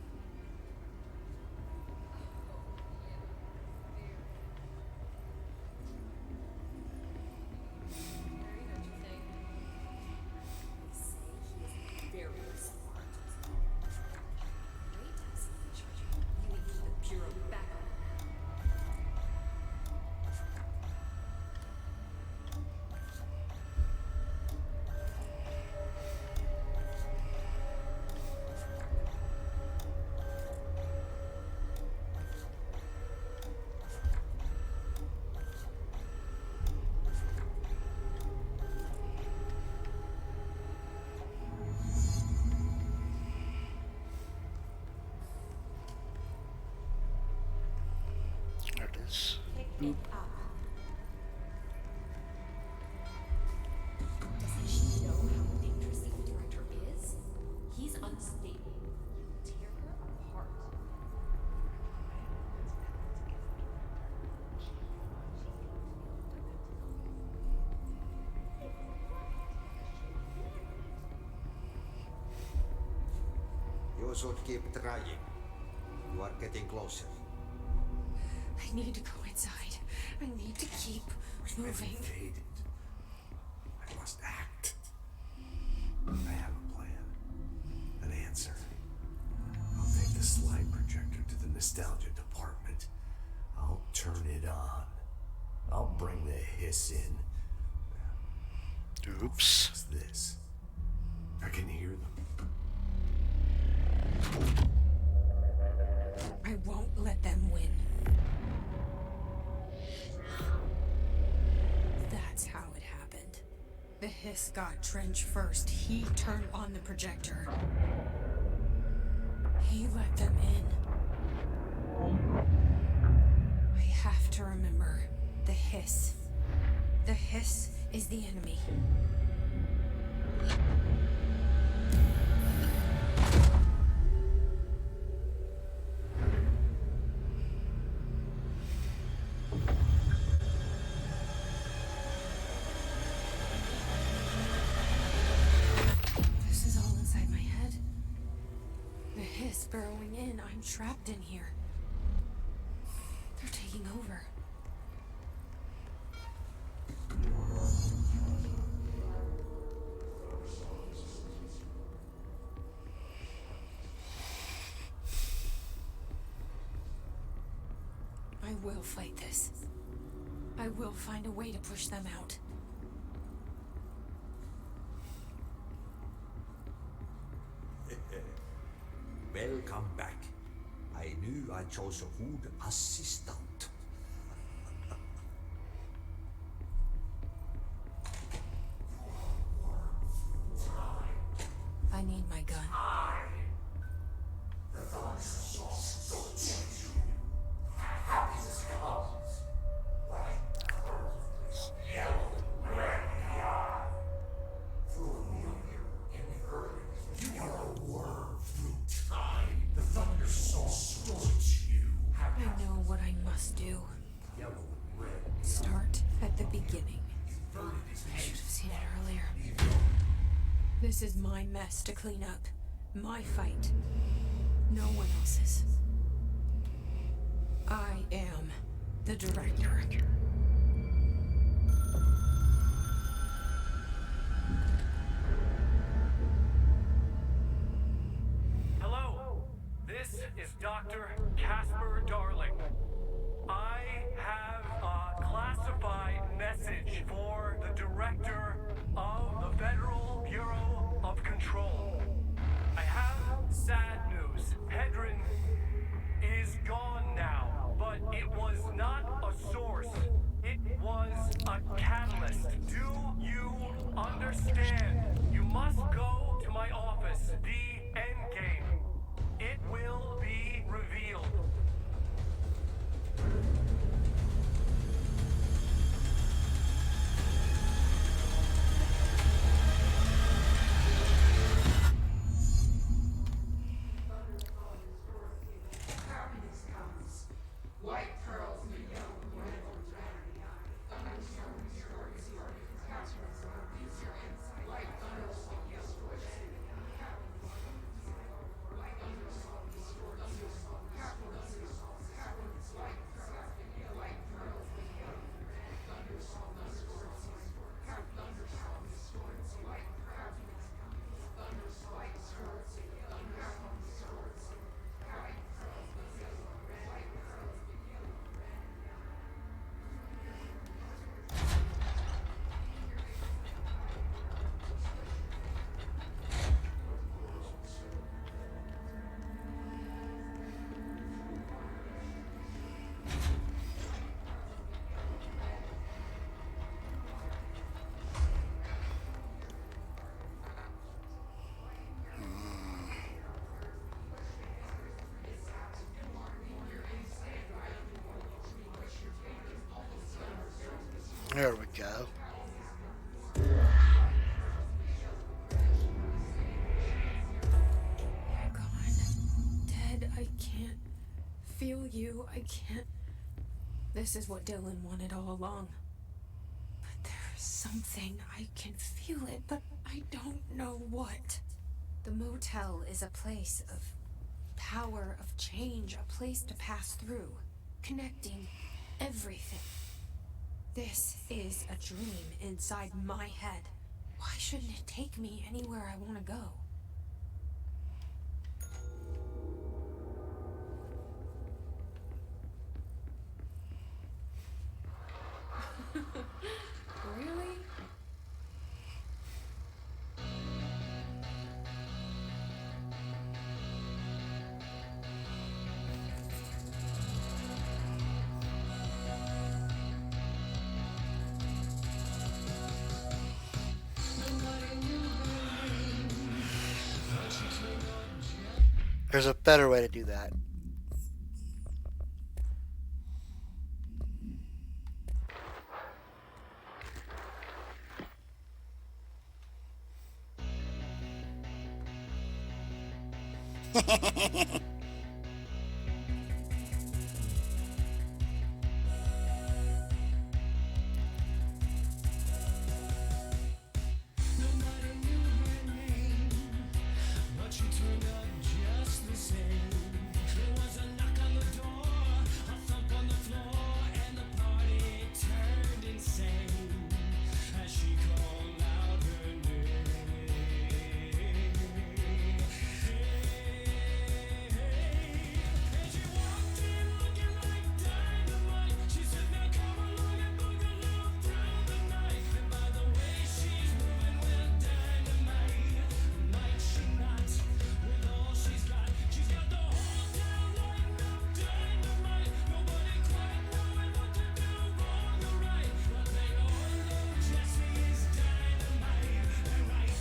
Very smart. Great to see the charger. You need to keep the Bureau back on. There it is. Pick it up. Doesn't she know how dangerous the director is? He's unstable. He'll tear her apart. You should keep trying. You are getting closer. I need to go inside. I need to keep moving. Faded. I must act. I have a plan. An answer. I'll take the slide projector to the nostalgia department. I'll turn it on. I'll bring the hiss in. Oops. What's this? I can hear them. I won't let them win. That's how it happened. The Hiss got Trench first. He turned on the projector. He let them in. I have to remember the Hiss. The Hiss is the enemy. This is all inside my head. The Hiss burrowing in. I'm trapped in here. They're taking over. I will fight this. I will find a way to push them out. Welcome back. I knew I chose a good assistant. I need my gun. I know what I must do. Start at the beginning. I should have seen it earlier. This is my mess to clean up. My fight. No one else's. I am the director. Hello, this is Dr. Casper Darling. I have a classified message for the director of the Federal Bureau of Control. I have sad news. Hedron is gone now, but it was not a source. It was a catalyst. Do you understand? You must go to my office, the Endgame. It will be revealed. White pearls may yellow There we go. You're gone. Dead. I can't feel you. I can't. This is what Dylan wanted all along. But there's something. I can feel it, but I don't know what. The motel is a place of power, of change, a place to pass through, connecting everything. This is a dream inside my head. Why shouldn't it take me anywhere I want to go? Really? There's a better way to do that. But she turned up just the same. There was a knock on the door, a thump on the floor, and the party turned insane as she called out her name. And she walked in looking like dynamite. She said, "Now come along and boogaloo through the night." And by the way she's moving, well, dynamite. Might she not? With all she's got the whole town lighting up dynamite. Nobody quite knowing what to do, wrong or right, but they all know Jessie is dynamite. And right.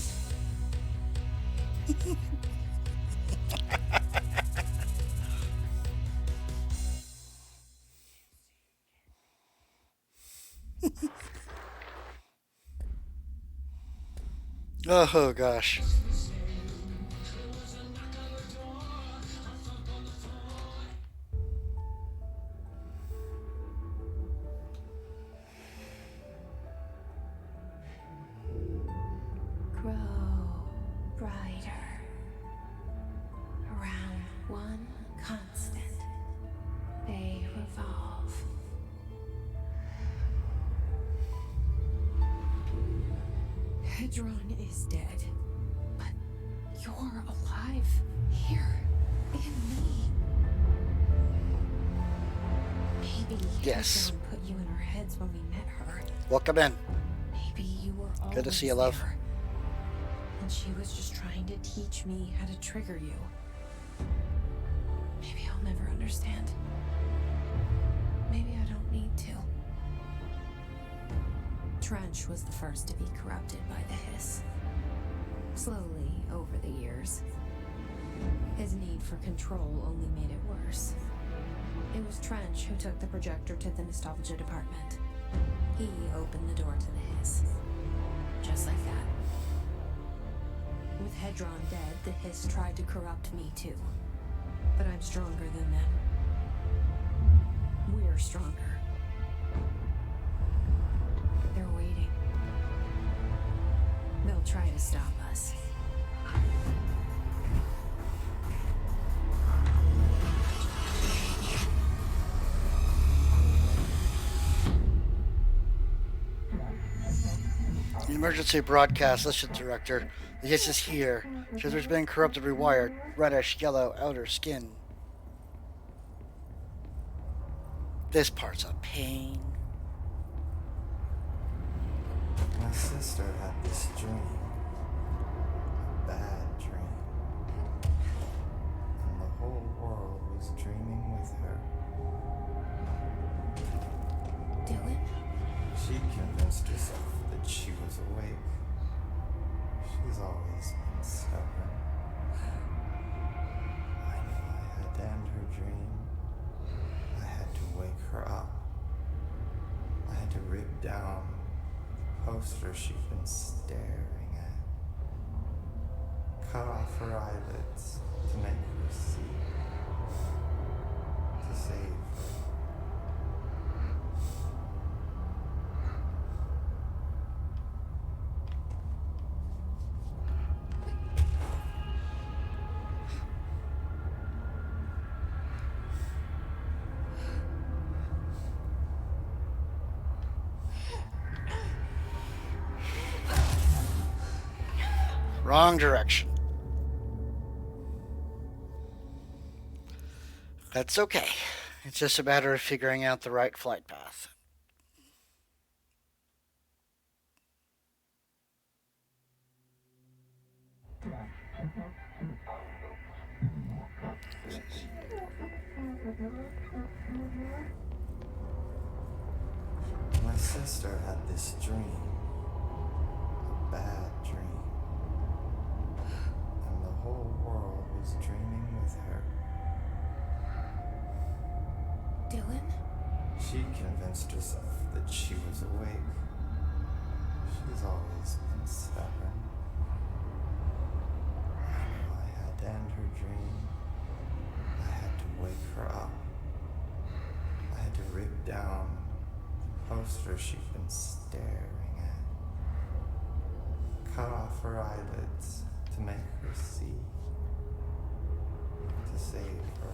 Oh gosh. Grow brighter around one constant. They revolve. Hedron is dead, but you're alive here in me. Maybe Yes. Hedron put you in our heads when we met her. Welcome in. Maybe you were always Good to see you, love. there, and she was just trying to teach me how to trigger you. Maybe I'll never understand. Maybe I don't need to. Trench was the first to be corrupted by the hiss. Slowly, over the years. His need for control only made it worse. It was Trench who took the projector to the nostalgia department. He opened the door to the hiss. Just like that. With Hedron dead, the hiss tried to corrupt me too. But I'm stronger than them. We're stronger. They're waiting. They'll try to stop us. Emergency broadcast. Listen, director. The hiss is here. User's been corrupted, rewired. Reddish, yellow, outer skin. This part's a pain. My sister had this dream. A bad dream. And the whole world was dreaming with her. Dylan? She convinced herself that she was awake. She's always been stubborn. I knew I had to end her dream. I had to wake her up. I had to rip down the poster she'd been staring at. Cut off her eyelids to make her see. To save her. Wrong direction. That's okay. It's just a matter of figuring out the right flight path. My sister had this dream. A bad dream. And the whole world was dreaming with her. She convinced herself that she was awake. She's always been stubborn. I knew I had to end her dream. I had to wake her up. I had to rip down the poster she'd been staring at. Cut off her eyelids to make her see. To save her.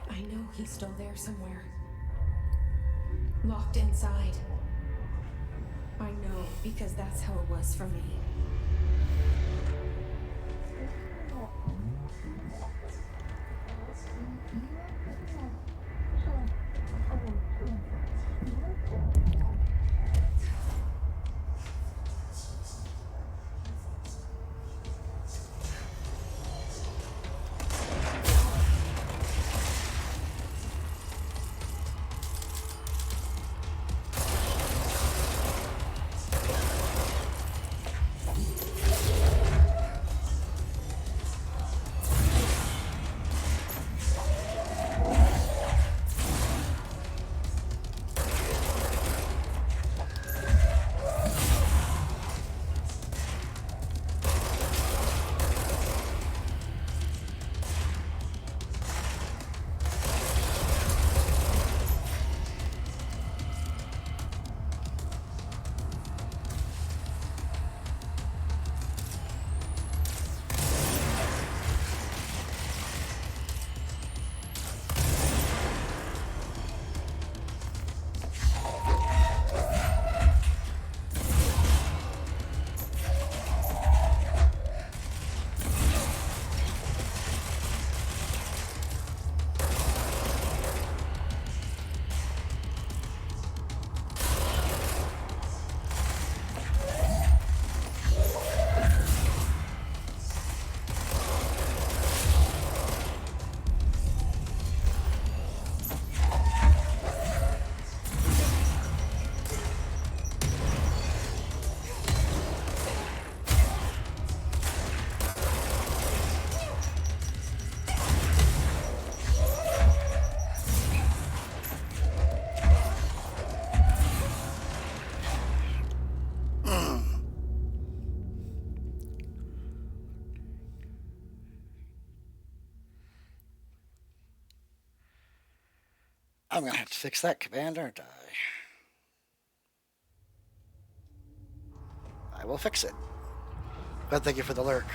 I know he's still there somewhere. Locked inside. I know, because that's how it was for me. I'm gonna have to fix that command, aren't I? I will fix it. But thank you for the lurk.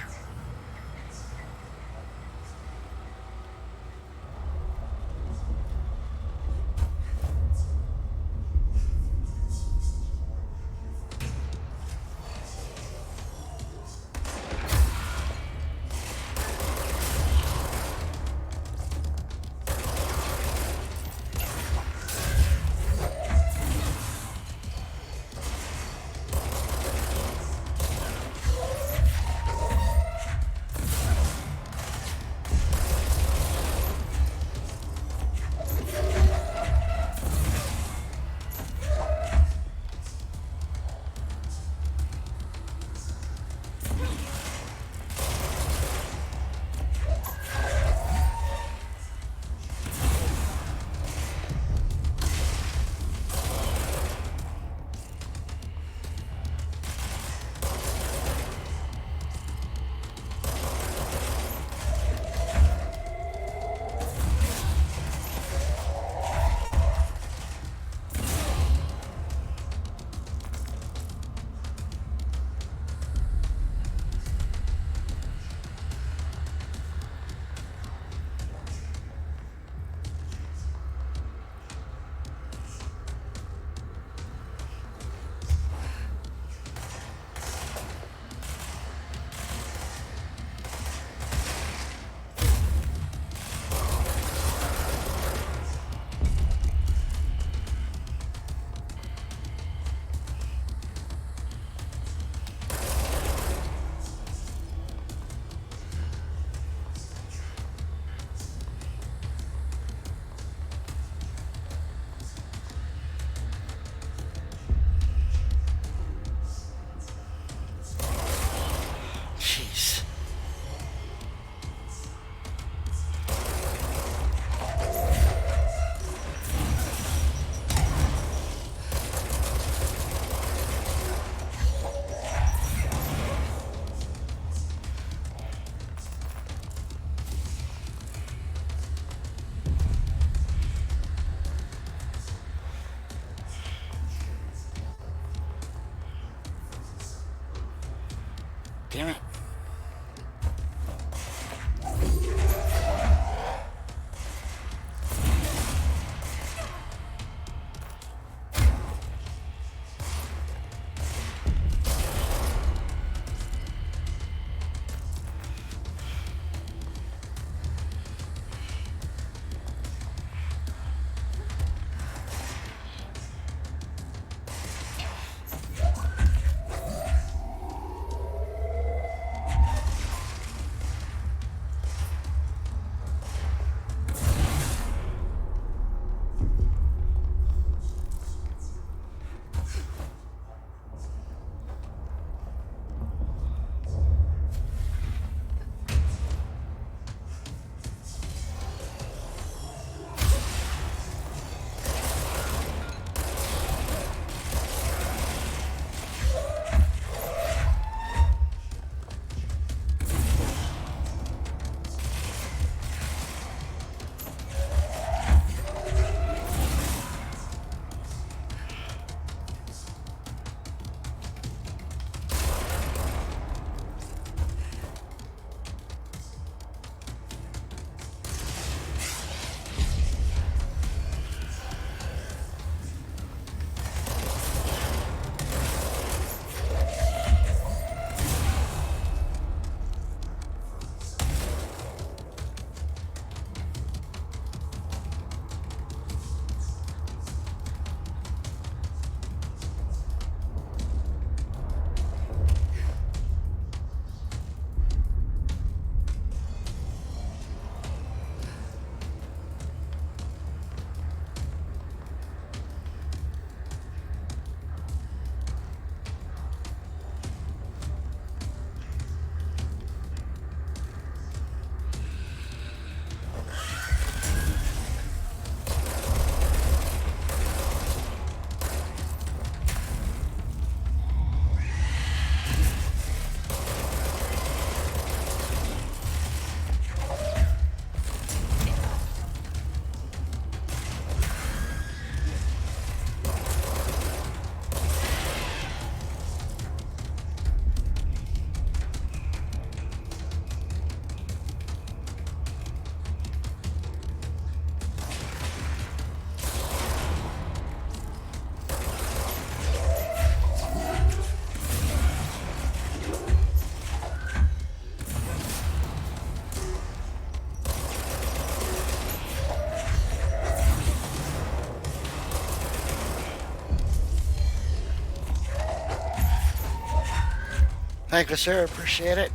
Thank you, sir. Appreciate it.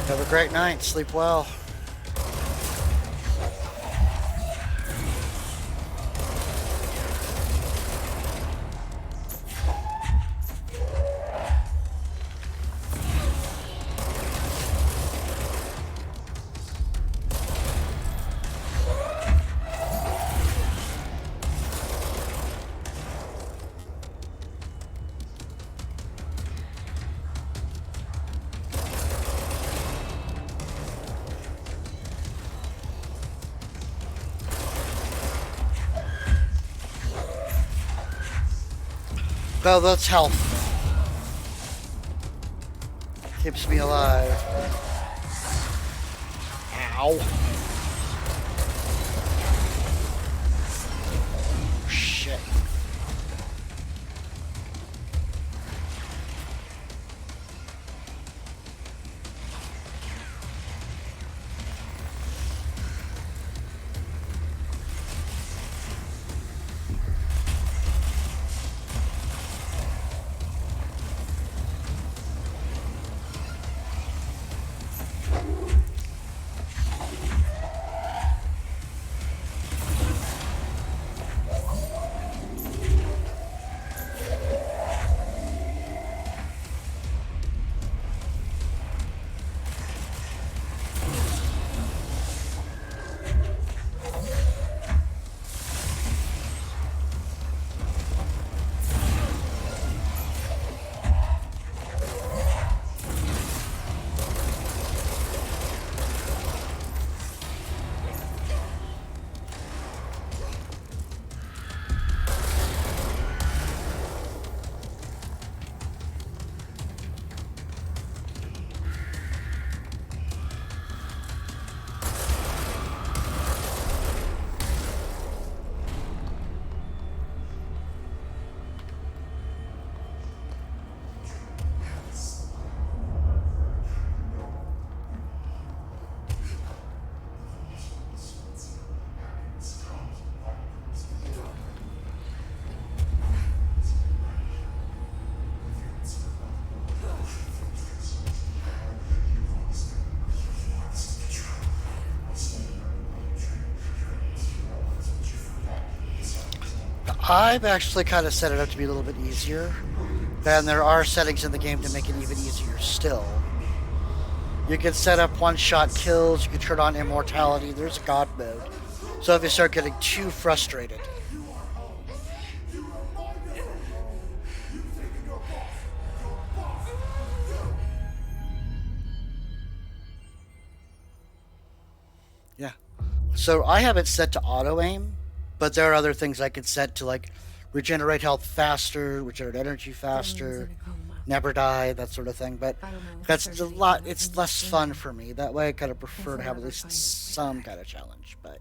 Have a great night. Sleep well. Well, that's health. Keeps me alive. Ow. Shit. I've actually kind of set it up to be a little bit easier. Then there are settings in the game to make it even easier still. You can set up one-shot kills, you can turn on immortality, there's God mode. So if you start getting too frustrated. Yeah. So I have it set to auto-aim. But there are other things I could set to, like, regenerate health faster, regenerate energy faster, never die, that sort of thing. But that's a lot, it's less fun for me. That way I kind of prefer to have at least some kind of challenge, but...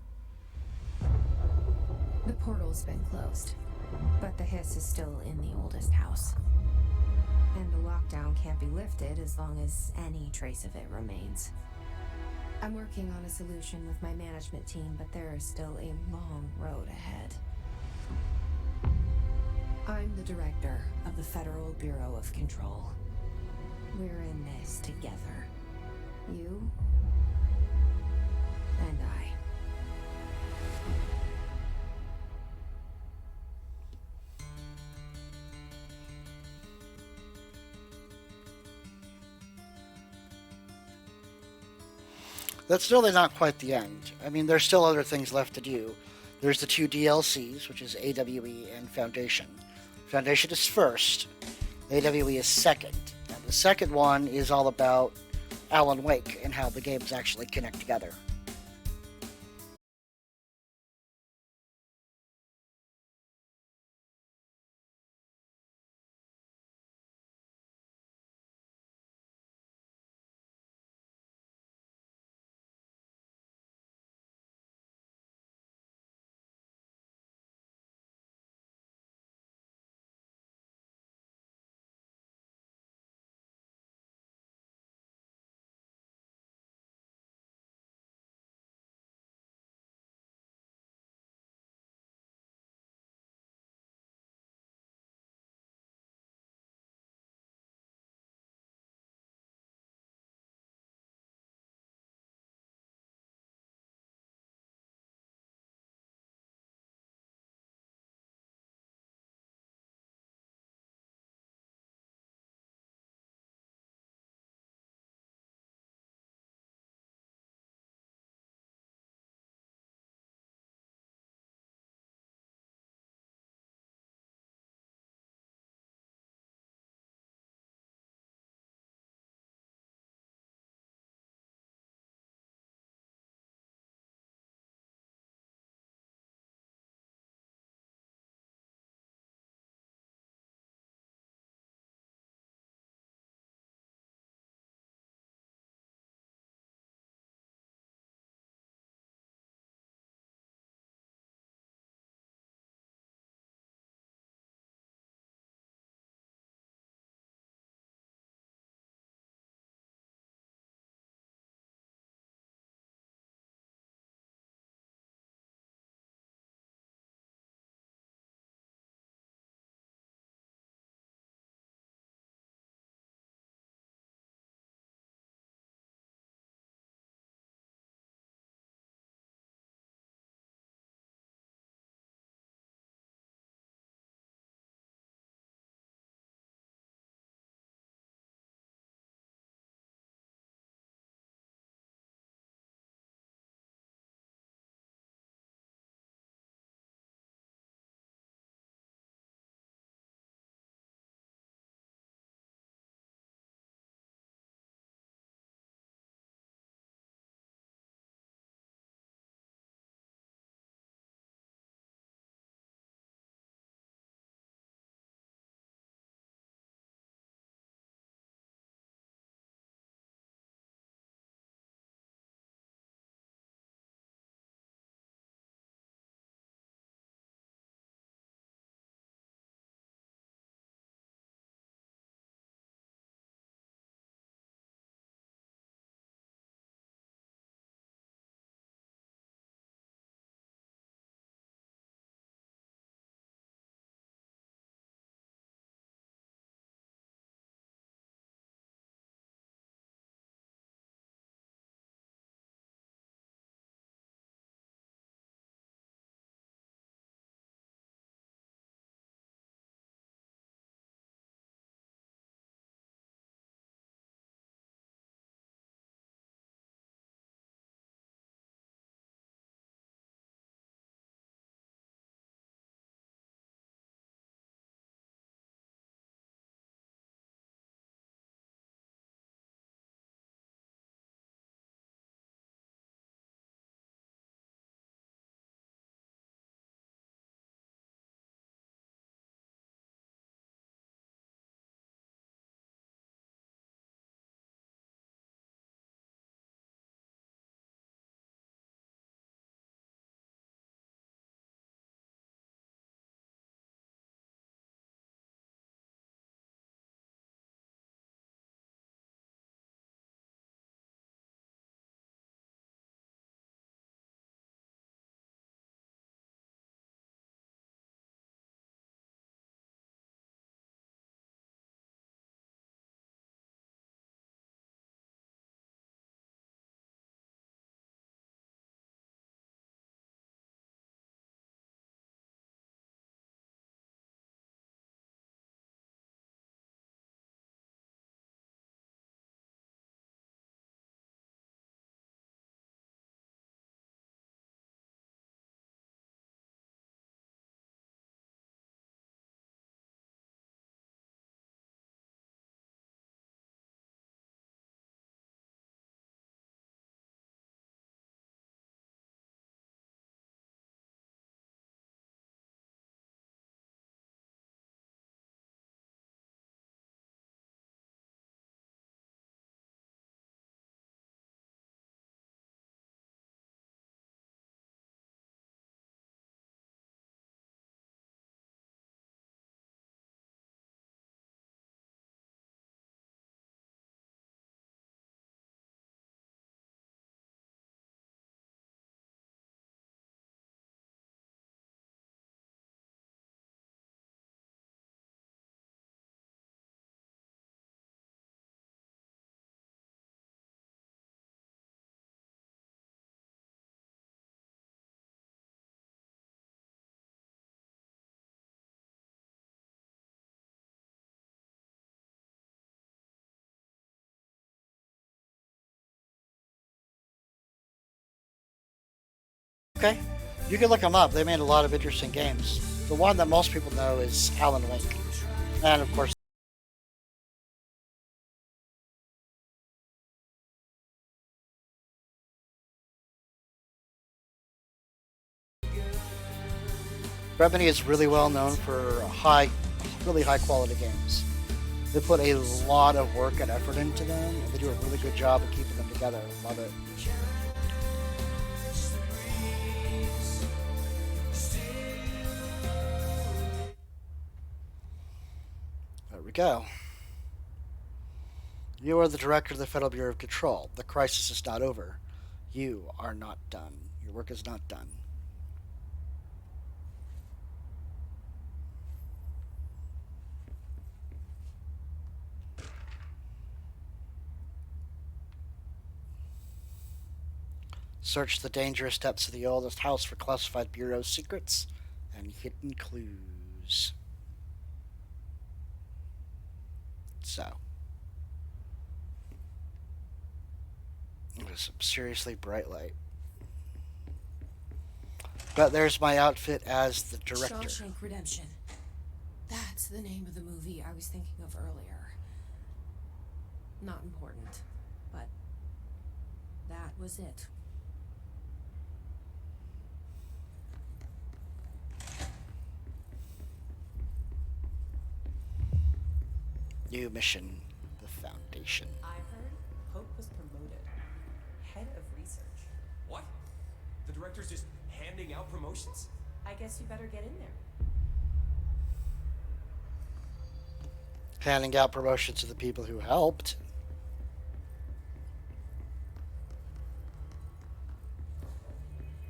The portal's been closed, but the hiss is still in the oldest house. And the lockdown can't be lifted as long as any trace of it remains. I'm working on a solution with my management team, but there is still a long road ahead. I'm the director of the Federal Bureau of Control. We're in this together. You and I. That's really not quite the end. I mean, there's still other things left to do. There's the 2 DLCs, which is AWE and Foundation. Foundation is first, AWE is second. And the second one is all about Alan Wake and how the games actually connect together. okay. You can look them up. They made a lot of interesting games. The one that most people know is Alan Wake. And, of course, Remedy is really well known for really high quality games. They put a lot of work and effort into them, and they do a really good job of keeping them together. Love it. There we go. You are the director of the Federal Bureau of Control. The crisis is not over. You are not done. Your work is not done. Search the dangerous depths of the oldest house for classified bureau secrets and hidden clues. So. There's some seriously bright light. But there's my outfit as the director. Shawshank Redemption. That's the name of the movie I was thinking of earlier. Not important, but that was it. New mission, the Foundation. I heard Hope was promoted. Head of research. What? The director's just handing out promotions? I guess you better get in there. Handing out promotions to the people who helped.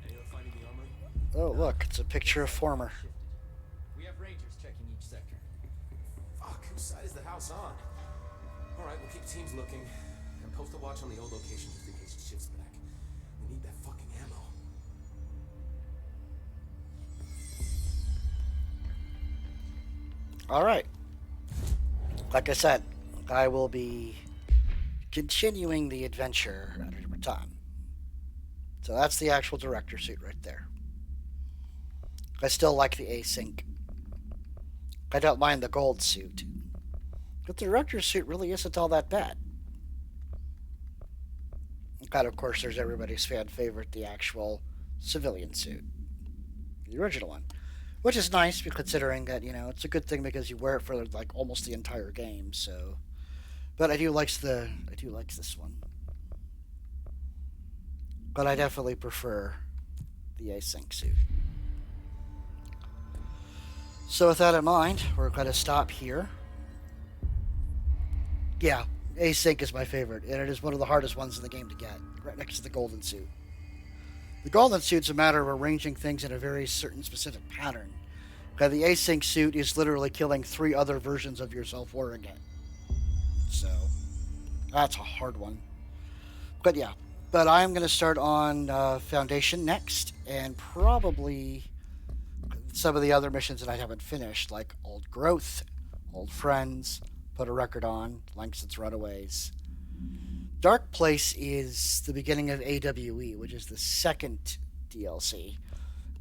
Any luck finding the armory? Oh, look, it's a picture of Former. We have rangers checking each sector. Fuck, whose side is the house on? Alright, we'll keep teams looking. And post a watch on the old location just in case it shifts back. We need that fucking ammo. Alright. Like I said, I will be continuing the adventure at a different time. So that's the actual director suit right there. I still like the async. I don't mind the gold suit. But the director's suit really isn't all that bad. And of course, there's everybody's fan favorite, the actual civilian suit. The original one. Which is nice, considering that, you know, it's a good thing because you wear it for, like, almost the entire game, so... But I do like this one. But I definitely prefer the async suit. So with that in mind, we're going to stop here. Yeah, async is my favorite, and it is one of the hardest ones in the game to get, right next to the golden suit. The golden suit's a matter of arranging things in a very certain specific pattern. The async suit is literally killing 3 other versions of yourself wearing it. So, that's a hard one. But yeah, but I'm going to start on Foundation next, and probably some of the other missions that I haven't finished, like Old Growth, Old Friends, Put a Record On, Langston's Runaways. Dark Place is the beginning of AWE, which is the second DLC.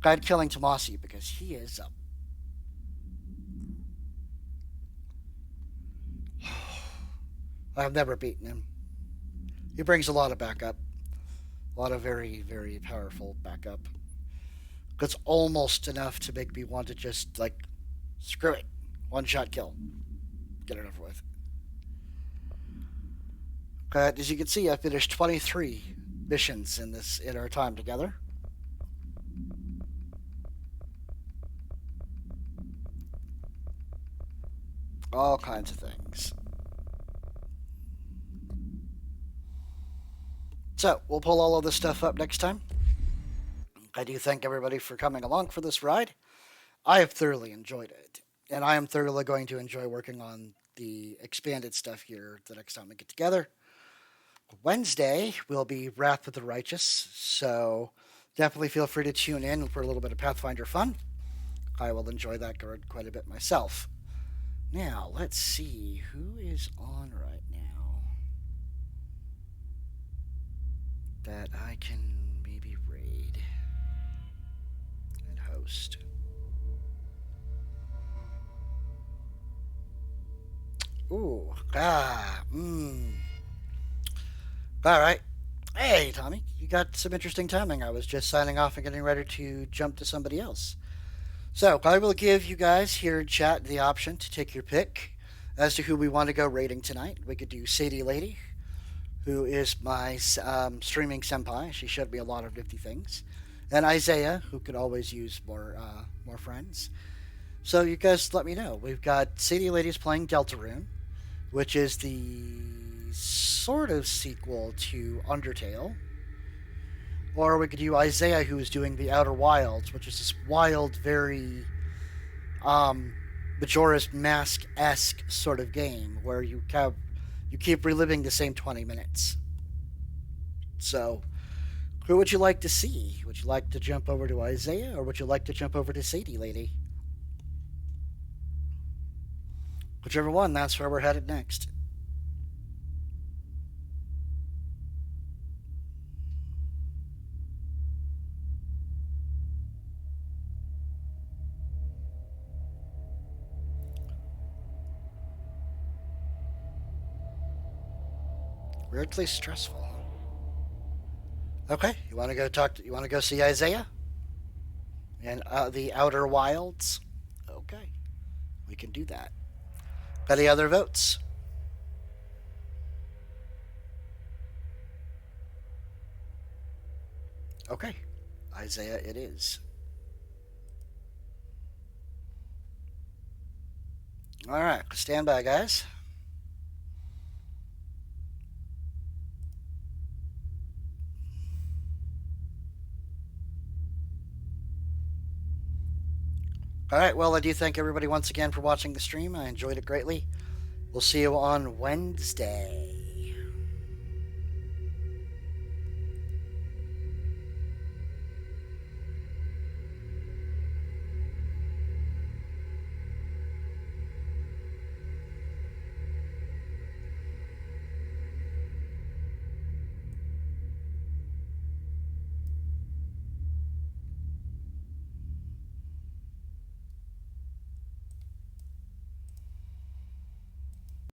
Guide Killing Tomasi, because he is a... I've never beaten him. He brings a lot of backup. A lot of very, very powerful backup. It's almost enough to make me want to just, like, screw it. One-shot kill. Get it over with. But as you can see, I finished 23 missions in our time together. All kinds of things. So, we'll pull all of this stuff up next time. I do thank everybody for coming along for this ride. I have thoroughly enjoyed it. And I am thoroughly going to enjoy working on the expanded stuff here the next time we get together. Wednesday will be Wrath of the Righteous, so definitely feel free to tune in for a little bit of Pathfinder fun. I will enjoy that quite a bit myself. Now, let's see who is on right now that I can maybe raid. host. Ooh, All right. Hey, Tommy, you got some interesting timing. I was just signing off and getting ready to jump to somebody else. So I will give you guys here in chat the option to take your pick as to who we want to go rating tonight. We could do Sadie Lady, who is my streaming senpai. She showed me a lot of nifty things. And Isaiah, who could always use more friends. So you guys let me know. We've got Sadie Lady's playing Deltarune, which is the sort of sequel to Undertale. Or we could do Isaiah, who is doing the Outer Wilds, which is this wild, very Majora's Mask-esque sort of game where you keep reliving the same 20 minutes. So, who would you like to see? Would you like to jump over to Isaiah, or would you like to jump over to Sadie Lady? Whichever one, that's where we're headed next. Weirdly stressful. Okay, you want to go you want to go see Isaiah and the Outer Wilds? Okay, we can do that. Any other votes? Okay, Isaiah it is. All right, stand by, guys. Alright, well, I do thank everybody once again for watching the stream. I enjoyed it greatly. We'll see you on Wednesday.